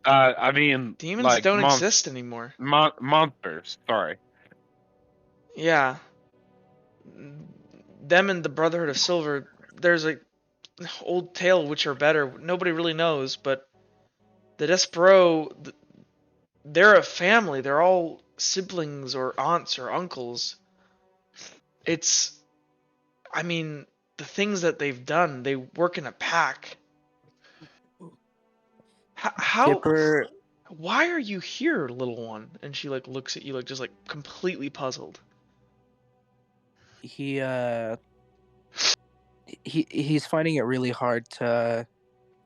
I mean, Demons like don't exist anymore. monsters. Sorry. Yeah. Them and the Brotherhood of Silver, there's a old tale which are better. Nobody really knows, but the Despero, they're a family. They're all siblings or aunts or uncles. I mean, the things that they've done, they work in a pack. How? Dipper, Why are you here, little one? And she like looks at you like just like completely puzzled. he's finding it really hard to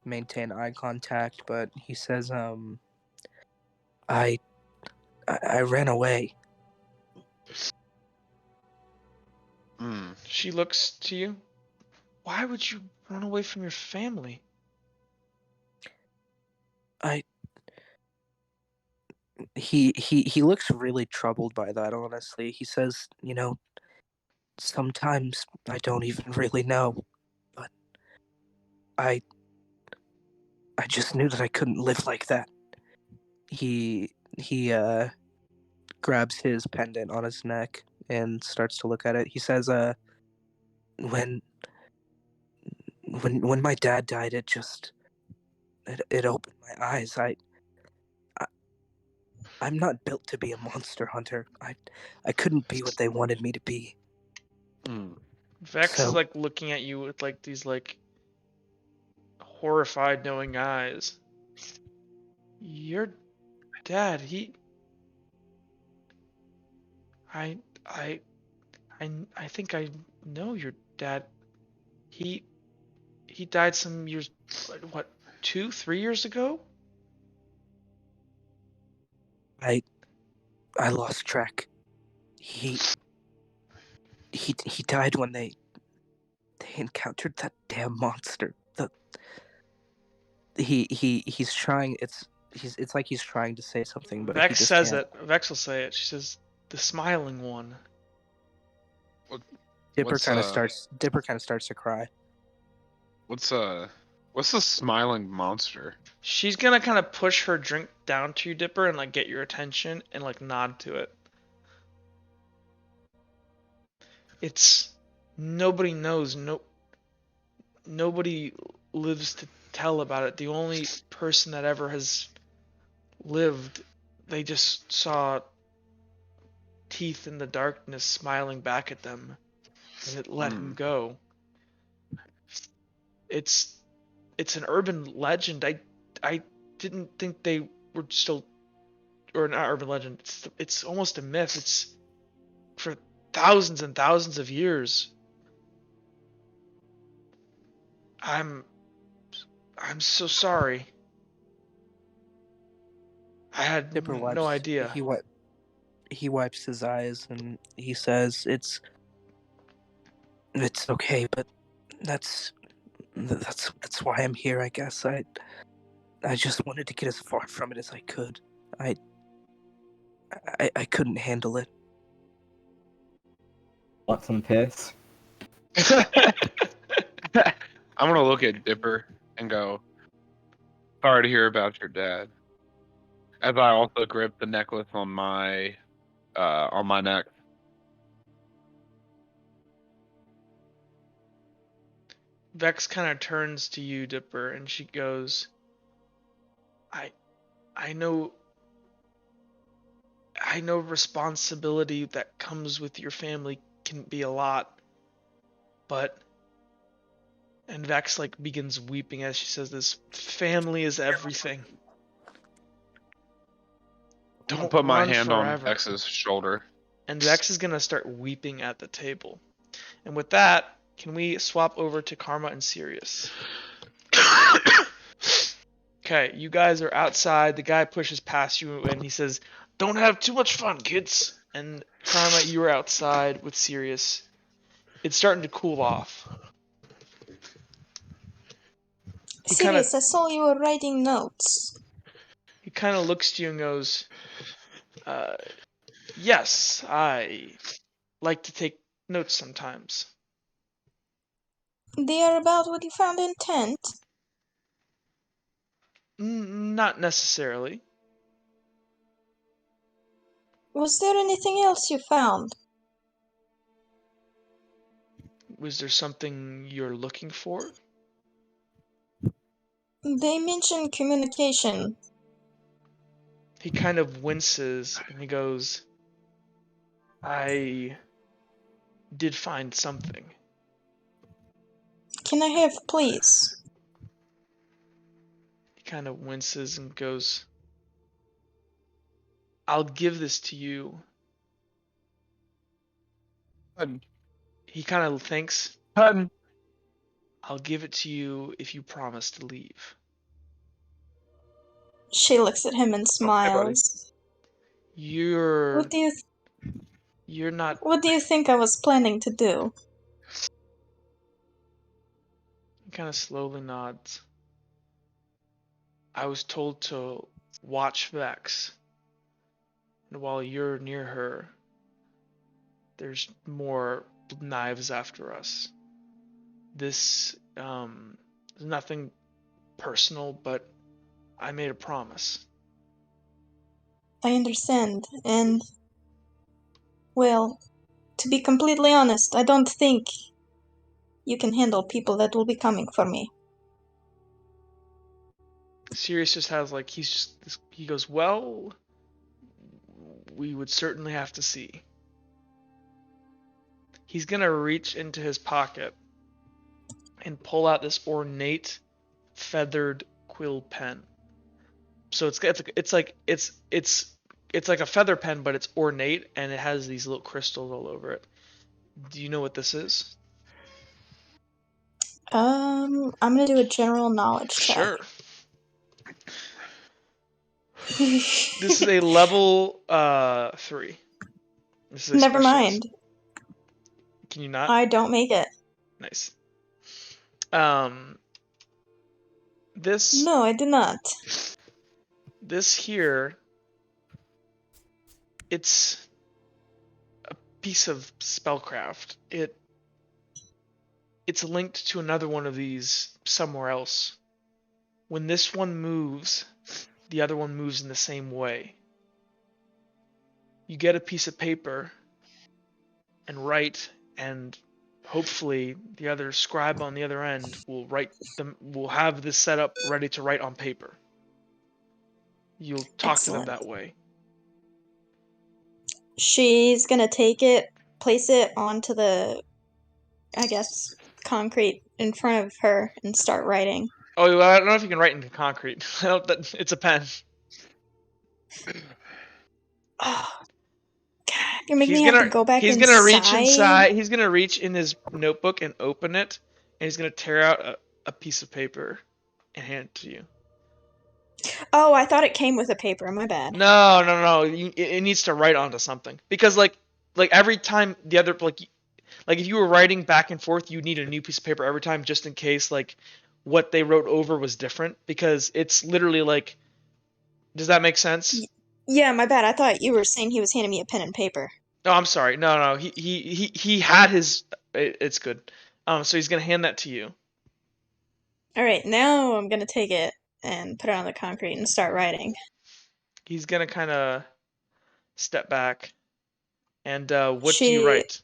maintain eye contact, but he says, I ran away. She looks to you. Why would you run away from your family? He looks really troubled by that, honestly. He says, sometimes I don't even really know, but I just knew that I couldn't live like that. He grabs his pendant on his neck and starts to look at it. He says, when my dad died, it opened my eyes. I'm not built to be a monster hunter. I couldn't be what they wanted me to be. Vex is like looking at you with like these like horrified knowing eyes. Your dad, I think I know your dad. He died some years, what, 2-3 years ago? I lost track. He died when they encountered that damn monster. He's trying. It's like he's trying to say something, but he Vex just says can't. it. Vex will say it. She says, "The smiling one." Dipper kind of starts to cry. What's the smiling monster? She's gonna kind of push her drink down to you, Dipper, and like get your attention and like nod to it. It's nobody knows. Nobody lives to tell about it. The only person that ever has lived, they just saw teeth in the darkness smiling back at them, and it let him go. It's an urban legend. I didn't think they were still, or not urban legend. It's almost a myth. It's for thousands and thousands of years. I'm so sorry. I had Dipper wipes. no idea. He wipes his eyes and he says, "It's okay, but that's why I'm here. I guess I just wanted to get as far from it as I could. I couldn't handle it." Want some piss? I'm gonna look at Dipper and go, "Sorry to hear about your dad." As I also grip the necklace on my neck. Vex kind of turns to you, Dipper, and she goes, I know responsibility that comes with your family can be a lot, but," and Vex like begins weeping as she says this, "family is everything. Don't Put my run hand on forever." Vex's shoulder. And Vex is gonna start weeping at the table. And with that, can we swap over to Karma and Sirius? Okay, you guys are outside. The guy pushes past you and he says, "Don't have too much fun, kids." And Karma, you are outside with Sirius. It's starting to cool off. Sirius, I saw you were writing notes. He kind of looks to you and goes, "Yes, I like to take notes sometimes." They are about what you found in tent? Not necessarily. Was there anything else you found? Was there something you're looking for? They mentioned communication. He kind of winces and he goes, "I did find something." Can I have, please? He kind of winces and goes, "I'll give this to you." He kind of thinks, Hutton. "I'll give it to you if you promise to leave." She looks at him and smiles. You're What do not. What do you think I was planning to do? He kind of slowly nods. "I was told to watch Vex. And while you're near her, there's more knives after us. This is nothing personal, but I made a promise." I understand, and, well, to be completely honest, I don't think you can handle people that will be coming for me. Sirius just has like he goes, "Well, we would certainly have to see." He's gonna reach into his pocket and pull out this ornate feathered quill pen. So it's like a feather pen, but it's ornate and it has these little crystals all over it. Do you know what this is? I'm gonna do a general knowledge check. Sure. This is a level 3. This is a Never specialist. mind. Can you not? I don't make it. Nice. This No, I did not. this here, it's a piece of spellcraft. It's linked to another one of these somewhere else. When this one moves, the other one moves in the same way. You get a piece of paper and write, and hopefully the other scribe on the other end will have this set up ready to write on paper. You'll talk to them Excellent. that way. She's gonna take it, place it onto the, I guess, concrete in front of her and start writing. Oh, well, I don't know if you can write into concrete. It's a pen. Oh, God, you're making me have to go back He's gonna reach inside. inside. He's gonna reach in his notebook and open it, and he's gonna tear out a piece of paper and hand it to you. Oh, I thought it came with a paper. My bad. No. It needs to write onto something because like every time the other like if you were writing back and forth, you need a new piece of paper every time just in case like what they wrote over was different because it's literally like. Does that make sense? Yeah, my bad. I thought you were saying he was handing me a pen and paper. No, I'm sorry. No. He had his. It's good. So he's gonna hand that to you. All right, now I'm gonna take it and put it on the concrete and start writing. He's gonna kind of step back. And what do you She write?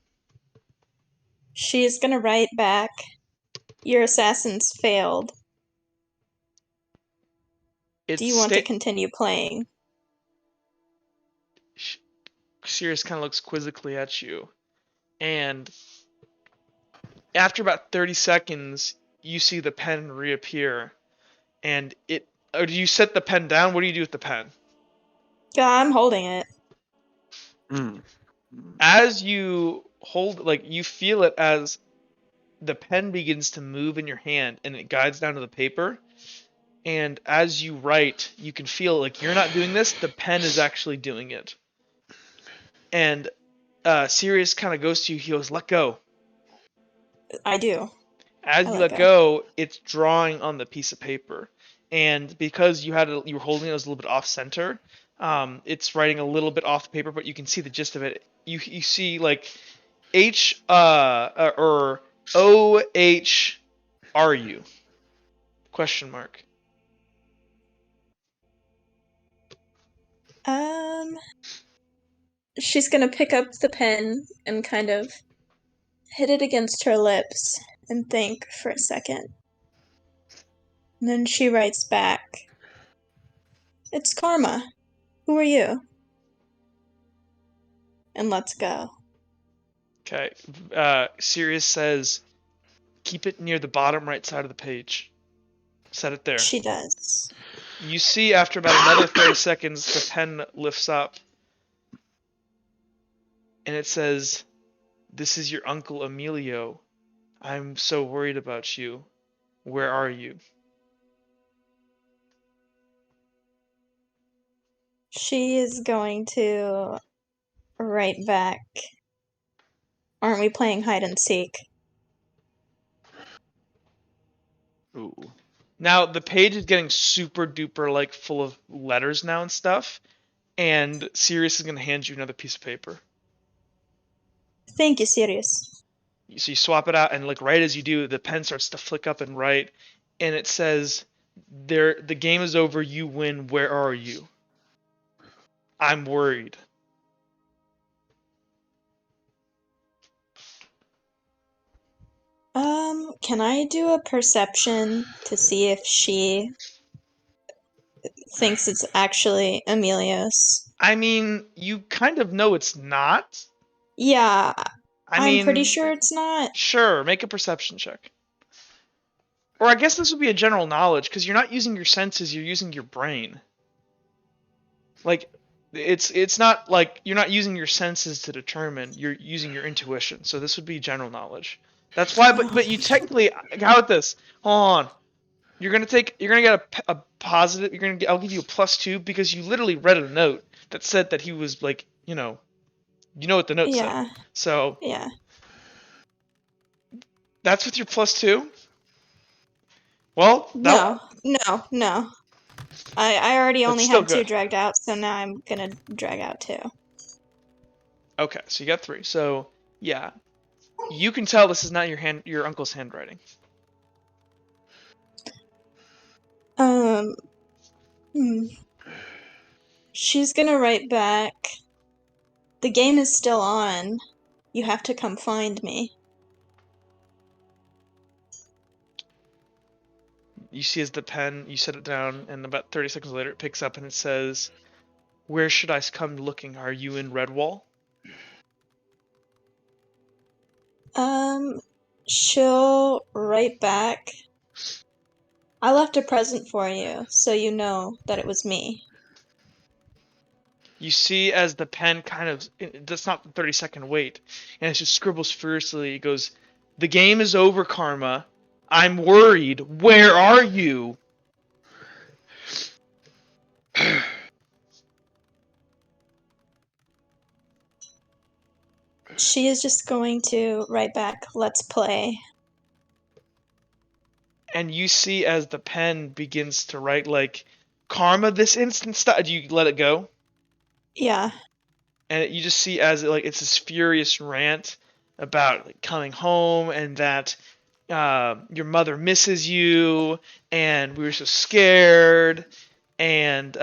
she's gonna write back, "Your assassins failed. Do you want to continue playing?" Sirius kind of looks quizzically at you, and after about 30 seconds, you see the pen reappear, and it. Or do you set the pen down? What do you do with the pen? Yeah, I'm holding it. As you hold, like you feel it as the pen begins to move in your hand, and it guides down to the paper. And as you write, you can feel like you're not doing this; the pen is actually doing it. And Sirius kind of goes to you. He goes, "Let go." I do. As I you let let go, it's drawing on the piece of paper, and because you were holding it, was a little bit off center. It's writing a little bit off the paper, but you can see the gist of it. You see like H or OH are you? Question mark. She's gonna pick up the pen and kind of hit it against her lips and think for a second. And then she writes back, "It's Karma. Who are you?" And let's go. Okay. Sirius says, keep it near the bottom right side of the page. Set it there. She does. You see after about another 30 seconds, the pen lifts up. And it says, "This is your Uncle Emilio. I'm so worried about you. Where are you?" She is going to write back, "Aren't we playing hide and seek?" Ooh. Now, the page is getting super duper, like, full of letters now and stuff. And Sirius is going to hand you another piece of paper. Thank you, Sirius. So you swap it out, and, like, right as you do, the pen starts to flick up and write. And it says, the game is over, you win, where are you? I'm worried. Can I do a perception to see if she thinks it's actually Emilio's? I mean, you kind of know it's not. Yeah, I'm pretty mean, sure it's not. Sure, make a perception check. Or I guess this would be a general knowledge, because you're not using your senses, you're using your brain. Like, it's not like you're not using your senses to determine, you're using your intuition. So this would be general knowledge. That's why, but you technically, how about this? Hold on. You're gonna get a positive. I'll give you a +2 because you literally read a note that said that he was like, you know what the note said. So Yeah. that's with your +2. Well, No. I already That's only still had 2 good. dragged out, so now I'm gonna drag out 2. Okay, so you got 3. So yeah, you can tell this is not your uncle's handwriting. She's gonna write back, "The game is still on. You have to come find me." You see as the pen, you set it down, and about 30 seconds later it picks up and it says, "Where should I come looking? Are you in Redwall?" She'll write back, "I left a present for you, so you know that it was me." You see as the pen kind of, that's not the 30-second wait, and it just scribbles furiously. It goes, "The game is over, Karma. I'm worried. Where are you?" She is just going to write back, "Let's play." And you see as the pen begins to write like, "Karma, this instant stop." Do you let it go? Yeah. And you just see as it's this furious rant about coming home and that your mother misses you and we were so scared and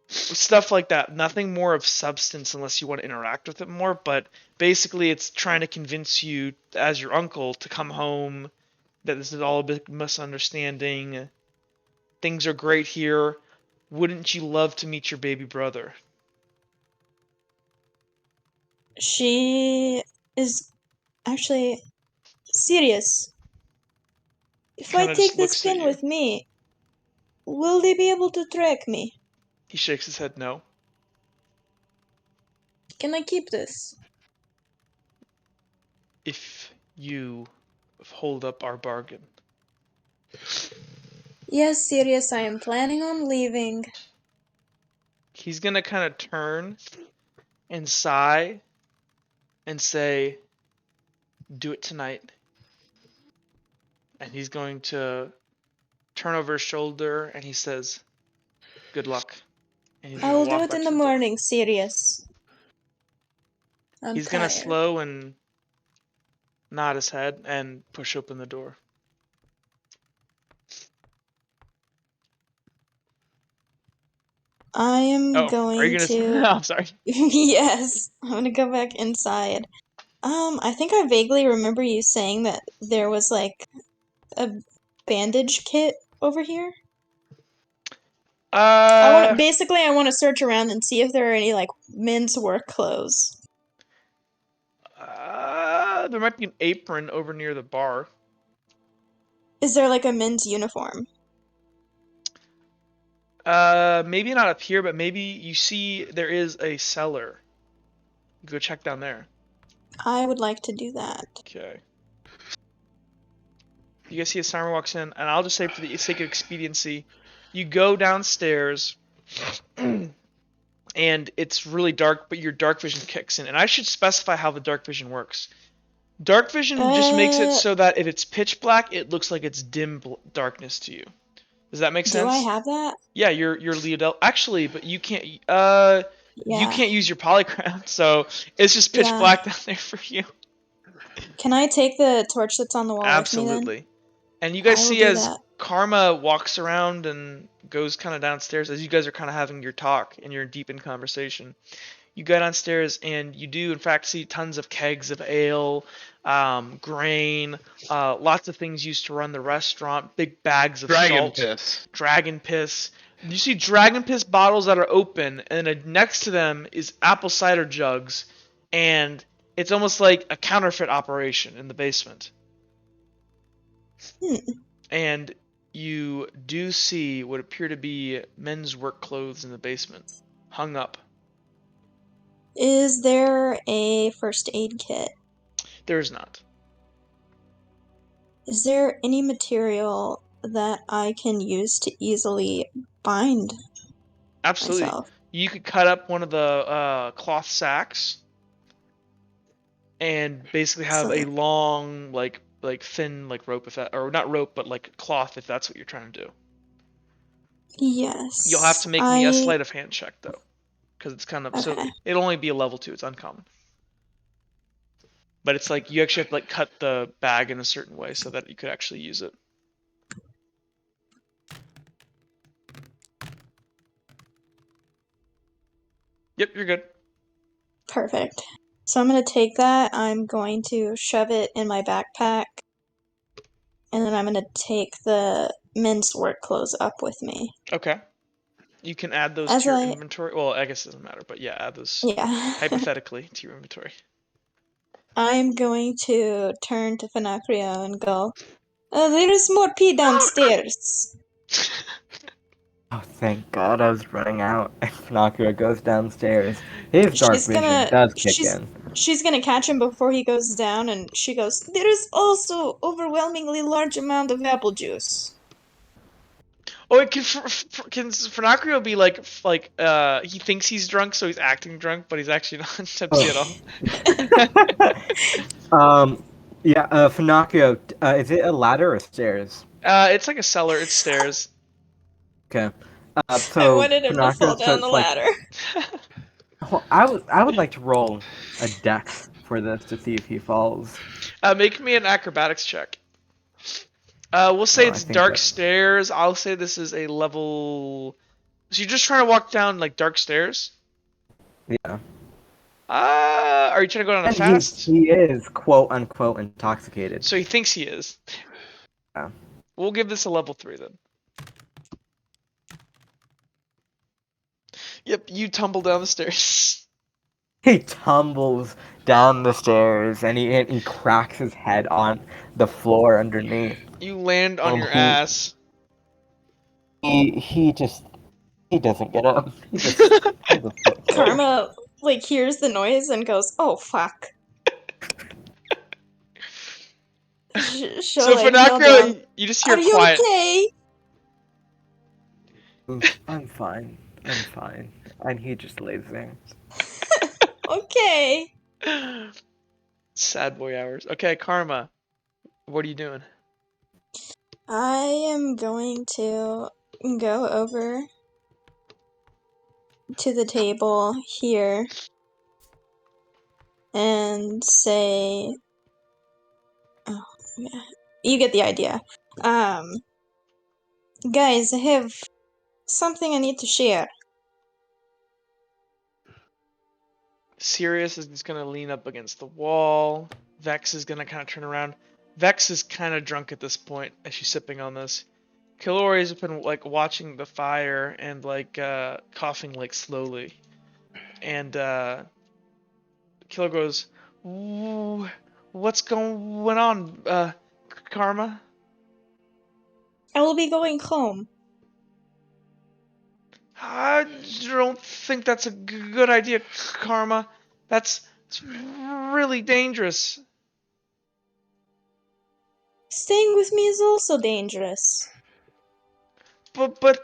stuff like that. Nothing more of substance unless you want to interact with it more, but basically it's trying to convince you as your uncle to come home, that this is all a big misunderstanding. Things are great here. Wouldn't you love to meet your baby brother? She is actually serious. "If I Kind of just take this looks at pin you. with me, will they be able to track me? He shakes his head no. Can I keep this?" If you hold up our bargain. "Yes, Sirius, I am planning on leaving." He's gonna kind of turn and sigh and say, "Do it tonight." And he's going to turn over his shoulder and he says, "Good luck." And he's "I gonna will do walk it back in to the the door. morning, Sirius. I'm He's gonna tired." slow and nod his head and push open the door. I am Oh, are going you gonna? to. No, I'm sorry. Yes, I'm gonna go back inside. I think I vaguely remember you saying that there was like a bandage kit over here. Uh, I want to search around and see if there are any like men's work clothes. there might be an apron over near the bar. Is there like a men's uniform? Maybe not up here, but maybe you see there is a cellar. Go check down there. I would like to do that. Okay. You guys see a Simon walks in, and I'll just say for the sake of expediency, you go downstairs, and it's really dark, but your dark vision kicks in. And I should specify how the dark vision works. Dark vision just makes it Uh, so that if it's pitch black, it looks like it's dim darkness to you. Does that make do I sense? have that? Yeah, you're Leodel. Actually, but you can't. You Yeah. can't use your polygram, so it's just pitch Yeah. black down there for you. Can I take the torch that's on the wall with me then? Absolutely. And you guys I will see do as that. Karma walks around and goes kind of downstairs, as you guys are kind of having your talk and you're deep in conversation. You go downstairs and you do in fact see tons of kegs of ale, grain, lots of things used to run the restaurant, big bags of Dragon salt, piss. dragon piss. You see dragon piss bottles that are open, and then next to them is apple cider jugs, and it's almost like a counterfeit operation in the basement. Hmm. And you do see what appear to be men's work clothes in the basement, hung up. Is there a first aid kit? There is not. Is there any material that I can use to easily bind Absolutely. myself? You could cut up one of the cloth sacks and basically have So a long, like thin, like rope, if that, or not rope, but like cloth, if that's what you're trying to do. You'll have yes, to make me a sleight of hand check though, because it's kind of so okay. it'll only be a level 2. It's uncommon, but it's like you actually have to like cut the bag in a certain way so that you could actually use it. Yep, you're good. Perfect. So I'm gonna take that. I'm going to shove it in my backpack, and then I'm gonna take the men's work clothes up with me. Okay. You can add those As to your I, inventory. Well, I guess it doesn't matter, but yeah, add those yeah, hypothetically to your inventory. I'm going to turn to Finacrio and go, there's more pee downstairs. Oh, thank God I was running out. And Finocchio goes downstairs. His dark She's vision gonna, does kick she's, in. she's gonna catch him before he goes down, and she goes, there is also overwhelmingly large amount of apple juice. Oh, it can Fernacrio be like he thinks he's drunk, so he's acting drunk, but he's actually not tipsy at all. Yeah, Finocchio, is it a ladder or stairs? It's like a cellar. It's stairs. Okay. I So wanted him to Finocchio fall down the starts like, ladder. well, I would like to roll a dex for this to see if he falls. Make me an acrobatics check. We'll say Oh, I it's think dark that, stairs. I'll say this is a level. So you're just trying to walk down like dark stairs? yeah. Are you trying to go down And fast? he is quote unquote intoxicated. So he thinks he is. Yeah. We'll give this a level 3 then. Yep, you tumble down the stairs. He tumbles down the stairs and he cracks his head on the floor underneath. You land on your He ass. he doesn't get up. He just falls asleep there. Karma, like, hears the noise and goes, oh, fuck. She'll, So like, kneel down. Finacrio, you just hear Are you quiet. okay? I'm fine. I'm fine. And he just lays there. Okay. Sad boy hours. Okay, Karma, what are you doing? I am going to go over to the table here and say, oh, yeah, you get the idea. Guys, I have something I need to share. Sirius is just gonna lean up against the wall. Vex is gonna kind of turn around. Vex is kind of drunk at this point as she's sipping on this. Kilori's been like watching the fire and like coughing like slowly. And Killer goes, "What's going on, Karma?" I will be going home. I don't think that's a good idea, Karma. It's really dangerous. Staying with me is also dangerous. But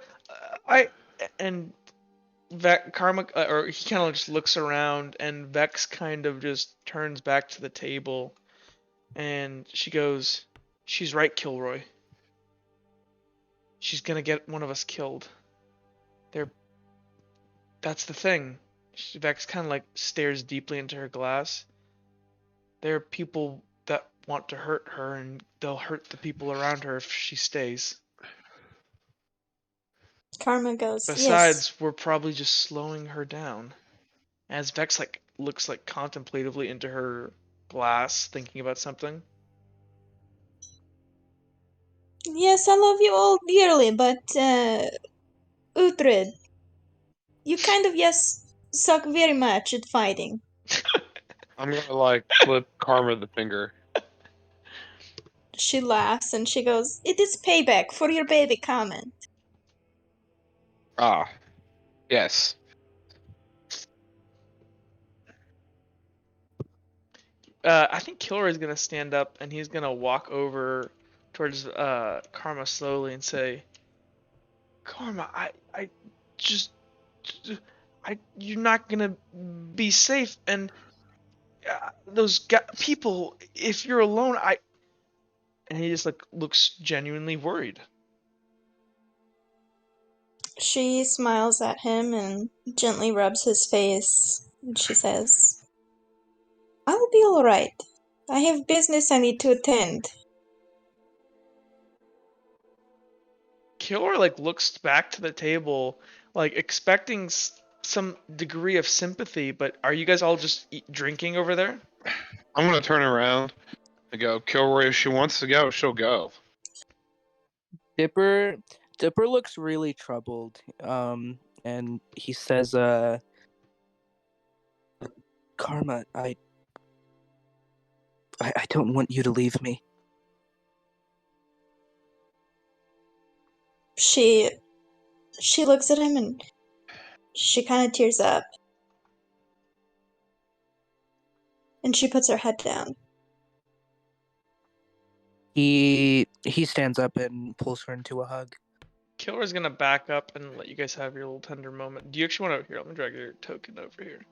I and Karma or he kind of just looks around and Vex kind of just turns back to the table and she goes, "She's right, Kilroy. She's gonna get one of us killed. They're That's the thing." Vex kind of like stares deeply into her glass. There are people that want to hurt her, and they'll hurt the people around her if she stays. Karma goes, yes. Besides, we're probably just slowing her down. As Vex like looks like contemplatively into her glass, thinking about something. Yes, I love you all dearly, but, Uhtred, you kind of, yes, suck very much at fighting. I'm gonna like flip Karma the finger. She laughs and she goes, it is payback for your baby comment. Ah, yes. I think Kilroy is gonna stand up and he's gonna walk over towards Karma slowly and say, "Karma, I just, you're not gonna be safe, and those people, if you're alone, and he just like looks genuinely worried. She smiles at him and gently rubs his face. And she says, I'll be alright. I have business I need to attend. Killer like looks back to the table, like expecting some degree of sympathy, but are you guys all just drinking over there? I'm gonna turn around and go, Kilroy, if she wants to go, she'll go. Dipper looks really troubled. And he says, Karma, I don't want you to leave me. She looks at him and she kind of tears up. And she puts her head down. He stands up and pulls her into a hug. Killer's gonna back up and let you guys have your little tender moment. Do you actually want to? Here, let me drag your token over here.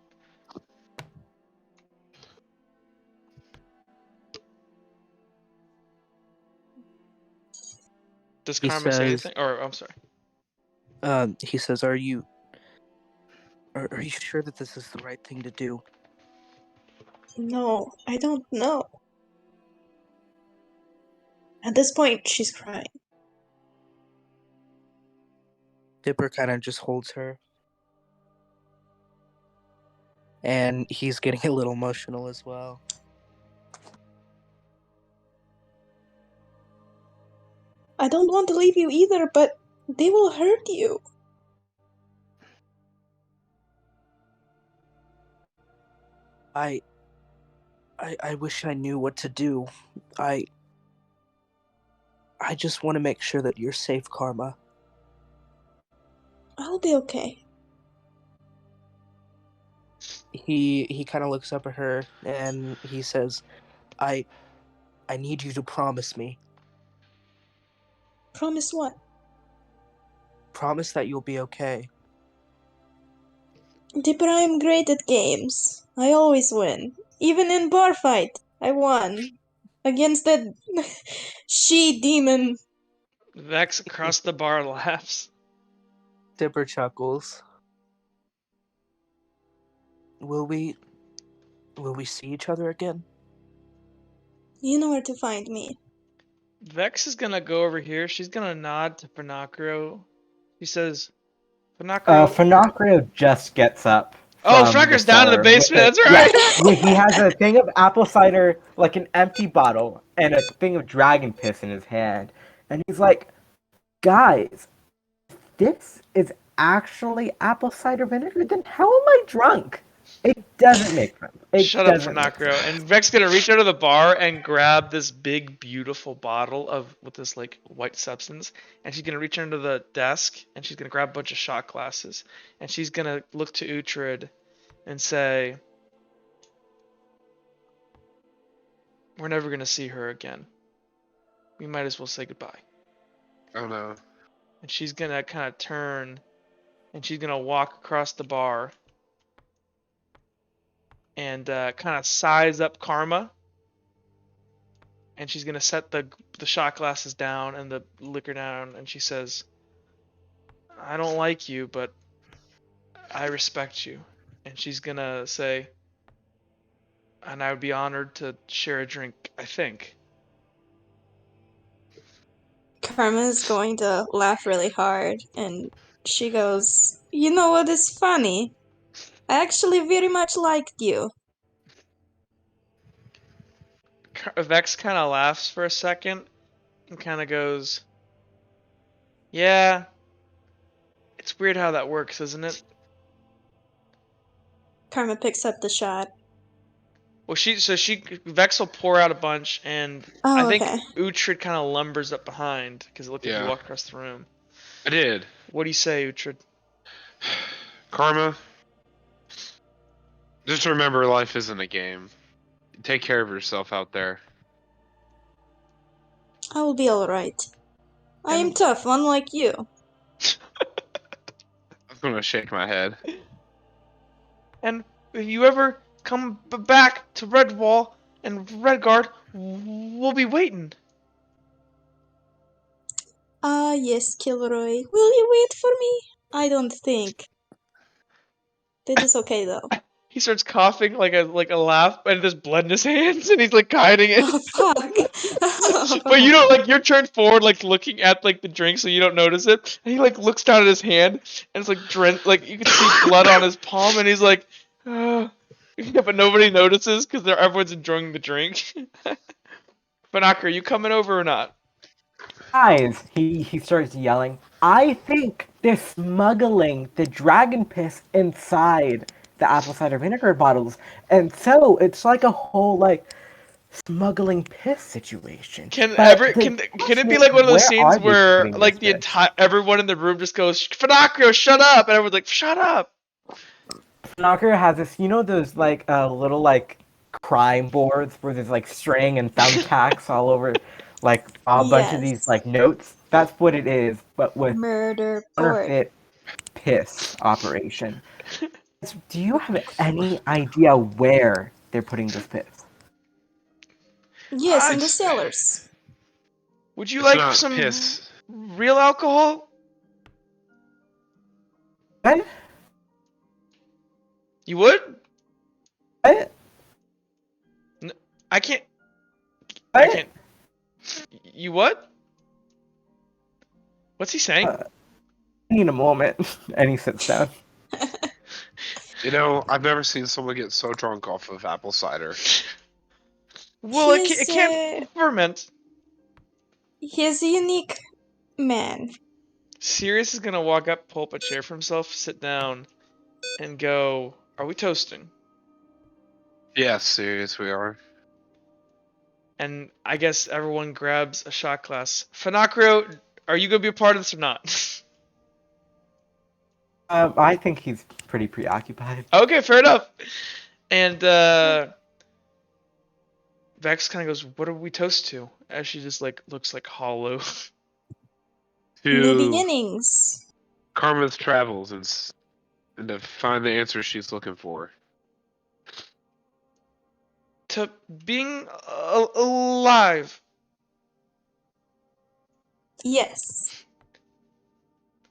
Does Karma say anything? Or I'm sorry. He says, Are you sure that this is the right thing to do? No, I don't know. At this point, she's crying. Dipper kind of just holds her. And he's getting a little emotional as well. I don't want to leave you either, but they will hurt you. I wish I knew what to do. I just want to make sure that you're safe, Karma. I'll be okay. He kind of looks up at her and he says, I need you to promise me. Promise what? Promise that you'll be okay. Dipper, I am great at games. I always win. Even in bar fight, I won. Against that she-demon. Vex across the bar laughs. Dipper chuckles. Will we see each other again? You know where to find me. Vex is gonna go over here. She's gonna nod to Finocchio. She says, Finocchio. Finocchio just gets up. Oh, from the Finocchio's down in the cellar basement. with That's right. Yeah, he has a thing of apple cider, like an empty bottle, and a thing of dragon piss in his hand. And he's like, guys, this is actually apple cider vinegar? Then how am I drunk? It doesn't make sense. Shut up, Finocchio. And Vex's gonna reach out of the bar and grab this big, beautiful bottle with this like white substance, and she's gonna reach under the desk and she's gonna grab a bunch of shot glasses, and she's gonna look to Uhtred and say, "We're never gonna see her again. We might as well say goodbye." Oh no. And she's gonna kind of turn, and she's gonna walk across the bar and kind of size up Karma, and she's gonna set the shot glasses down and the liquor down, and she says, "I don't like you, but I respect you." And she's gonna say, "And I would be honored to share a drink, I think." Karma is going to laugh really hard, and she goes, You know what is funny? I actually very much liked you. Vex kind of laughs for a second and kind of goes, "Yeah, it's weird how that works, isn't it?" Karma picks up the shot. Well, Vex will pour out a bunch, and Oh, I think okay. Uhtred kind of lumbers up behind because it looked like Yeah. you walked across the room. I did. What do you say, Uhtred? Karma, just remember life isn't a game. Take care of yourself out there. I will be alright. I am And- tough, unlike you. I'm gonna shake my head. And if you ever come back to Redwall, and Redguard will be waiting. Yes, Kilroy. Will you wait for me? I don't think. It is okay though. He starts coughing like a laugh, and there's blood in his hands, and he's like hiding it. Oh fuck! But you don't you're turned forward looking at the drink, so you don't notice it. And he looks down at his hand, and it's you can see blood on his palm, and he's like, yeah, but nobody notices because everyone's enjoying the drink. Banaka, are you coming over or not? Guys, he starts yelling. I think they're smuggling the dragon piss inside the apple cider vinegar bottles, and so it's like a whole smuggling piss situation. Can But can it be like one of those where scenes are they where putting the this piss? entire everyone in the room just goes, Finocchio, shut up, and everyone's like, shut up. Knocker has this, those little crime boards where there's string and thumbtacks all over, a bunch of these Yes. notes. That's what it is, but with Murder board. counterfeit piss operation. Do you have any idea where they're putting this piss? Yes, in the It's- cellars. Would you It's like not some piss. real alcohol? What? You would? What? I can't. I What? can't. You what? What's he saying? I need a moment. And he sits down. I've never seen someone get so drunk off of apple cider. Well, it He's, can't ferment. He's a unique man. Sirius is gonna walk up, pull up a chair for himself, sit down, and go, "Are we toasting?" Yes, Sirius, we are. And I guess everyone grabs a shot glass. Finocchio, are you gonna be a part of this or not? I think he's pretty preoccupied. Okay, fair enough. And Vex kind of goes, "What do we toast to?" As she just looks hollow. New To beginnings. Karma's travels and to find the answer she's looking for. To being alive. Yes.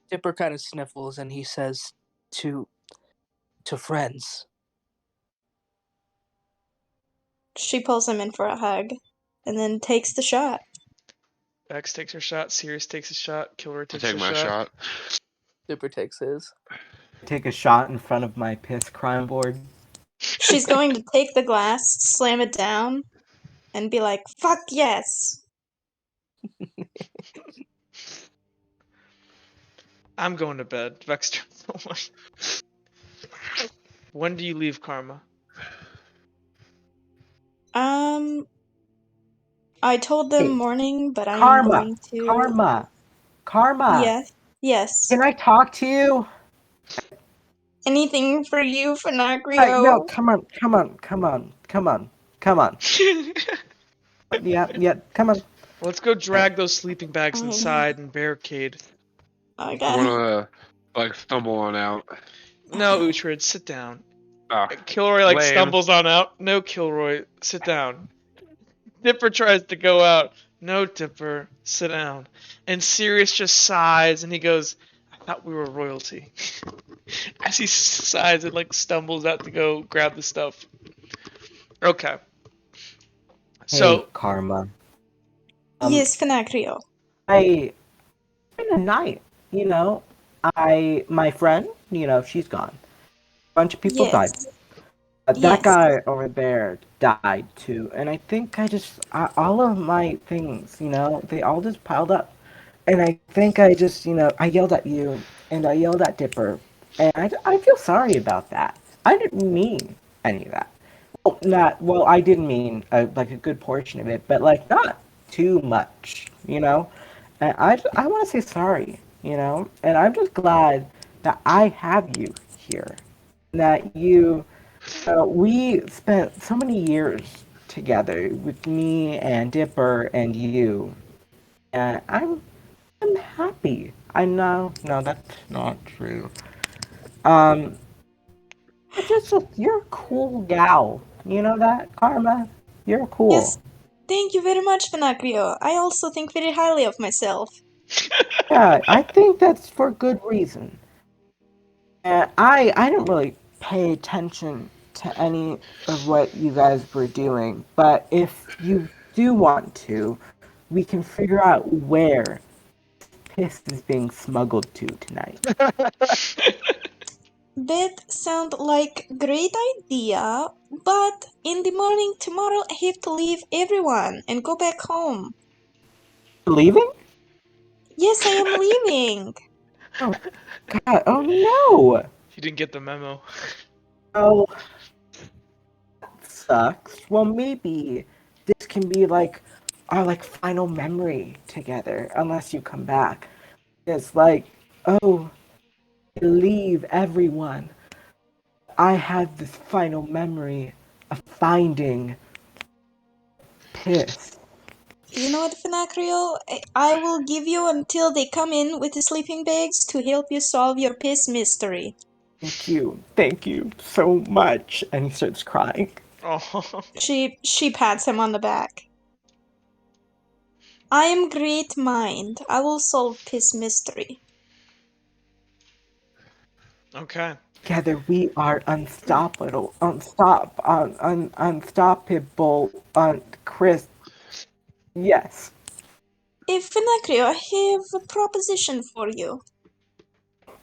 Dipper kind of sniffles and he says, to friends. She pulls him in for a hug and then takes the shot. Vex takes her shot. Sirius takes a shot. Kilroy To takes take a my shot. Dipper takes his. Take a shot in front of my piss crime board. She's going to take the glass, slam it down, and be like, fuck yes. I'm going to bed. Vex turns away. When do you leave, Karma? I told them Hey, morning, but I'm Karma, going to... Karma. Yes. Yes. Can I talk to you? Anything for you, No, Finocchio? come on. Yeah, come on. Let's go drag those sleeping bags I know. inside and barricade. I I got wanna stumble on out. No, Uhtred, sit down. Ah, Kilroy lame. stumbles on out. No, Kilroy, sit down. Dipper tries to go out. No, Dipper, sit down. And Sirius just sighs and he goes, I thought we were royalty. As he sighs and stumbles out to go grab the stuff. Okay. So, Hey, Karma. yes, Finocchio. It's been a night, my friend, she's gone. A bunch of people died. Yes. That Yes. guy over there died too, and I think all of my things, they all just piled up. And I think I just, I yelled at you, and I yelled at Dipper, and I feel sorry about that. I didn't mean any of that. Well, I did mean a good portion of it, but not too much, And I want to say sorry, and I'm just glad that I have you here, that we spent so many years together with me and Dipper and you, and I'm happy. I know, no, that's not true. You're a cool gal. You know that, Karma? You're cool. Yes, thank you very much, Finacrio. I also think very highly of myself. Yeah, I think that's for good reason. I didn't really pay attention to any of what you guys were doing, but if you do want to, we can figure out where piss is being smuggled to tonight. That sound like great idea, but in the morning tomorrow I have to leave everyone and go back home. Leaving? Yes, I am leaving. Oh God! Oh no! You didn't get the memo. Oh, sucks. Well, maybe this can be like our final memory together, unless you come back. It's like, oh, leave everyone. I had this final memory of finding piss. You know what, Finacrio? I will give you until they come in with the sleeping bags to help you solve your piss mystery. Thank you so much. And he starts crying. Oh. She pats him on the back. I am great mind. I will solve piss mystery. Okay. Together we are unstoppable, unstoppable, Chris. Yes. If Finacrio, I have a proposition for you.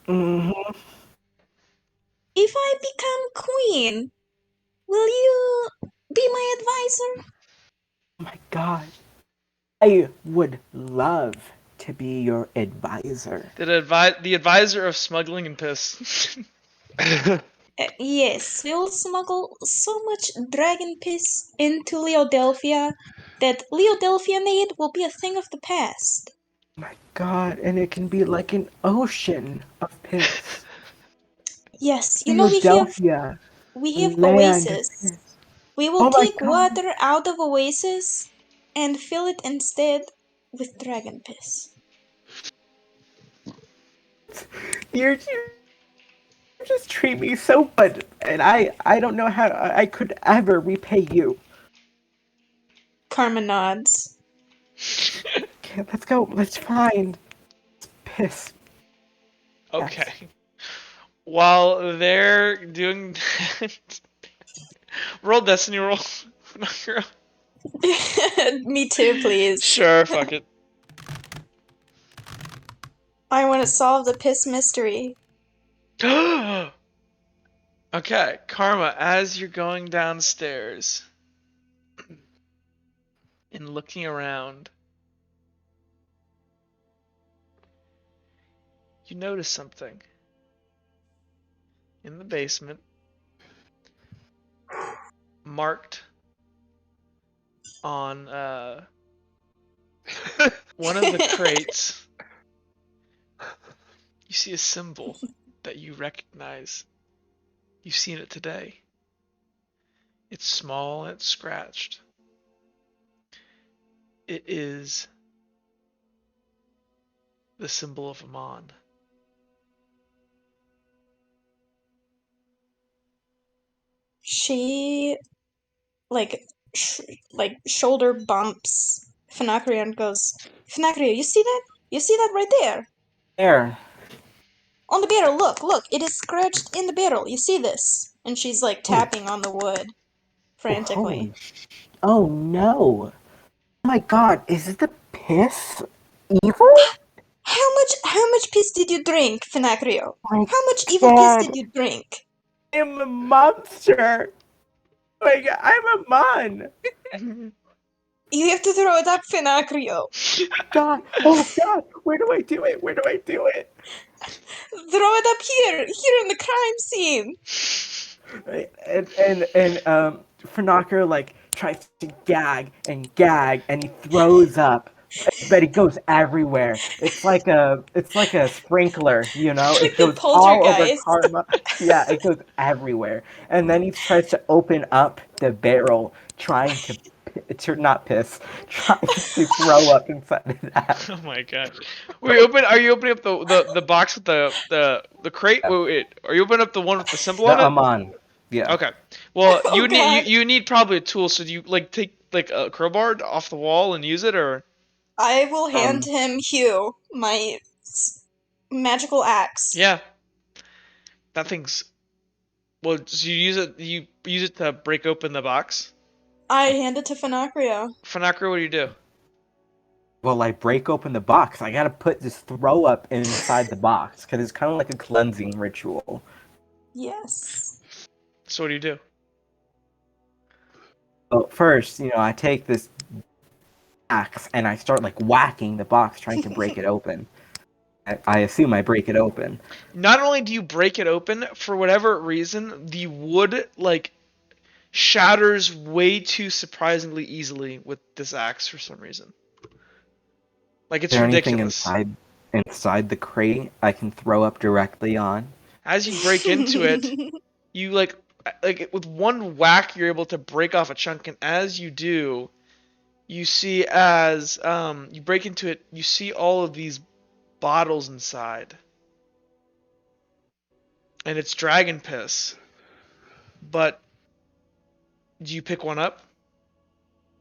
hmm If I become queen, will you be my advisor? Oh my God. I would love to be your advisor. The advisor of smuggling and piss. Yes, we'll smuggle so much dragon piss into Leodelphia that Leodelphia Maid will be a thing of the past. Oh my God, and it can be like an ocean of piss. Yes, Philadelphia, we have land of Oasis. piss. We will Oh my take God. water out of Oasis and fill it instead with dragon piss. You just treat me so good, and I don't know how I could ever repay you. Karma nods. Okay, let's go. Let's find piss. Okay. Yes. While they're doing that, roll destiny roll. Me too, please. Sure, fuck it. I want to solve the piss mystery. Okay, Karma, as you're going downstairs and looking around, you notice something. In the basement, marked on one of the crates, you see a symbol that you recognize. You've seen it today. It's small and it's scratched. It is the symbol of Amon. She like shoulder bumps Finacria and goes, Finacria, you see that? You see that right there? There. On the barrel, look, it is scratched in the barrel. You see this? And she's like Oh, tapping on the wood oh, holy frantically. Oh no. Oh my God, is the piss evil? How much piss did you drink, Finacrio? Oh my How much evil piss God, did you drink? I'm a monster. Like I'm a mon. You have to throw it up, Finacrio. God, oh God, where do I do it? Where do I do it? Throw it up here in the crime scene. And Fernacher tries to gag, and he throws up, but it goes everywhere. It's like a sprinkler, you know. It's It like the goes all over poltergeist. Karma. Yeah, it goes everywhere, and then he tries to open up the barrel, trying to not piss, trying to throw up inside of that. Oh my god. Are you opening up the box with the crate? Wait, are you opening up the one with the symbol on The it? Amon. Yeah. Okay. Well, Oh, you need God. you need probably a tool. So do you like take like a crowbar off the wall and use it, or I will hand Um, him Hugh, my magical axe. yeah, that thing's. Well, so you use it. You use it to break open the box. I hand it to Finacrio. Fanakra, what do you do? well, I break open the box. I gotta put this throw up inside the box because it's kind of like a cleansing ritual. Yes. So what do you do? But first, I take this axe and I start like whacking the box, trying to break it open. I assume I break it open. Not only do you break it open, for whatever reason, the wood like shatters way too surprisingly easily with this axe for some reason. Like Is it's there anything ridiculous. inside the crate I can throw up directly on? As you break into it, you like with one whack you're able to break off a chunk, and as you do, you see as you break into it, you see all of these bottles inside. And it's dragon piss. But do you pick one up?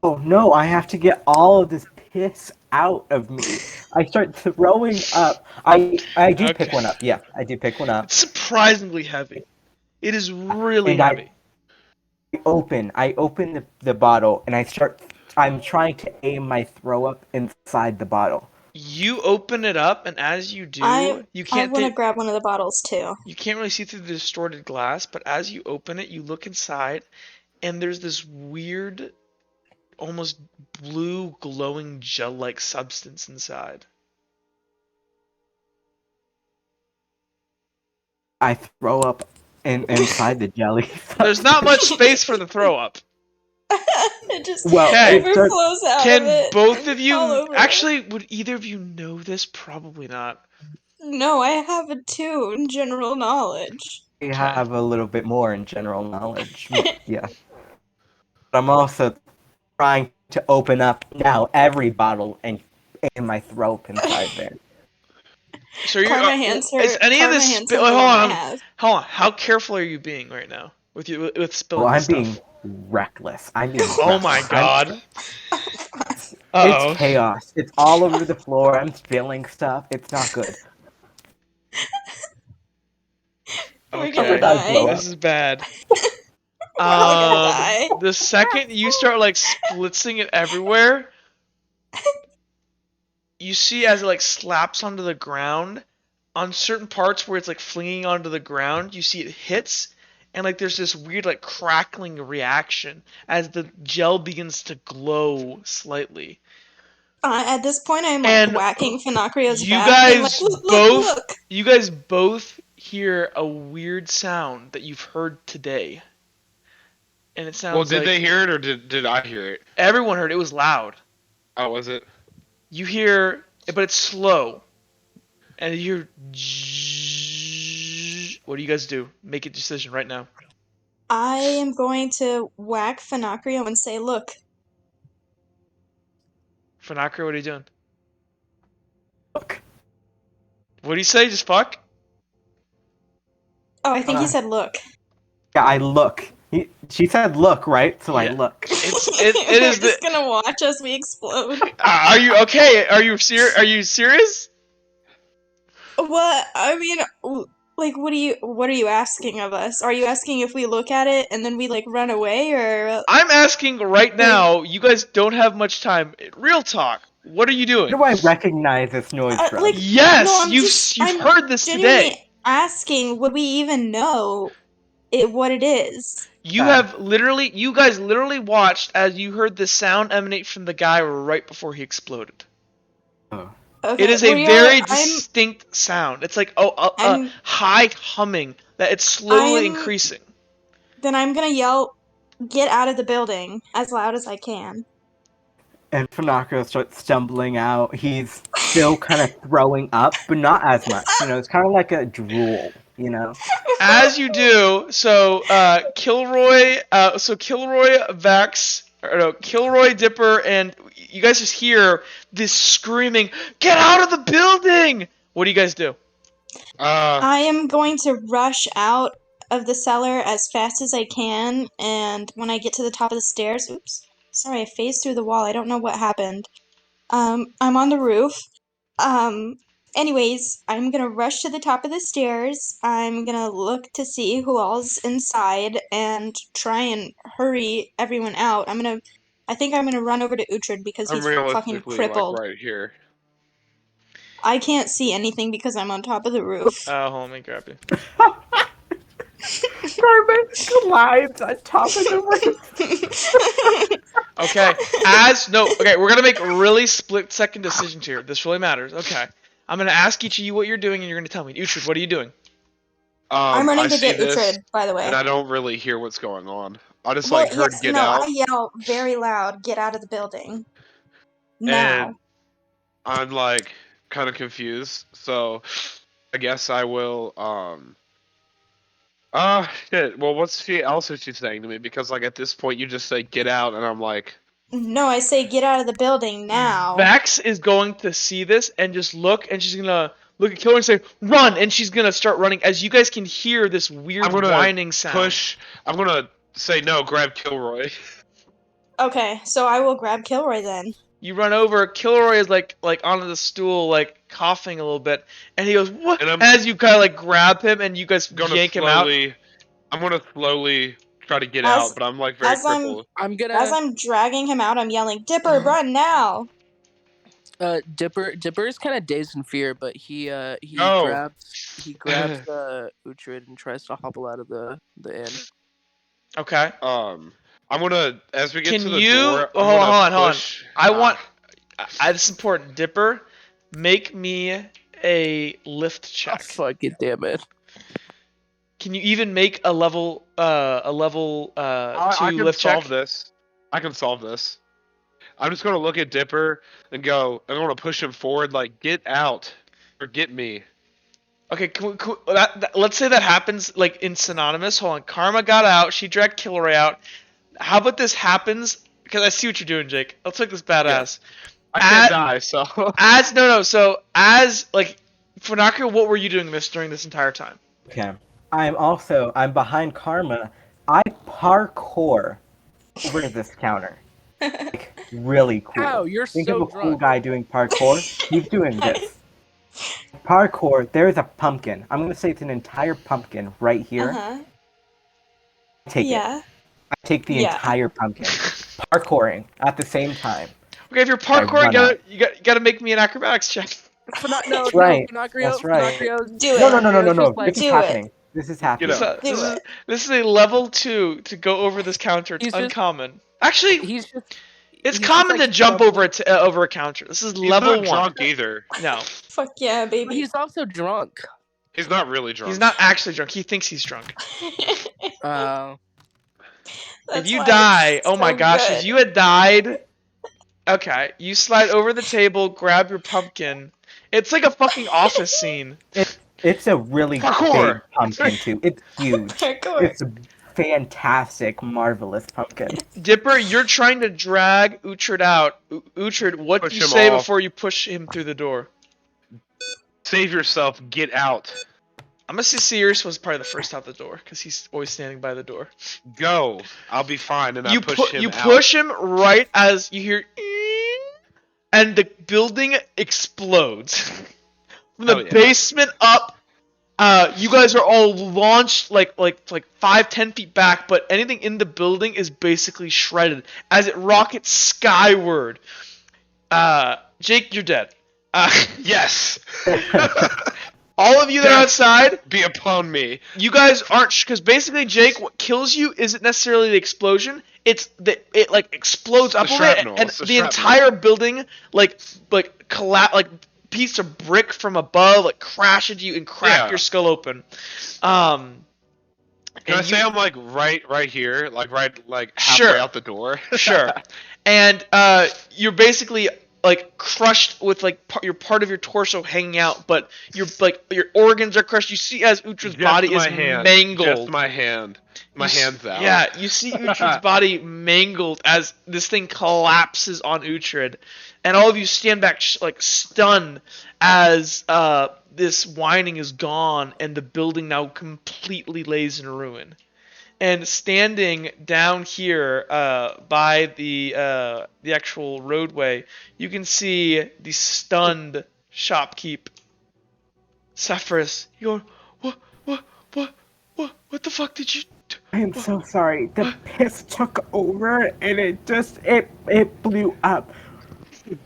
Oh no, I have to get all of this piss out of me. I start throwing up. I do pick Okay. one up. Yeah, I do pick one up. It's surprisingly heavy. It is really And heavy. I open the bottle and I'm trying to aim my throw up inside the bottle. You open it up, and as you do, I you I can't want to grab one of the bottles too. you can't really see through the distorted glass, but as you open it, you look inside, and there's this weird, almost blue, glowing gel-like substance inside. I throw up inside the jelly. There's not much space for the throw up. It just Well, Okay. overflows out of Can it. both and of you all over it. actually? Would either of you know this? Probably not. No, I have it too in general knowledge. we Okay. have a little bit more in general knowledge. Yeah. But I'm also trying to open up now every bottle and aim my throw up inside there. So you're. Karma hands her. Is any of Karma this? hands Wait, him the hold one I on. have. Hold on. How careful are you being right now with spilling Well, I'm this stuff? being reckless. I'm being Oh my reckless. god. It's chaos. It's all over the floor. I'm spilling stuff. It's not good. We're gonna Okay. die. This is bad. We're all gonna die. The second you start like splitzing it everywhere, you see as it like slaps onto the ground, on certain parts where it's like flinging onto the ground, you see it hits, and like there's this weird like crackling reaction as the gel begins to glow slightly. At this point, I'm like And whacking Finacrio's you back. being guys like, look, both look. you guys both hear a weird sound that you've heard today. And it sounds Well, did like they hear it or did I hear it? everyone heard it. It was loud. Oh, was it? You hear, but it's slow. And you hear. What do you guys do? Make a decision right now. I am going to whack Finacrio and say, look. Fanakra, what are you doing? Look. What do you say? Just fuck? Oh, I think he said look. Yeah, I look. She said look, right? So I Yeah. look. It is just gonna watch as we explode. Are you okay? Are you serious? What? I mean, like, what are you asking of us? Are you asking if we look at it and then we like run away, or? I'm asking right now. You guys don't have much time. Real talk. What are you doing? Where do I recognize this noise from? Like, Yes, no, you've heard this genuinely today. asking, would we even know what it is? You guys literally watched as you heard the sound emanate from the guy right before he exploded. Oh. Okay, It is a very distinct sound. It's like a high humming that it's slowly increasing. Then I'm gonna yell, "Get out of the building!" as loud as I can. And Fanako starts stumbling out. He's still kind of throwing up, but not as much. It's kind of like a drool. As you do, so Kilroy, Vex, or no, Kilroy, Dipper, and you guys just hear this screaming, "Get out of the building!" What do you guys do? I am going to rush out of the cellar as fast as I can, and when I get to the top of the stairs, oops, sorry, I phased through the wall. I don't know what happened. I'm on the roof. Um, Anyways, I'm gonna rush to the top of the stairs. I'm gonna look to see who all's inside and try and hurry everyone out. I think I'm gonna run over to Uhtred because I'm he's fucking realistically like crippled. right here. I can't see anything because I'm on top of the roof. Hold on, let me grab you. Carmen glides on top of the roof. Okay, okay, we're gonna make really split-second decisions here. This really matters. Okay, I'm gonna ask each of you what you're doing, and you're gonna tell me. Uhtred, what are you doing? I'm running I to see get this, Uhtred, by the way. and I don't really hear what's going on. I just Well, like heard yes, get no, out, I yell very loud, get out of the building. and Now. I'm like kind of confused. So I guess I will. Shit. Well, else is she saying to me? Because like at this point, you just say get out, and I'm like, No, I say get out of the building now. Vex is going to see this and just look, and she's gonna look at Killer and say, "Run!" And she's gonna start running. As you guys can hear this weird I'm gonna whining sound. I'm gonna say no. Grab Kilroy. Okay, so I will grab Kilroy then. You run over. Kilroy is like onto the stool, like coughing a little bit, and he goes, "What?" And I'm As you kind of like grab him and you guys gonna yank him out. I'm gonna slowly try to get As- out, but I'm like very as I'm- crippled. As I'm dragging him out, I'm yelling, "Dipper, run now!" Dipper is kind of dazed in fear, but he No. grabs Uhtred and tries to hobble out of the inn. Okay. I'm gonna as we get Can to the you door. hold I'm gonna on? push. I want. This is important. Dipper, make me a lift check. Oh, fucking damn it! Can you even make a level I 2 can lift check? solve this. I can solve this. I'm just gonna look at Dipper and go. I'm gonna push him forward. Like get out or get me. Okay, let's say that happens like in synonymous. Hold on. Karma got out. She dragged Kilroy out. How about this happens? Because I see what you're doing, Jake. Let's look this badass. I can't die, so. So as like Funakio, what were you doing during this entire time? Okay. I'm behind Karma. I parkour over to this counter. Like, really cool. Ow, you're Think so of a cool drunk. guy doing parkour. He's doing this. Parkour, there's a pumpkin. I'm going to say it's an entire pumpkin right here. Uh-huh. Take it. Yeah. I take the entire pumpkin. Parkouring at the same time. Okay, if you're parkouring, you gotta make me an acrobatics check. That's right. Finocchio, Do it. No. Like, This is do happening. This is happening. This is a level 2 to go over this counter. It's uncommon. Actually, it's common to jump over a counter. This is level 1. He's not drunk either. No. Fuck yeah, baby. But he's also drunk. He's not really drunk. He's not actually drunk. He thinks he's drunk. That's if you why die, it's oh my so gosh, good. if you had died, okay, you slide over the table, grab your pumpkin. It's like a fucking office scene. It's a really big pumpkin too. It's huge. Parkour. It's a fantastic, marvelous pumpkin. Dipper, you're trying to drag Uhtred out. Uhtred, what do you say before you push him through the door? Save yourself. Get out. I'm gonna say Sirius was probably the first out the door because he's always standing by the door. Go. I'll be fine. And I push him out. You push him right as you hear, and the building explodes. From the basement up, you guys are all launched like 5-10 feet back, but anything in the building is basically shredded as it rockets skyward. Jake, you're dead. Yes. All of you that are outside, be upon me. You guys aren't, because basically, Jake, what kills you isn't necessarily the explosion. It's it like explodes up a bit, and the entire building like piece of brick from above like crash into you and crack your skull open. Can I say I'm like right here, like halfway out the door? Sure. And you're basically like crushed with like your part of your torso hanging out, but your organs are crushed. You see as Uhtred's body is mangled. Just my hand. My hand's out. Yeah, you see Uhtred's body mangled as this thing collapses on Uhtred, and all of you stand back like stunned as this whining is gone and the building now completely lays in ruin. And standing down here by the actual roadway, you can see the stunned shopkeep, Sephiroth. You go, what the fuck did you do? I am so sorry. The piss took over and it blew up.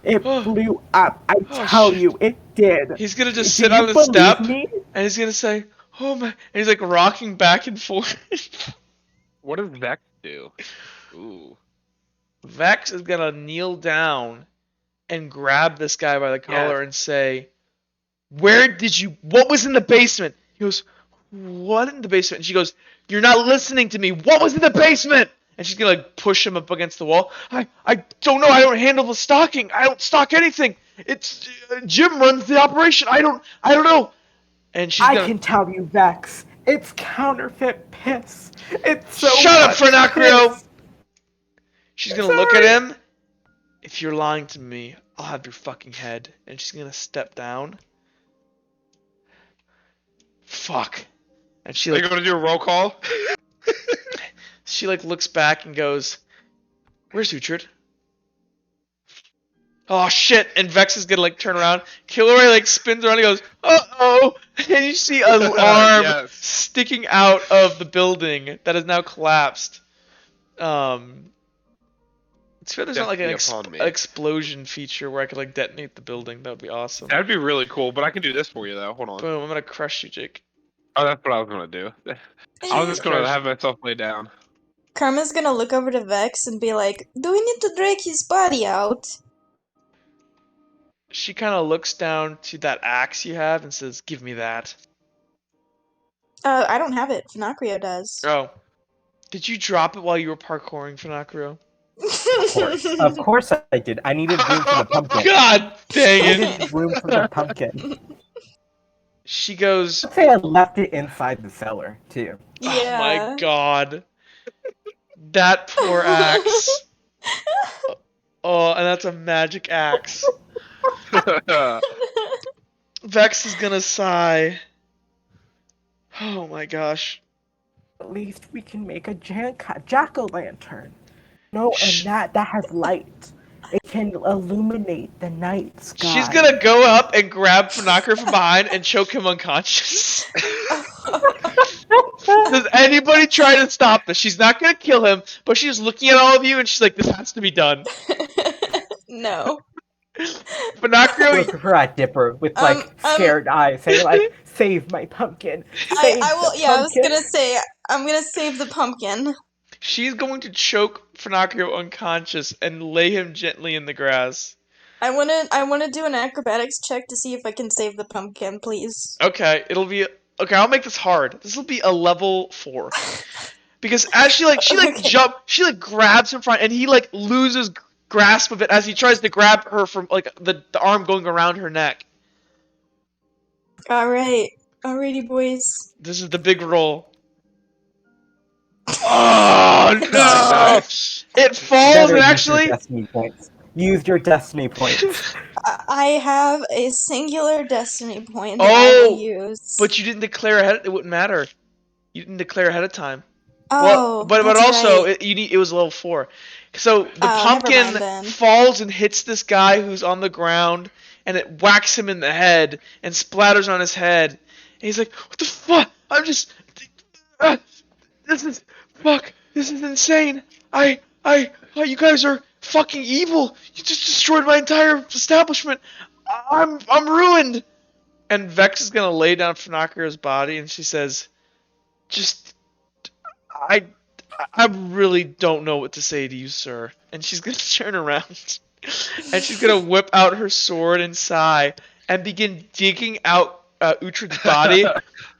It blew up. I tell you, it did. He's gonna just sit on the step and he's gonna say, "Oh my!" And he's like rocking back and forth. What does Vex do? Ooh. Vex is gonna kneel down and grab this guy by the collar and say, what was in the basement? He goes, what in the basement? And she goes, you're not listening to me. What was in the basement? And she's gonna like push him up against the wall. I don't know. I don't handle the stocking. I don't stock anything. It's Jim runs the operation. I don't know. And I can tell you, Vex. It's counterfeit piss. It's so Shut up, Fernacrio! She's gonna look at him. If you're lying to me, I'll have your fucking head. And she's gonna step down. Fuck. And she like. Are you gonna do a roll call? She like looks back and goes, "Where's Uhtred?" Oh shit! And Vex is gonna like turn around. Kilroy like spins around and goes, "Uh-oh!" And you see an arm sticking out of the building that has now collapsed. It's fair there's not like an explosion feature where I could like detonate the building. That would be awesome. That'd be really cool, but I can do this for you though. Hold on. Boom! I'm gonna crush you, Jake. Oh, that's what I was gonna do. I was just gonna have myself lay down. Karma's gonna look over to Vex and be like, "Do we need to drag his body out?" She kind of looks down to that axe you have and says, "Give me that." I don't have it. Fenacrio does. Oh. Did you drop it while you were parkouring, Fenacrio? Of course I did. I needed room for the pumpkin. God dang it! I needed room for the pumpkin. She goes... I'd say I left it inside the cellar, too. Yeah. Oh my god. That poor axe. Oh, and that's a magic axe. Vex is gonna sigh. Oh my gosh. At least we can make a jack-o'-lantern. No, and that has light. It can illuminate the night sky. She's gonna go up and grab Fenacrio from behind and choke him unconscious. Does anybody try to stop this? She's not gonna kill him, but she's looking at all of you and she's like, this has to be done. No. Fenacrio... Look at her at Dipper with like scared eyes, saying like, "Save my pumpkin." I will. Yeah, I was gonna say I'm gonna save the pumpkin. She's going to choke Fenacrio unconscious and lay him gently in the grass. I wanna do an acrobatics check to see if I can save the pumpkin, please. Okay, I'll make this hard. This will be a level 4. Because as she grabs him front and he like loses grasp of it as he tries to grab her from like the arm going around her neck. Alrighty boys. This is the big roll. Oh no! It falls and actually Use your destiny points. I have a singular destiny point that I will use. But you didn't declare ahead. It wouldn't matter. You didn't declare ahead of time. Oh, but also right. it was level 4. So the pumpkin falls and hits this guy who's on the ground, and it whacks him in the head and splatters on his head. And he's like, "What the fuck? I'm just this is insane. You guys are fucking evil. You just destroyed my entire establishment. I'm ruined." And Vex is gonna lay down Fenacrio's body, and she says, I really don't know what to say to you, sir." And she's gonna turn around, and she's gonna whip out her sword and sigh, and begin digging out Uhtred's body,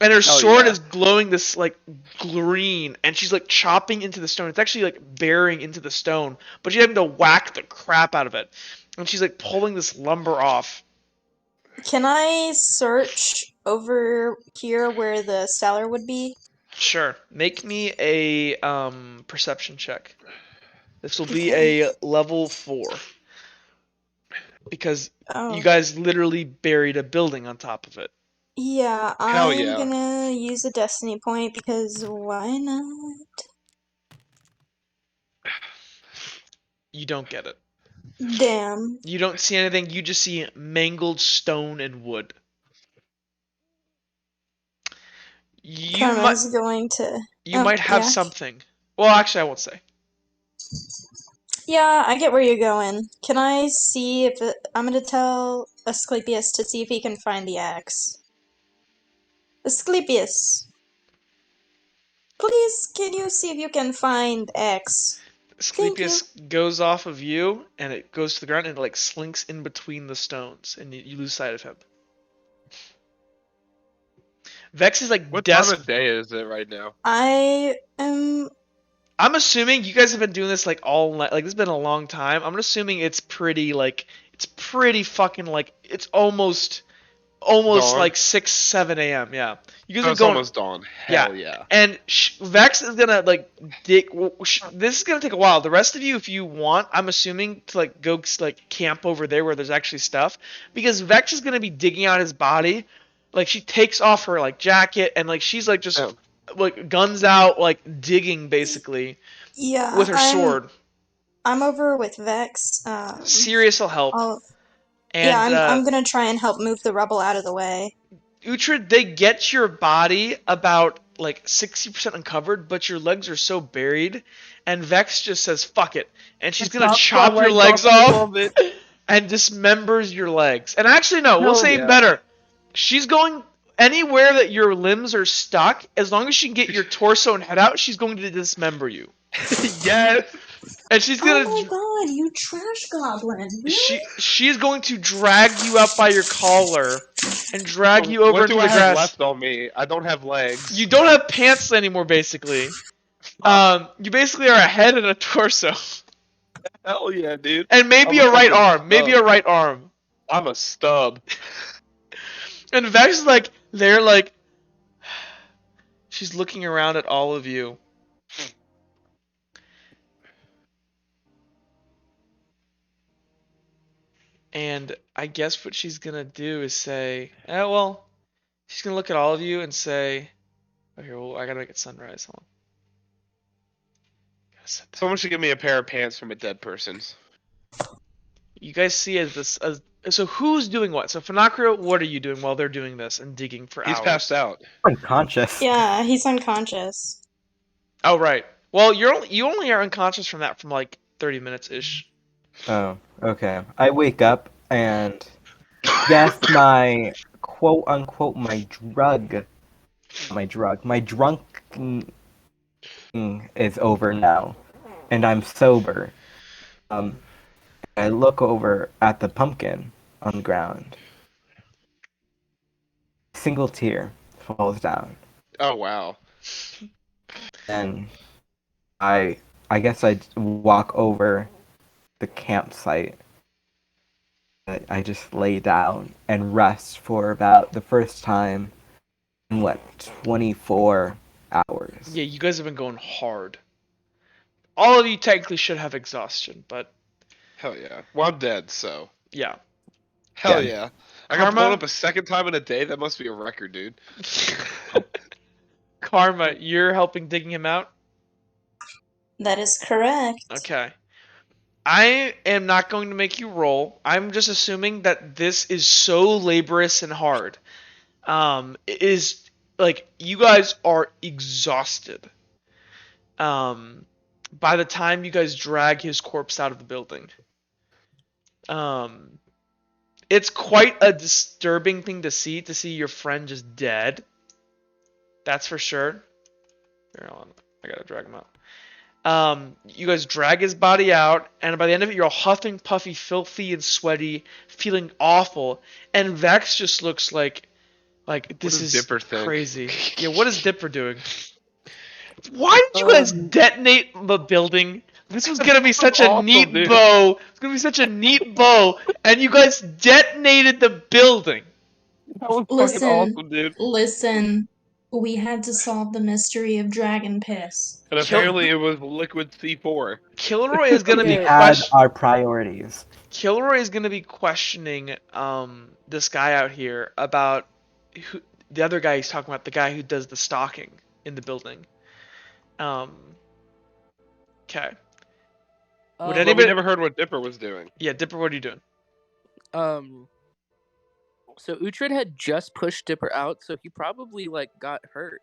and her sword is glowing this like green, and she's like chopping into the stone. It's actually like burying into the stone, but she's having to whack the crap out of it. and she's like pulling this lumber off. Can I search over here where the cellar would be? Sure. Make me a perception check. This will be Okay. a level 4 because Oh. you guys literally buried a building on top of it. Yeah, Hell I'm yeah. gonna use a destiny point because why not? You don't get it. Damn. You don't see anything. You just see mangled stone and wood. You might Karma's going to. have Yeah. something. Well, actually, I won't say. Yeah, I get where you're going. Can I see if I'm gonna tell Asclepius to see if he can find the axe. Asclepius, please, can you see if you can find X? Thank you. Asclepius goes off of you, and it goes to the ground, and it like slinks in between the stones, and you lose sight of him. Vex is like What time of day is it right now? I am. I'm assuming you guys have been doing this like all night. Like this has been a long time. I'm assuming it's pretty fucking like it's almost Dawn? like 6, 7 a.m. Yeah, you guys So are it's going. almost dawn. Hell yeah. And Vex is gonna like dig. This is gonna take a while. The rest of you, if you want, I'm assuming to like go like camp over there where there's actually stuff, because Vex is gonna be digging out his body. Like she takes off her like jacket and like she's like just like guns out like digging basically. Yeah. With her sword. I'm over with Vex. Sirius will help. And I'm gonna try and help move the rubble out of the way. Uhtred, they get your body about like 60% uncovered, but your legs are so buried, and Vex just says "fuck it," and she's gonna chop your legs off and dismembers your legs. And actually, no, we'll say better. She's going anywhere that your limbs are stuck. As long as she can get your torso and head out, she's going to dismember you. Yes. And she's gonna. Oh my god, you trash goblin! Really? She's going to drag you up by your collar and drag you over into the grass. What do I have left on me? I don't have legs. You don't have pants anymore, basically. You basically are a head and a torso. Hell yeah, dude. And maybe a right arm. Maybe a right arm. I'm a stub. And Vex is like, they're like, she's looking around at all of you. And I guess what she's gonna do is say, well, she's gonna look at all of you and say, oh, here, well, I gotta make it sunrise. Hold on. Someone should give me a pair of pants from a dead person's. You guys see so who's doing what? So Finocchio, what are you doing while they're doing this and digging for hours? He's passed out. Unconscious. Yeah, he's unconscious. Oh right. Well, you only are unconscious from like 30 minutes ish. Oh, okay. I wake up and guess my quote unquote my drunk is over now, and I'm sober. I look over at the pumpkin on the ground. A single tear falls down. Oh wow. And I guess I walk over the campsite. I just lay down and rest for about the first time in 24 hours. Yeah, you guys have been going hard. All of you technically should have exhaustion, but hell yeah. Well, I'm dead, so yeah. Hell yeah. I got Karma? blown up a second time in a day. That must be a record, dude. Karma, you're helping digging him out? That is correct. Okay. I am not going to make you roll. I'm just assuming that this is so laborious and hard. It is like you guys are exhausted. By the time you guys drag his corpse out of the building. It's quite a disturbing thing to see your friend just dead. That's for sure. Here, hold on. I gotta drag him out. You guys drag his body out, and by the end of it, you're all huffing, puffy, filthy, and sweaty, feeling awful. And Vex just looks like this is Dipper crazy. Yeah, what is Dipper doing? Why did you guys detonate the building This was gonna be such That's a awesome, neat dude. bow. It's gonna be such a neat bow, and you guys detonated the building. That was fucking Listen, awesome, dude. listen. We had to solve the mystery of dragon piss. And Kill- apparently it was liquid C4. Kilroy is gonna be Okay. We had our priorities. Kilroy is gonna be questioning this guy out here about the other guy he's talking about, the guy who does the stalking in the building. Okay. Would But anybody? we never heard what Dipper was doing. Yeah, Dipper, what are you doing? So Uhtred had just pushed Dipper out, so he probably like got hurt.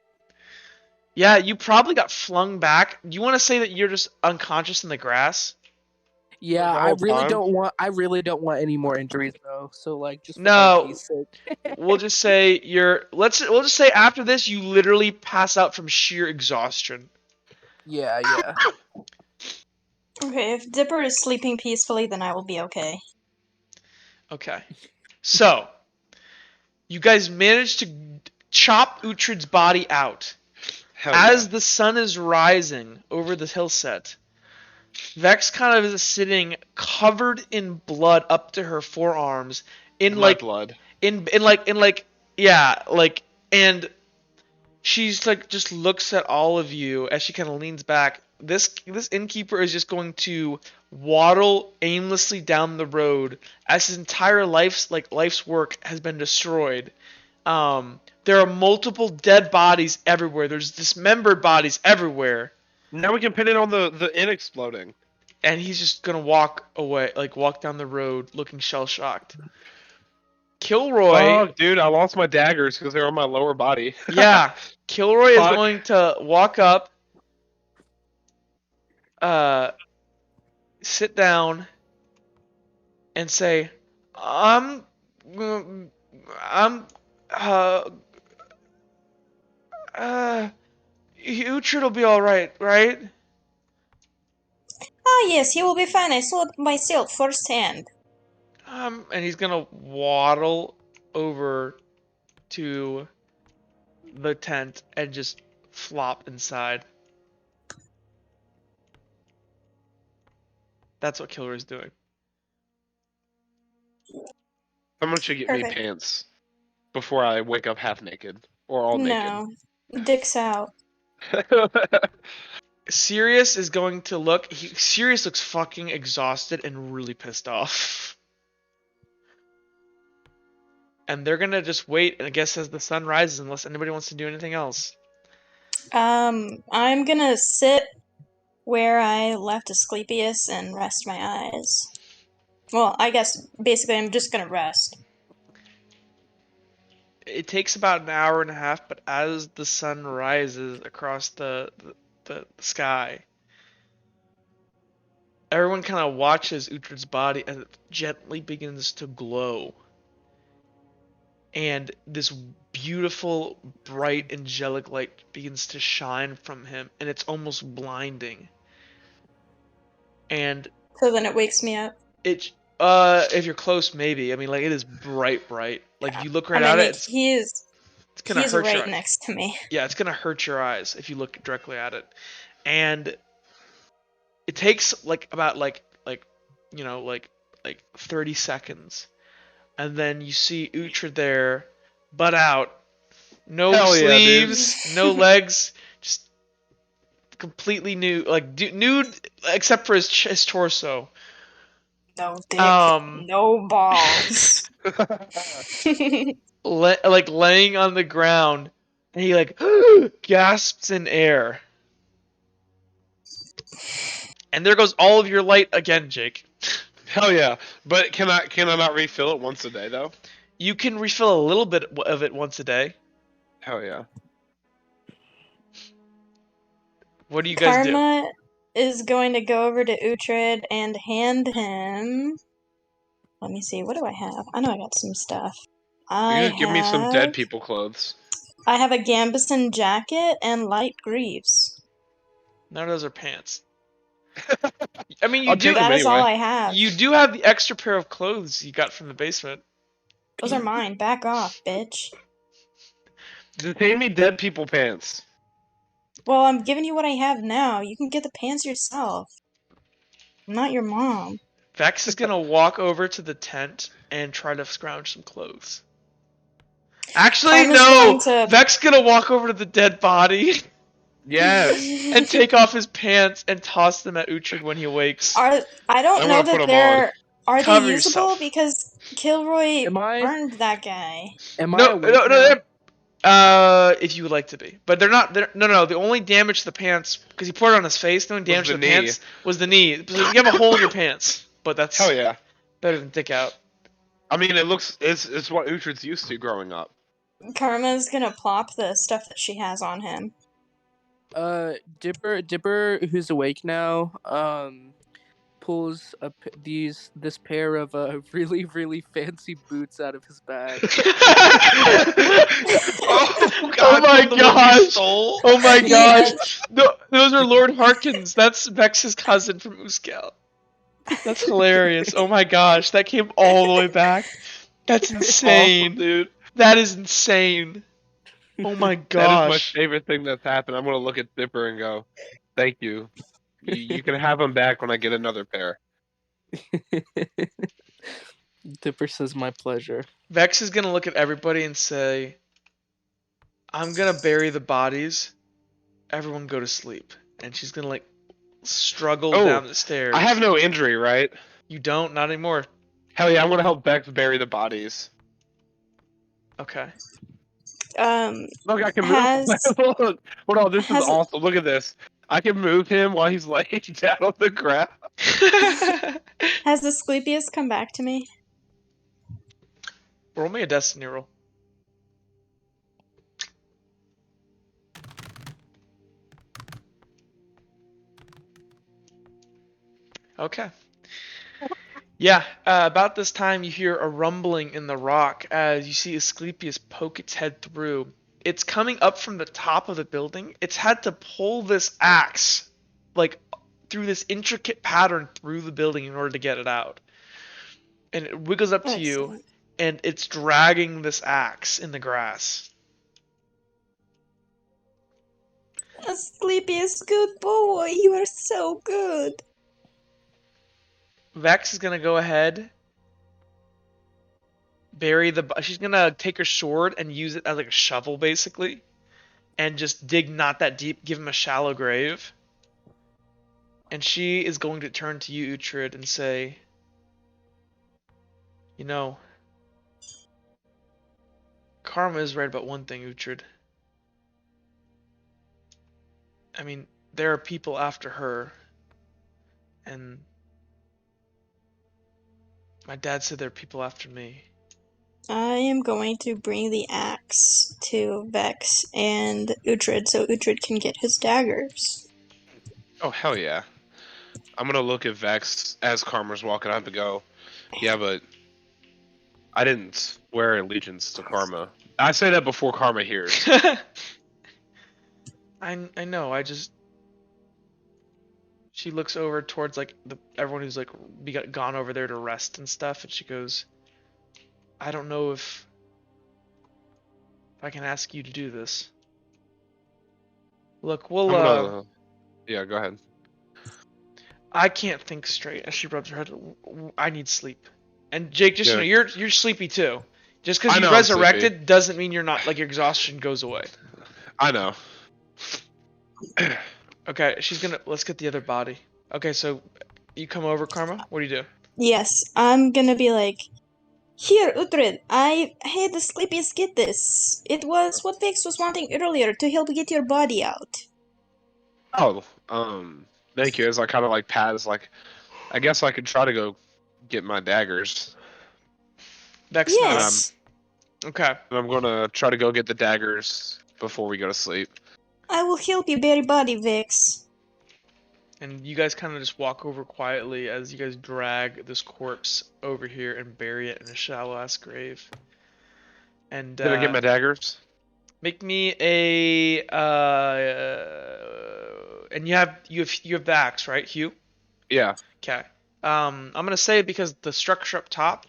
Yeah, you probably got flung back. Do you want to say that you're just unconscious in the grass? Yeah, The I whole really time? don't want. I really don't want any more injuries though. So like, just for No. RP's sake. We'll just say we'll just say after this you literally pass out from sheer exhaustion. Yeah. Okay, if Dipper is sleeping peacefully, then I will be okay. Okay. So, you guys managed to chop Uhtred's body out. Hell As yeah. the sun is rising over the hillset, Vex kind of is sitting covered in blood up to her forearms in My like blood. and she's like just looks at all of you as she kind of leans back. This innkeeper is just going to waddle aimlessly down the road as his entire life's work has been destroyed. There are multiple dead bodies everywhere. There's dismembered bodies everywhere. Now we can pin it on the inn exploding. And he's just gonna walk away, walk down the road looking shell-shocked. Kilroy. Oh, dude, I lost my daggers because they're on my lower body. Yeah, Kilroy is Fuck. going to walk up, sit down, and say, Uhtred will be all right, right? Ah, yes, he will be fine. I saw it myself firsthand. And he's gonna waddle over to the tent and just flop inside. That's what Kilroy's doing. Someone should get me Perfect. pants before I wake up half naked or all No. Dick's out. naked. Sirius is going to look. Sirius looks fucking exhausted and really pissed off. And they're gonna just wait, and I guess as the sun rises, unless anybody wants to do anything else. I'm gonna sit where I left Asclepius and rest my eyes. Well, I guess basically I'm just gonna rest. It takes about an hour and a half, but as the sun rises across the sky, everyone kind of watches Uhtred's body as it gently begins to glow. And this beautiful, bright, angelic light begins to shine from him, and it's almost blinding. And So then it wakes me up. it, if you're close, maybe. I mean, it is bright. If you look right at it, he's gonna hurt your right eyes. next to me. Yeah, it's gonna hurt your eyes if you look directly at it. And it takes about 30 seconds. And then you see Uhtred there, butt out, no Hell yeah, sleeves, no legs, just completely nude, nude except for his torso. No dick, no balls. Laying on the ground, and he gasps in air. And there goes all of your light again, Jake. Hell yeah! But can I not refill it once a day though? You can refill a little bit of it once a day. Hell yeah! What do you guys do? Karma is going to go over to Uhtred and hand him. Let me see. What do I have? I know I got some stuff. You just give me some dead people clothes. I have a gambeson jacket and light greaves. None of those are pants. I mean, I'll take them That is anyway. all I have. You do have the extra pair of clothes you got from the basement. Those are mine. Back off, bitch. Just pay me dead people pants. Well, I'm giving you what I have now. You can get the pants yourself. I'm not your mom. Vex is gonna walk over to the tent and try to scrounge some clothes. Actually, Karma's no! going to- Vex is gonna walk over to the dead body Yes. and take off his pants and toss them at Uhtred when he awakes. I don't I'm know gonna put that 'em they're. Are they Cover usable? yourself. Because Kilroy Am I burned that guy. am I No, awake no, now? if you would like to be. But they're not, no, the only damage to the pants, because he poured it on his face, the only damage the to the knee. pants was the knee. So you have a hole in your pants, but that's Hell yeah. better than dick out. I mean, it's what Uhtred's used to growing up. Karma's gonna plop the stuff that she has on him. Dipper, who's awake now, pulls this pair of really really fancy boots out of his bag. Oh God! Oh my the one you gosh. stole? Oh my gosh! Yes. No, those are Lord Harkins. That's Vex's cousin from Ooskow. That's hilarious. Oh my gosh, that came all the way back. That's insane. Awesome, dude. That is insane. Oh my That is my gosh. favorite thing that's happened. I'm gonna look at Dipper and go, "Thank you. You can have them back when I get another pair." Dipper says, "My pleasure." Vex is gonna look at everybody and say, I'm gonna bury the bodies. Everyone go to sleep. And she's gonna like struggle Oh, down the stairs. I have no injury, right? You don't? Not anymore. Hell yeah! I'm gonna help Bex bury the bodies. Okay. Look, I can Has- move. Look, hold on, this is has- awesome. Look at this. I can move him while he's laying down on the ground. Has the Asclepius come back to me? Roll me a destiny roll. Okay. Yeah, about this time you hear a rumbling in the rock as you see Asclepius poke its head through. It's coming up from the top of the building. It's had to pull this axe, like, through this intricate pattern through the building in order to get it out. And it wiggles up to you, Excellent. and it's dragging this axe in the grass. Asclepius, good boy. You are so good. Vex is gonna go ahead, bury the. She's gonna take her sword and use it as like a shovel, basically, and just dig not that deep, give him a shallow grave. And she is going to turn to you, Uhtred, and say, you know, Karma is right about one thing, Uhtred. I mean, there are people after her, and my dad said there are people after me. I am going to bring the axe to Vex and Uhtred so Uhtred can get his daggers. Oh hell yeah! I'm gonna look at Vex as Karma's walking up and go, "Yeah, but I didn't swear allegiance to Karma." I say that before Karma hears. I know. She looks over towards like everyone who's like gone over there to rest and stuff, and she goes, I don't know if I can ask you to do this. Look, we'll Yeah, go ahead. I can't think straight. As she rubs her head, I need sleep. And Jake, just Yeah. you know, you're sleepy too. Just because I you know I'm resurrected doesn't mean you're not like your exhaustion goes away. I know. Okay, let's get the other body. Okay, so you come over, Karma. What do you do? Yes, I'm gonna be like, here, Uhtred, I had the Asclepius get this. It was what Vex was wanting earlier to help get your body out. Oh, thank you. As I kind of like pat, like, I guess I could try to go get my daggers. Vex Yes, Okay. And I'm gonna try to go get the daggers before we go to sleep. I will help you bury body, Vex. And you guys kind of just walk over quietly as you guys drag this corpse over here and bury it in a shallow ass grave. And Did I get my daggers? make me a and you have the axe, right, Hugh? Yeah. Okay. I'm gonna say because the structure up top,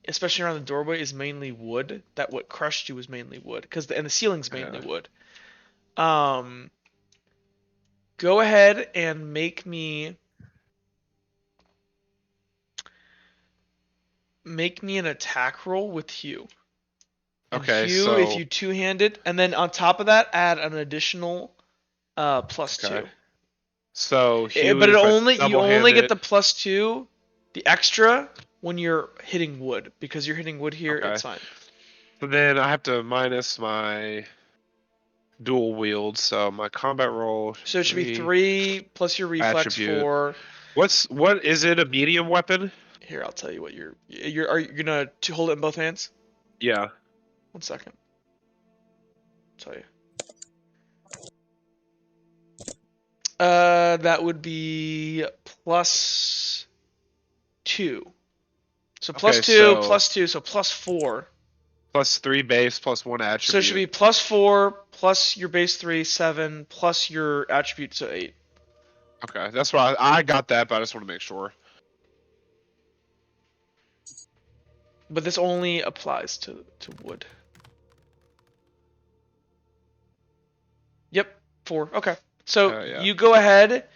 especially around the doorway, is mainly wood. That what crushed you was mainly wood, and the ceiling's mainly wood. Go ahead and make me make me an attack roll with Hugh. And Okay, Hugh, if so you two-hand it, and then on top of that, add an additional +2. okay. So But Hugh, if I you only get double-handed, the +2, the extra, when you're hitting wood, because you're hitting wood here. okay. It's fine. So then I have to minus my dual wield, so my combat roll. So it should be 3 plus your reflex Attribute. 4. What is it? A medium weapon? Here, I'll tell you what are you gonna hold it in both hands? Yeah. 1 second. I'll tell you. That would be +2. So +2, Okay, so +2, so +4. +3 base, +1 attribute. So it should be +4 plus your base 3, 7 plus your attribute, so 8. Okay, that's why I got that, but I just want to make sure. But this only applies to wood. Yep, 4. Okay. So Yeah. you go ahead,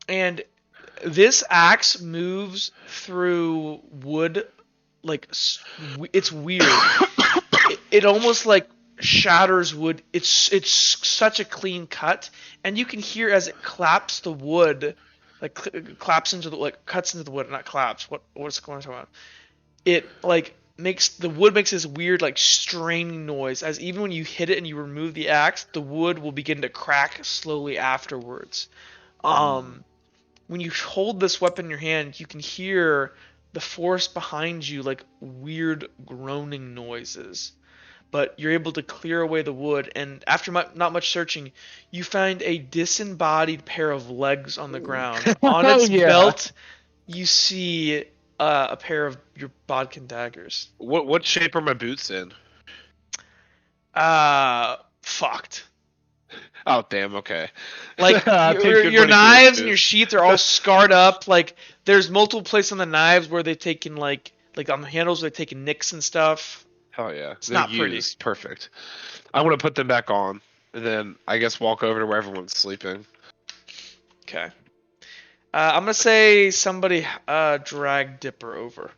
and this axe moves through wood like it's weird. It almost like shatters wood. It's such a clean cut, and you can hear as it claps the wood, like claps into the cuts into the wood, not claps. What's going on? It like makes the wood makes this weird like straining noise, as even when you hit it and you remove the axe, the wood will begin to crack slowly afterwards. When you hold this weapon in your hand, you can hear the forest behind you like weird groaning noises. But you're able to clear away the wood, and after not much searching, you find a disembodied pair of legs on the ground. On its belt, you see a pair of your bodkin daggers. What shape are my boots in? Fucked. Oh damn. Okay. Like your knives and your sheath are all scarred up. Like there's multiple places on the knives where they've taken like on the handles where they've taken nicks and stuff. Hell yeah. It's They're not pretty. used. Perfect. I want to put them back on, and then I guess walk over to where everyone's sleeping. Okay. I'm gonna say somebody drag Dipper over.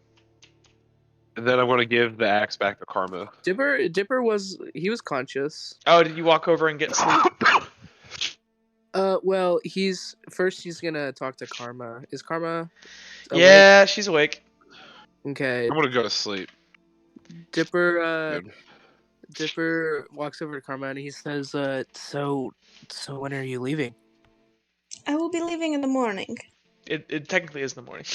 And then I'm going to give the axe back to Karma. Dipper was conscious. Oh, did you walk over and get sleep? Well, he's gonna talk to Karma. Is Karma awake? Yeah, she's awake. Okay. I'm going to go to sleep. Dipper Good. Dipper walks over to Karma and he says, so when are you leaving? I will be leaving in the morning. It technically is in the morning.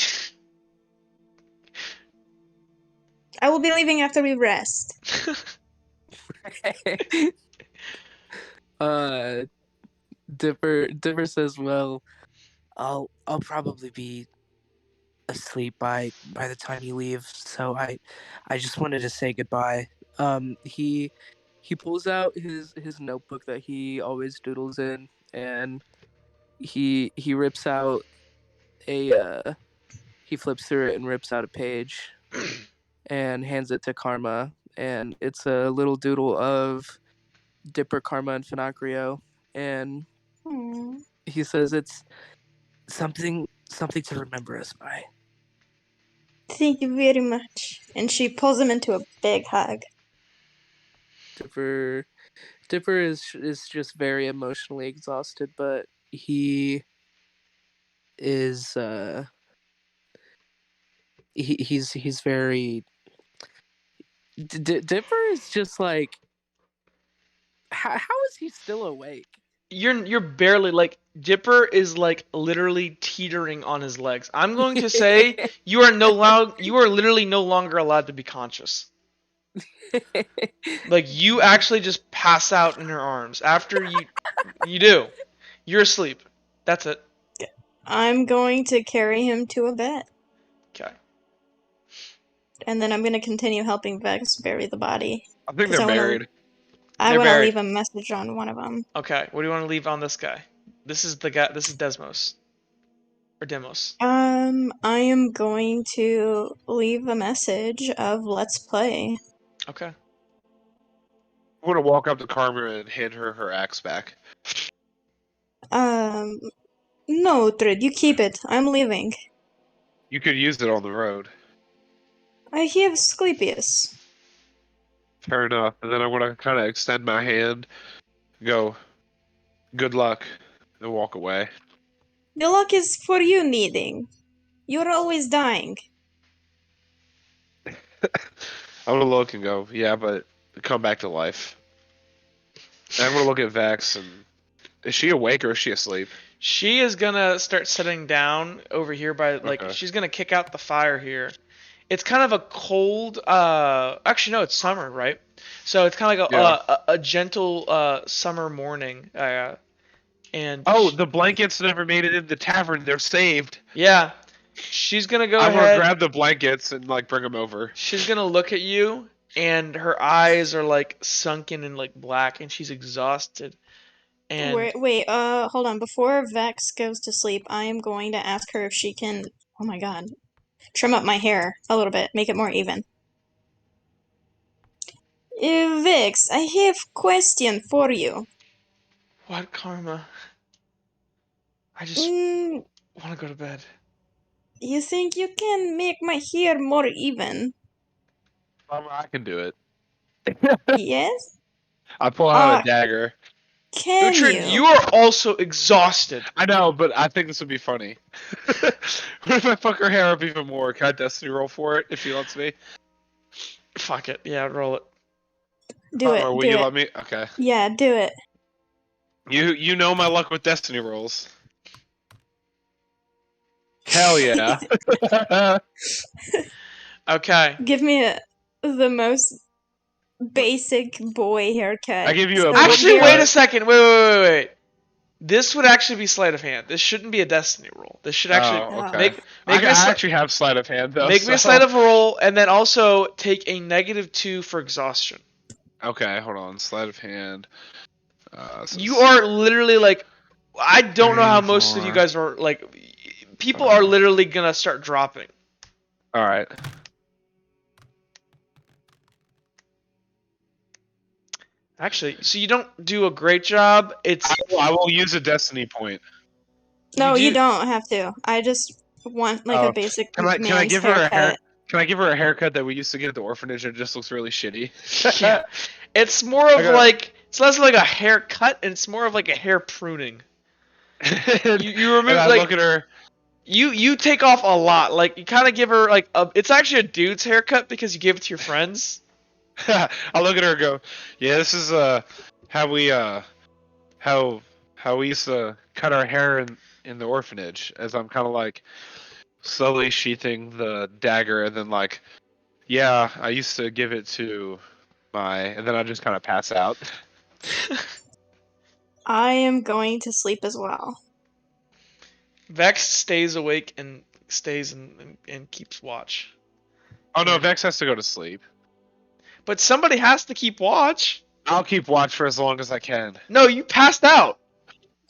I will be leaving after we rest. Dipper says, well, I'll probably be asleep by the time you leave, so I just wanted to say goodbye. He pulls out his notebook that he always doodles in, and he rips out he flips through it and rips out a page and hands it to Karma, and it's a little doodle of Dipper, Karma, and Finacrio, and he says it's something to remember us by. Thank you very much. And she pulls him into a big hug. Dipper is just very emotionally exhausted, but he is he's very Dipper is just like, how is he still awake? You're barely like Dipper is like literally teetering on his legs. I'm going to say you are literally no longer allowed to be conscious. Like you actually just pass out in her arms after you do. You're asleep. That's it. I'm going to carry him to a bed. Okay. And then I'm going to continue helping Vex bury the body. I think they're buried. I They're want to buried. leave a message on one of them. Okay. What do you want to leave on this guy? This is the guy. This is Desmos. Or Demos. I am going to leave a message of let's play. Okay. I'm going to walk up to Karma and hand her axe back. No, Trid, you keep it. I'm leaving. You could use it on the road. I have Asclepius. Fair enough. And then I want to kind of extend my hand, go, good luck, and walk away. The luck is for you needing. You're always dying. I'm gonna look and go, yeah, but come back to life. And I'm gonna look at Vex, and is she awake or is she asleep? She is gonna start sitting down over here by Okay. she's gonna kick out the fire here. It's kind of a cold. Actually no, it's summer, right? So it's kind of like a gentle summer morning. And Oh, the blankets never made it in the tavern. They're saved. yeah, she's gonna go I'm gonna ahead. grab the blankets and like bring them over. She's gonna look at you, and her eyes are like sunken in like black, and she's exhausted. And Wait, hold on. Before Vex goes to sleep, I am going to ask her if she can, oh my god, trim up my hair a little bit, make it more even. Vex, I have question for you. what, Karma? I just Mm, want to go to bed. you think you can make my hair more even? I can do it. Yes? I pull out a dagger. Can Uhtred, you? you are also exhausted. I know, but I think this would be funny. What if I fuck her hair up even more? Can I destiny roll for it if she lets me? Fuck it. Yeah, roll it. Do it, Or will do you it. let me? Okay. Yeah, do it. You know my luck with destiny rolls. Hell yeah. Okay. Give me the most basic boy haircut. I give you a So Actually, butch wait cut. a second. Wait. This would actually be sleight of hand. This shouldn't be a destiny roll. This should actually Oh, okay. make I me a actually have sleight of hand though. make me a so- sleight of roll, and then also take a -2 for exhaustion. Okay, hold on. Sleight of hand. You are literally like, I don't know how most of you 34. guys are like. People are literally gonna start dropping. All right. Actually, so you don't do a great job. It's I will use a destiny point. No, you do- don't have to. I just want like a basic Can I man's give her a hair? haircut. Can I give her a haircut that we used to get at the orphanage? It just looks really shitty. yeah. It's more of like it's less like a haircut, and it's more of like a hair pruning. You remove and I like look at her. you take off a lot. Like you kind of give her like it's actually a dude's haircut because you give it to your friends. I look at her and go, "Yeah, this is how we how we used to cut our hair in the orphanage." As I'm kind of like slowly sheathing the dagger, and then like, yeah, I used to give it to and then I just kind of pass out. I am going to sleep as well. Vex stays awake and stays and keeps watch. Oh no, Vex has to go to sleep. But somebody has to keep watch. I'll keep watch for as long as I can. No, you passed out.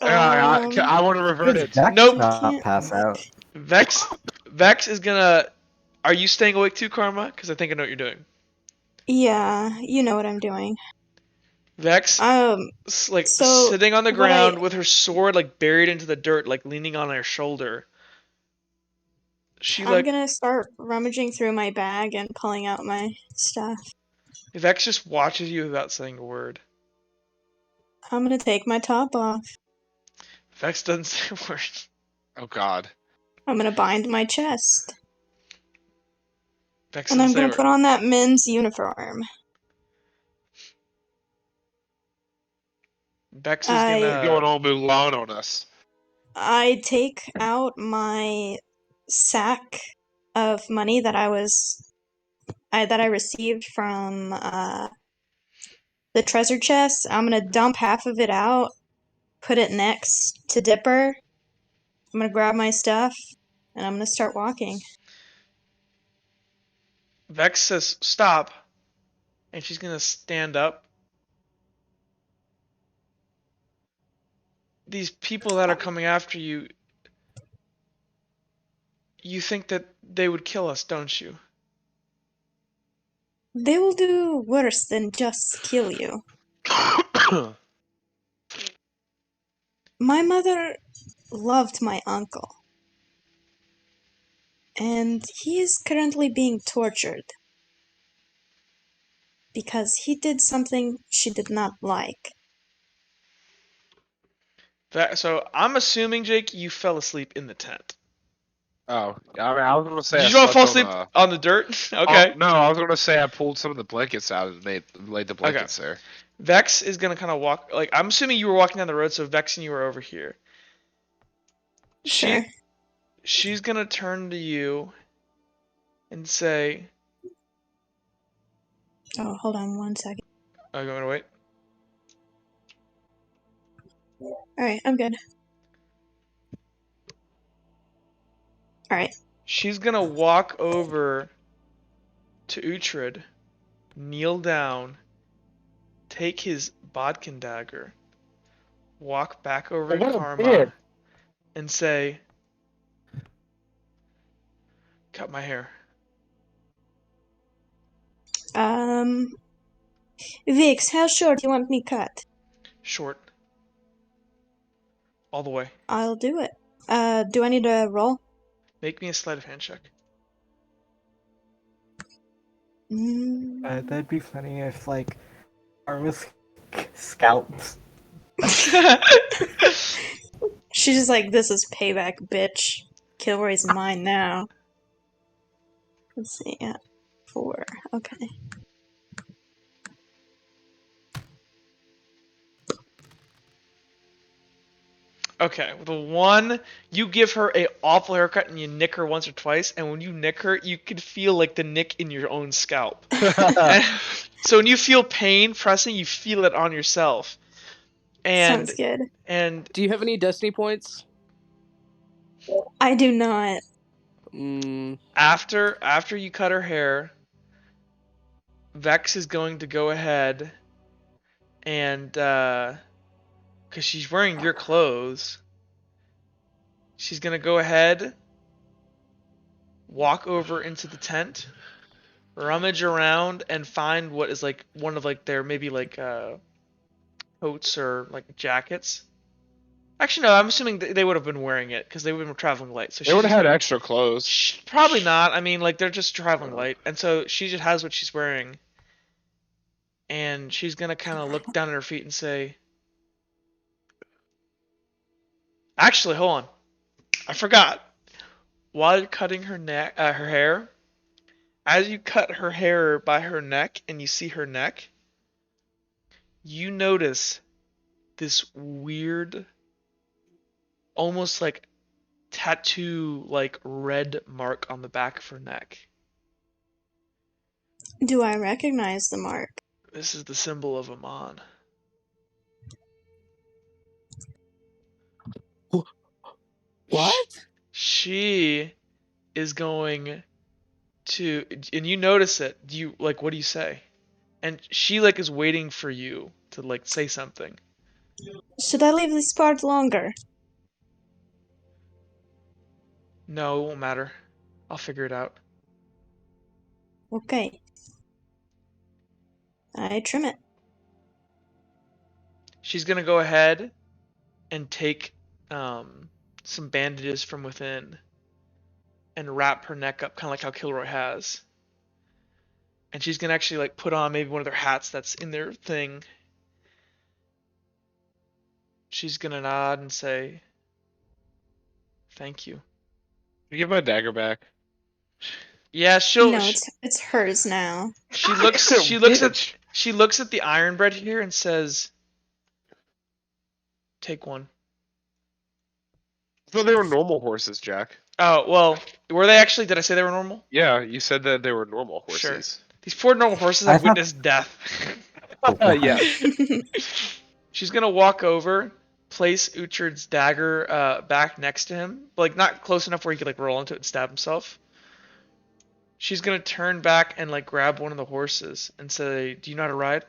I want to revert Does it. Vex Nope. not pass out? Vex is gonna. Are you staying awake too, Karma? Because I think I know what you're doing. Yeah, you know what I'm doing. Vex, like so sitting on the what ground with her sword like buried into the dirt, like leaning on her shoulder. I'm gonna start rummaging through my bag and pulling out my stuff. Vex just watches you without saying a word. I'm gonna take my top off. Vex doesn't say a word. Oh God. I'm gonna bind my chest. Vex And doesn't I'm say a gonna word. put on that men's uniform. Vex is gonna going all Mulan on us. I take out my sack of money that I received from the treasure chest. I'm gonna dump half of it out, put it next to Dipper. I'm gonna grab my stuff, and I'm gonna start walking. Vex says stop, and she's gonna stand up. These people that are coming after you, you think that they would kill us, don't you? They will do worse than just kill you. My mother loved my uncle. And he is currently being tortured because he did something she did not like. So I'm assuming, Jake, you fell asleep in the tent. Oh, I was gonna say Did I you want to fall slept asleep on the dirt? Okay. No, I was gonna say I pulled some of the blankets out and laid the blankets there. Vex is gonna kind of walk. Like, I'm assuming you were walking down the road, so Vex and you were over here. Sure. She's gonna turn to you and say, Oh, hold on 1 second. "Oh, you want me to wait?" Alright, I'm good. Alright. She's gonna walk over to Uhtred, kneel down, take his bodkin dagger, walk back over to Karma, and say, "Cut my hair." Vix, how short do you want me cut? Short. All the way. I'll do it. Do I need a roll? Make me a sleight of hand check. That'd be funny if, like, Armus scalps. She's just like, this is payback, bitch. Kilroy's mine now. Let's see, 4. Okay. Okay, the one, you give her a awful haircut and you nick her once or twice, and when you nick her, you can feel like the nick in your own scalp. And, so when you feel pain pressing, you feel it on yourself. And Sounds good. And Do you have any destiny points? I do not. after you cut her hair, Vex is going to go ahead and because she's wearing your clothes, she's gonna go ahead, walk over into the tent, rummage around, and find what is like one of like their maybe like coats or like jackets. Actually, no, I'm assuming they would have been wearing it because they would have been traveling light. So They would have had extra clothes. Probably not. I mean, like they're just traveling light, and so she just has what she's wearing, and she's gonna kind of look down at her feet and say, "Actually, hold on, I forgot. While you're cutting her hair, as you cut her hair by her neck and you see her neck, you notice this weird, almost like tattoo, like red mark on the back of her neck. Do I recognize the mark? This is the symbol of Amon." What? She is going to, and you notice it. Do you like? What do you say? And she like is waiting for you to like say something. Should I leave this part longer? No, it won't matter. I'll figure it out. Okay. I trim it. She's gonna go ahead and take some bandages from within and wrap her neck up, kind of like how Kilroy has. And she's gonna actually like put on maybe one of their hats that's in their thing. She's gonna nod and say, "Thank you." You give my dagger back. Yeah, No, it's hers now. She looks at the iron bread here and says, "Take one." I thought they were normal horses, Jack. Oh, well, were they actually? Did I say they were normal? Yeah, you said that they were normal Sure. horses. These poor normal horses have witnessed death. Yeah. She's gonna walk over, place Uhtred's dagger back next to him, like not close enough where he could like roll into it and stab himself. She's gonna turn back and like grab one of the horses and say, "Do you know how to ride?"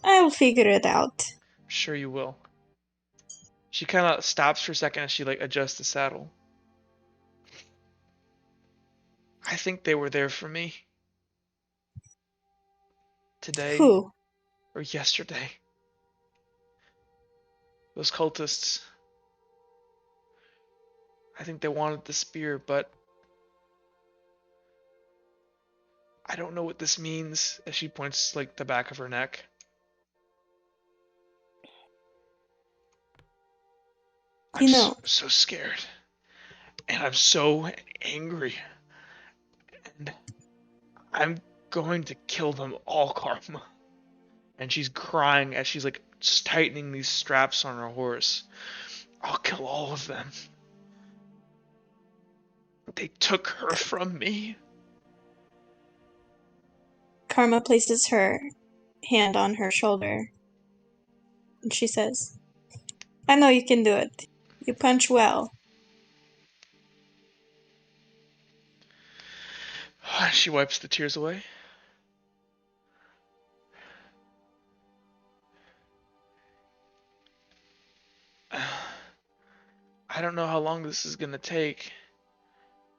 I'll figure it out. "Sure you will." She kind of stops for a second as she like adjusts the saddle. "I think they were there for me. Today Who? or yesterday. Those cultists. I think they wanted the spear, but I don't know what this means, as she points like the back of her neck. I'm so scared. And I'm so angry. And I'm going to kill them all, Karma. And she's crying as she's like tightening these straps on her horse. I'll kill all of them. They took her from me. Karma places her hand on her shoulder, and she says, I know you can do it. You punch well. She wipes the tears away. I don't know how long this is gonna take.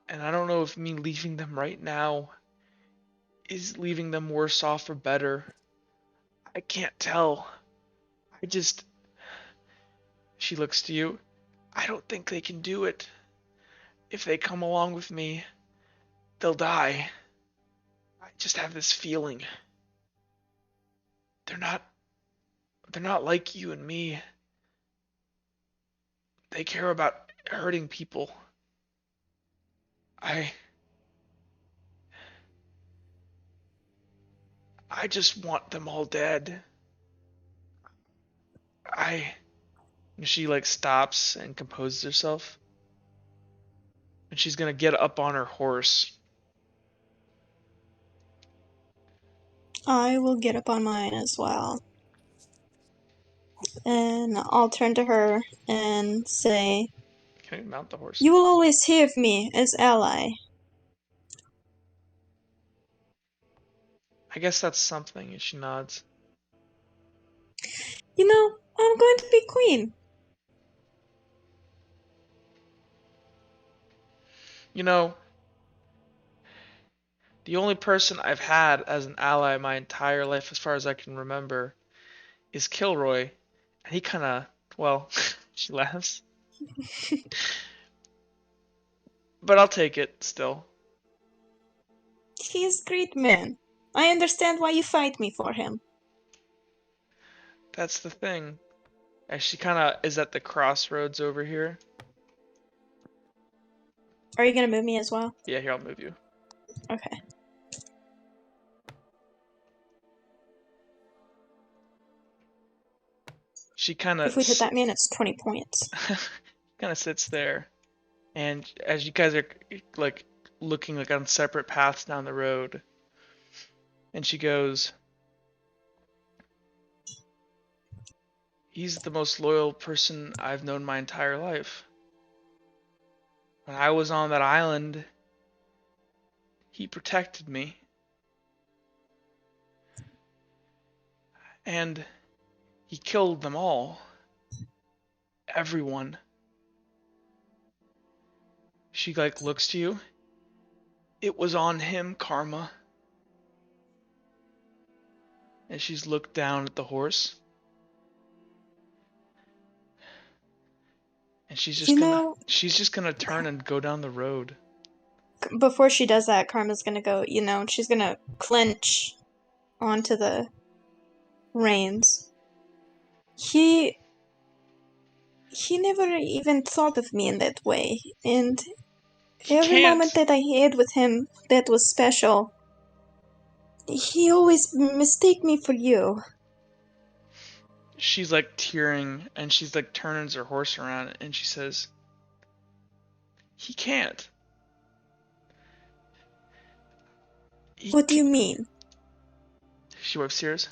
And I don't know if me leaving them right now is leaving them worse off or better. I can't tell. I just... She looks to you. I don't think they can do it. If they come along with me, they'll die. I just have this feeling. They're not like you and me. They care about hurting people. I just want them all dead. She like stops and composes herself. And she's gonna get up on her horse. I will get up on mine as well. And I'll turn to her and say, Can you mount the horse? You will always hear of me as ally. I guess that's something, and she nods. You know, I'm going to be queen. You know, the only person I've had as an ally my entire life, as far as I can remember, is Kilroy. And he kinda, well, she laughs. But I'll take it, still. He is a great man. I understand why you fight me for him. That's the thing. And she kinda is at the crossroads over here. Are you gonna move me as well? Yeah, here, I'll move you. Okay. She kinda If we hit that man, it's 20 points. kinda sits there. And as you guys are like looking like on separate paths down the road, and she goes, he's the most loyal person I've known my entire life. When I was on that island, he protected me. And he killed them all. Everyone. She like looks to you. It was on him, Karma. And she's looked down at the horse. And she's just gonna turn and go down the road. Before she does that, Karma's gonna go, she's gonna clench onto the reins. He never even thought of me in that way, and every moment that I had with him that was special, he always mistake me for you. She's like tearing, and she's like turns her horse around, and she says, he can't. What do you mean? She wipes tears.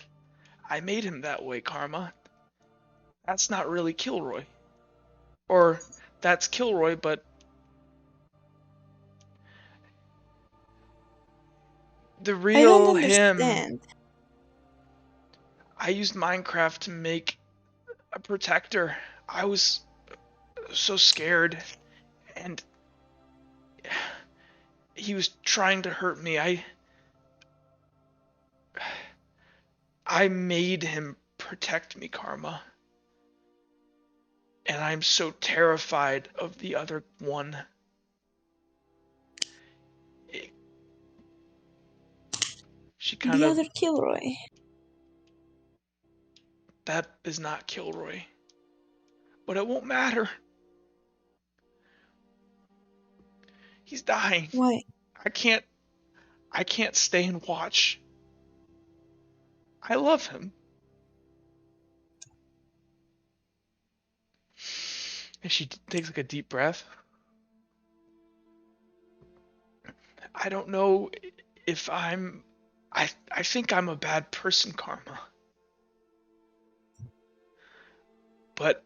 I made him that way, Karma. That's not really Kilroy. Or, that's Kilroy, but... the real I don't him... understand. I used Minecraft to make a protector. I was so scared. And... he was trying to hurt me. I made him protect me, Karma. And I'm so terrified of the other one. She kind The of... other Kilroy. That is not Kilroy. But it won't matter. He's dying. Why? I can't stay and watch. I love him. And she takes like a deep breath. I don't know if I think I'm a bad person, Karma. But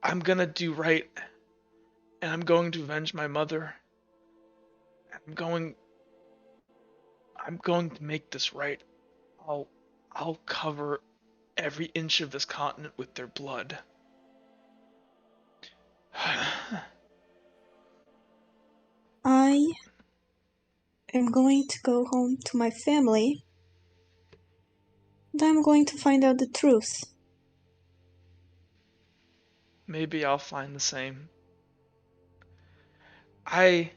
I'm gonna do right. And I'm going to avenge my mother. I'm going to make this right. I'll cover every inch of this continent with their blood. I am going to go home to my family. And I'm going to find out the truth. Maybe I'll find the same. I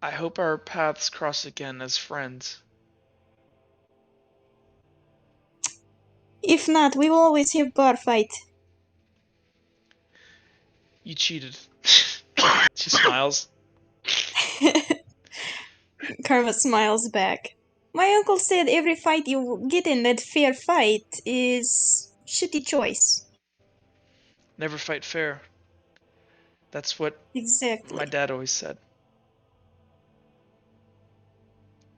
hope our paths cross again as friends. If not, we will always have bar fight. You cheated. She smiles. Karma smiles back. My uncle said every fight you get in that fair fight is shitty choice. Never fight fair. That's what my Exactly. dad always said.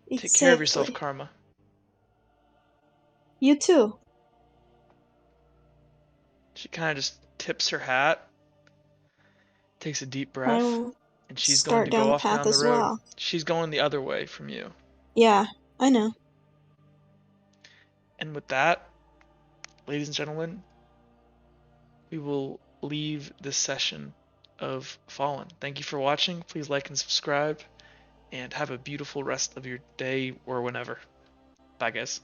Take care of yourself, Exactly. Karma. You too. She kind of just tips her hat, takes a deep breath, I'll and she's going start to down go the off path down the as road. well. She's going the other way from you. Yeah, I know. And with that, ladies and gentlemen, we will leave this session of Fallen. Thank you for watching. Please like and subscribe, and have a beautiful rest of your day or whenever. Bye, guys.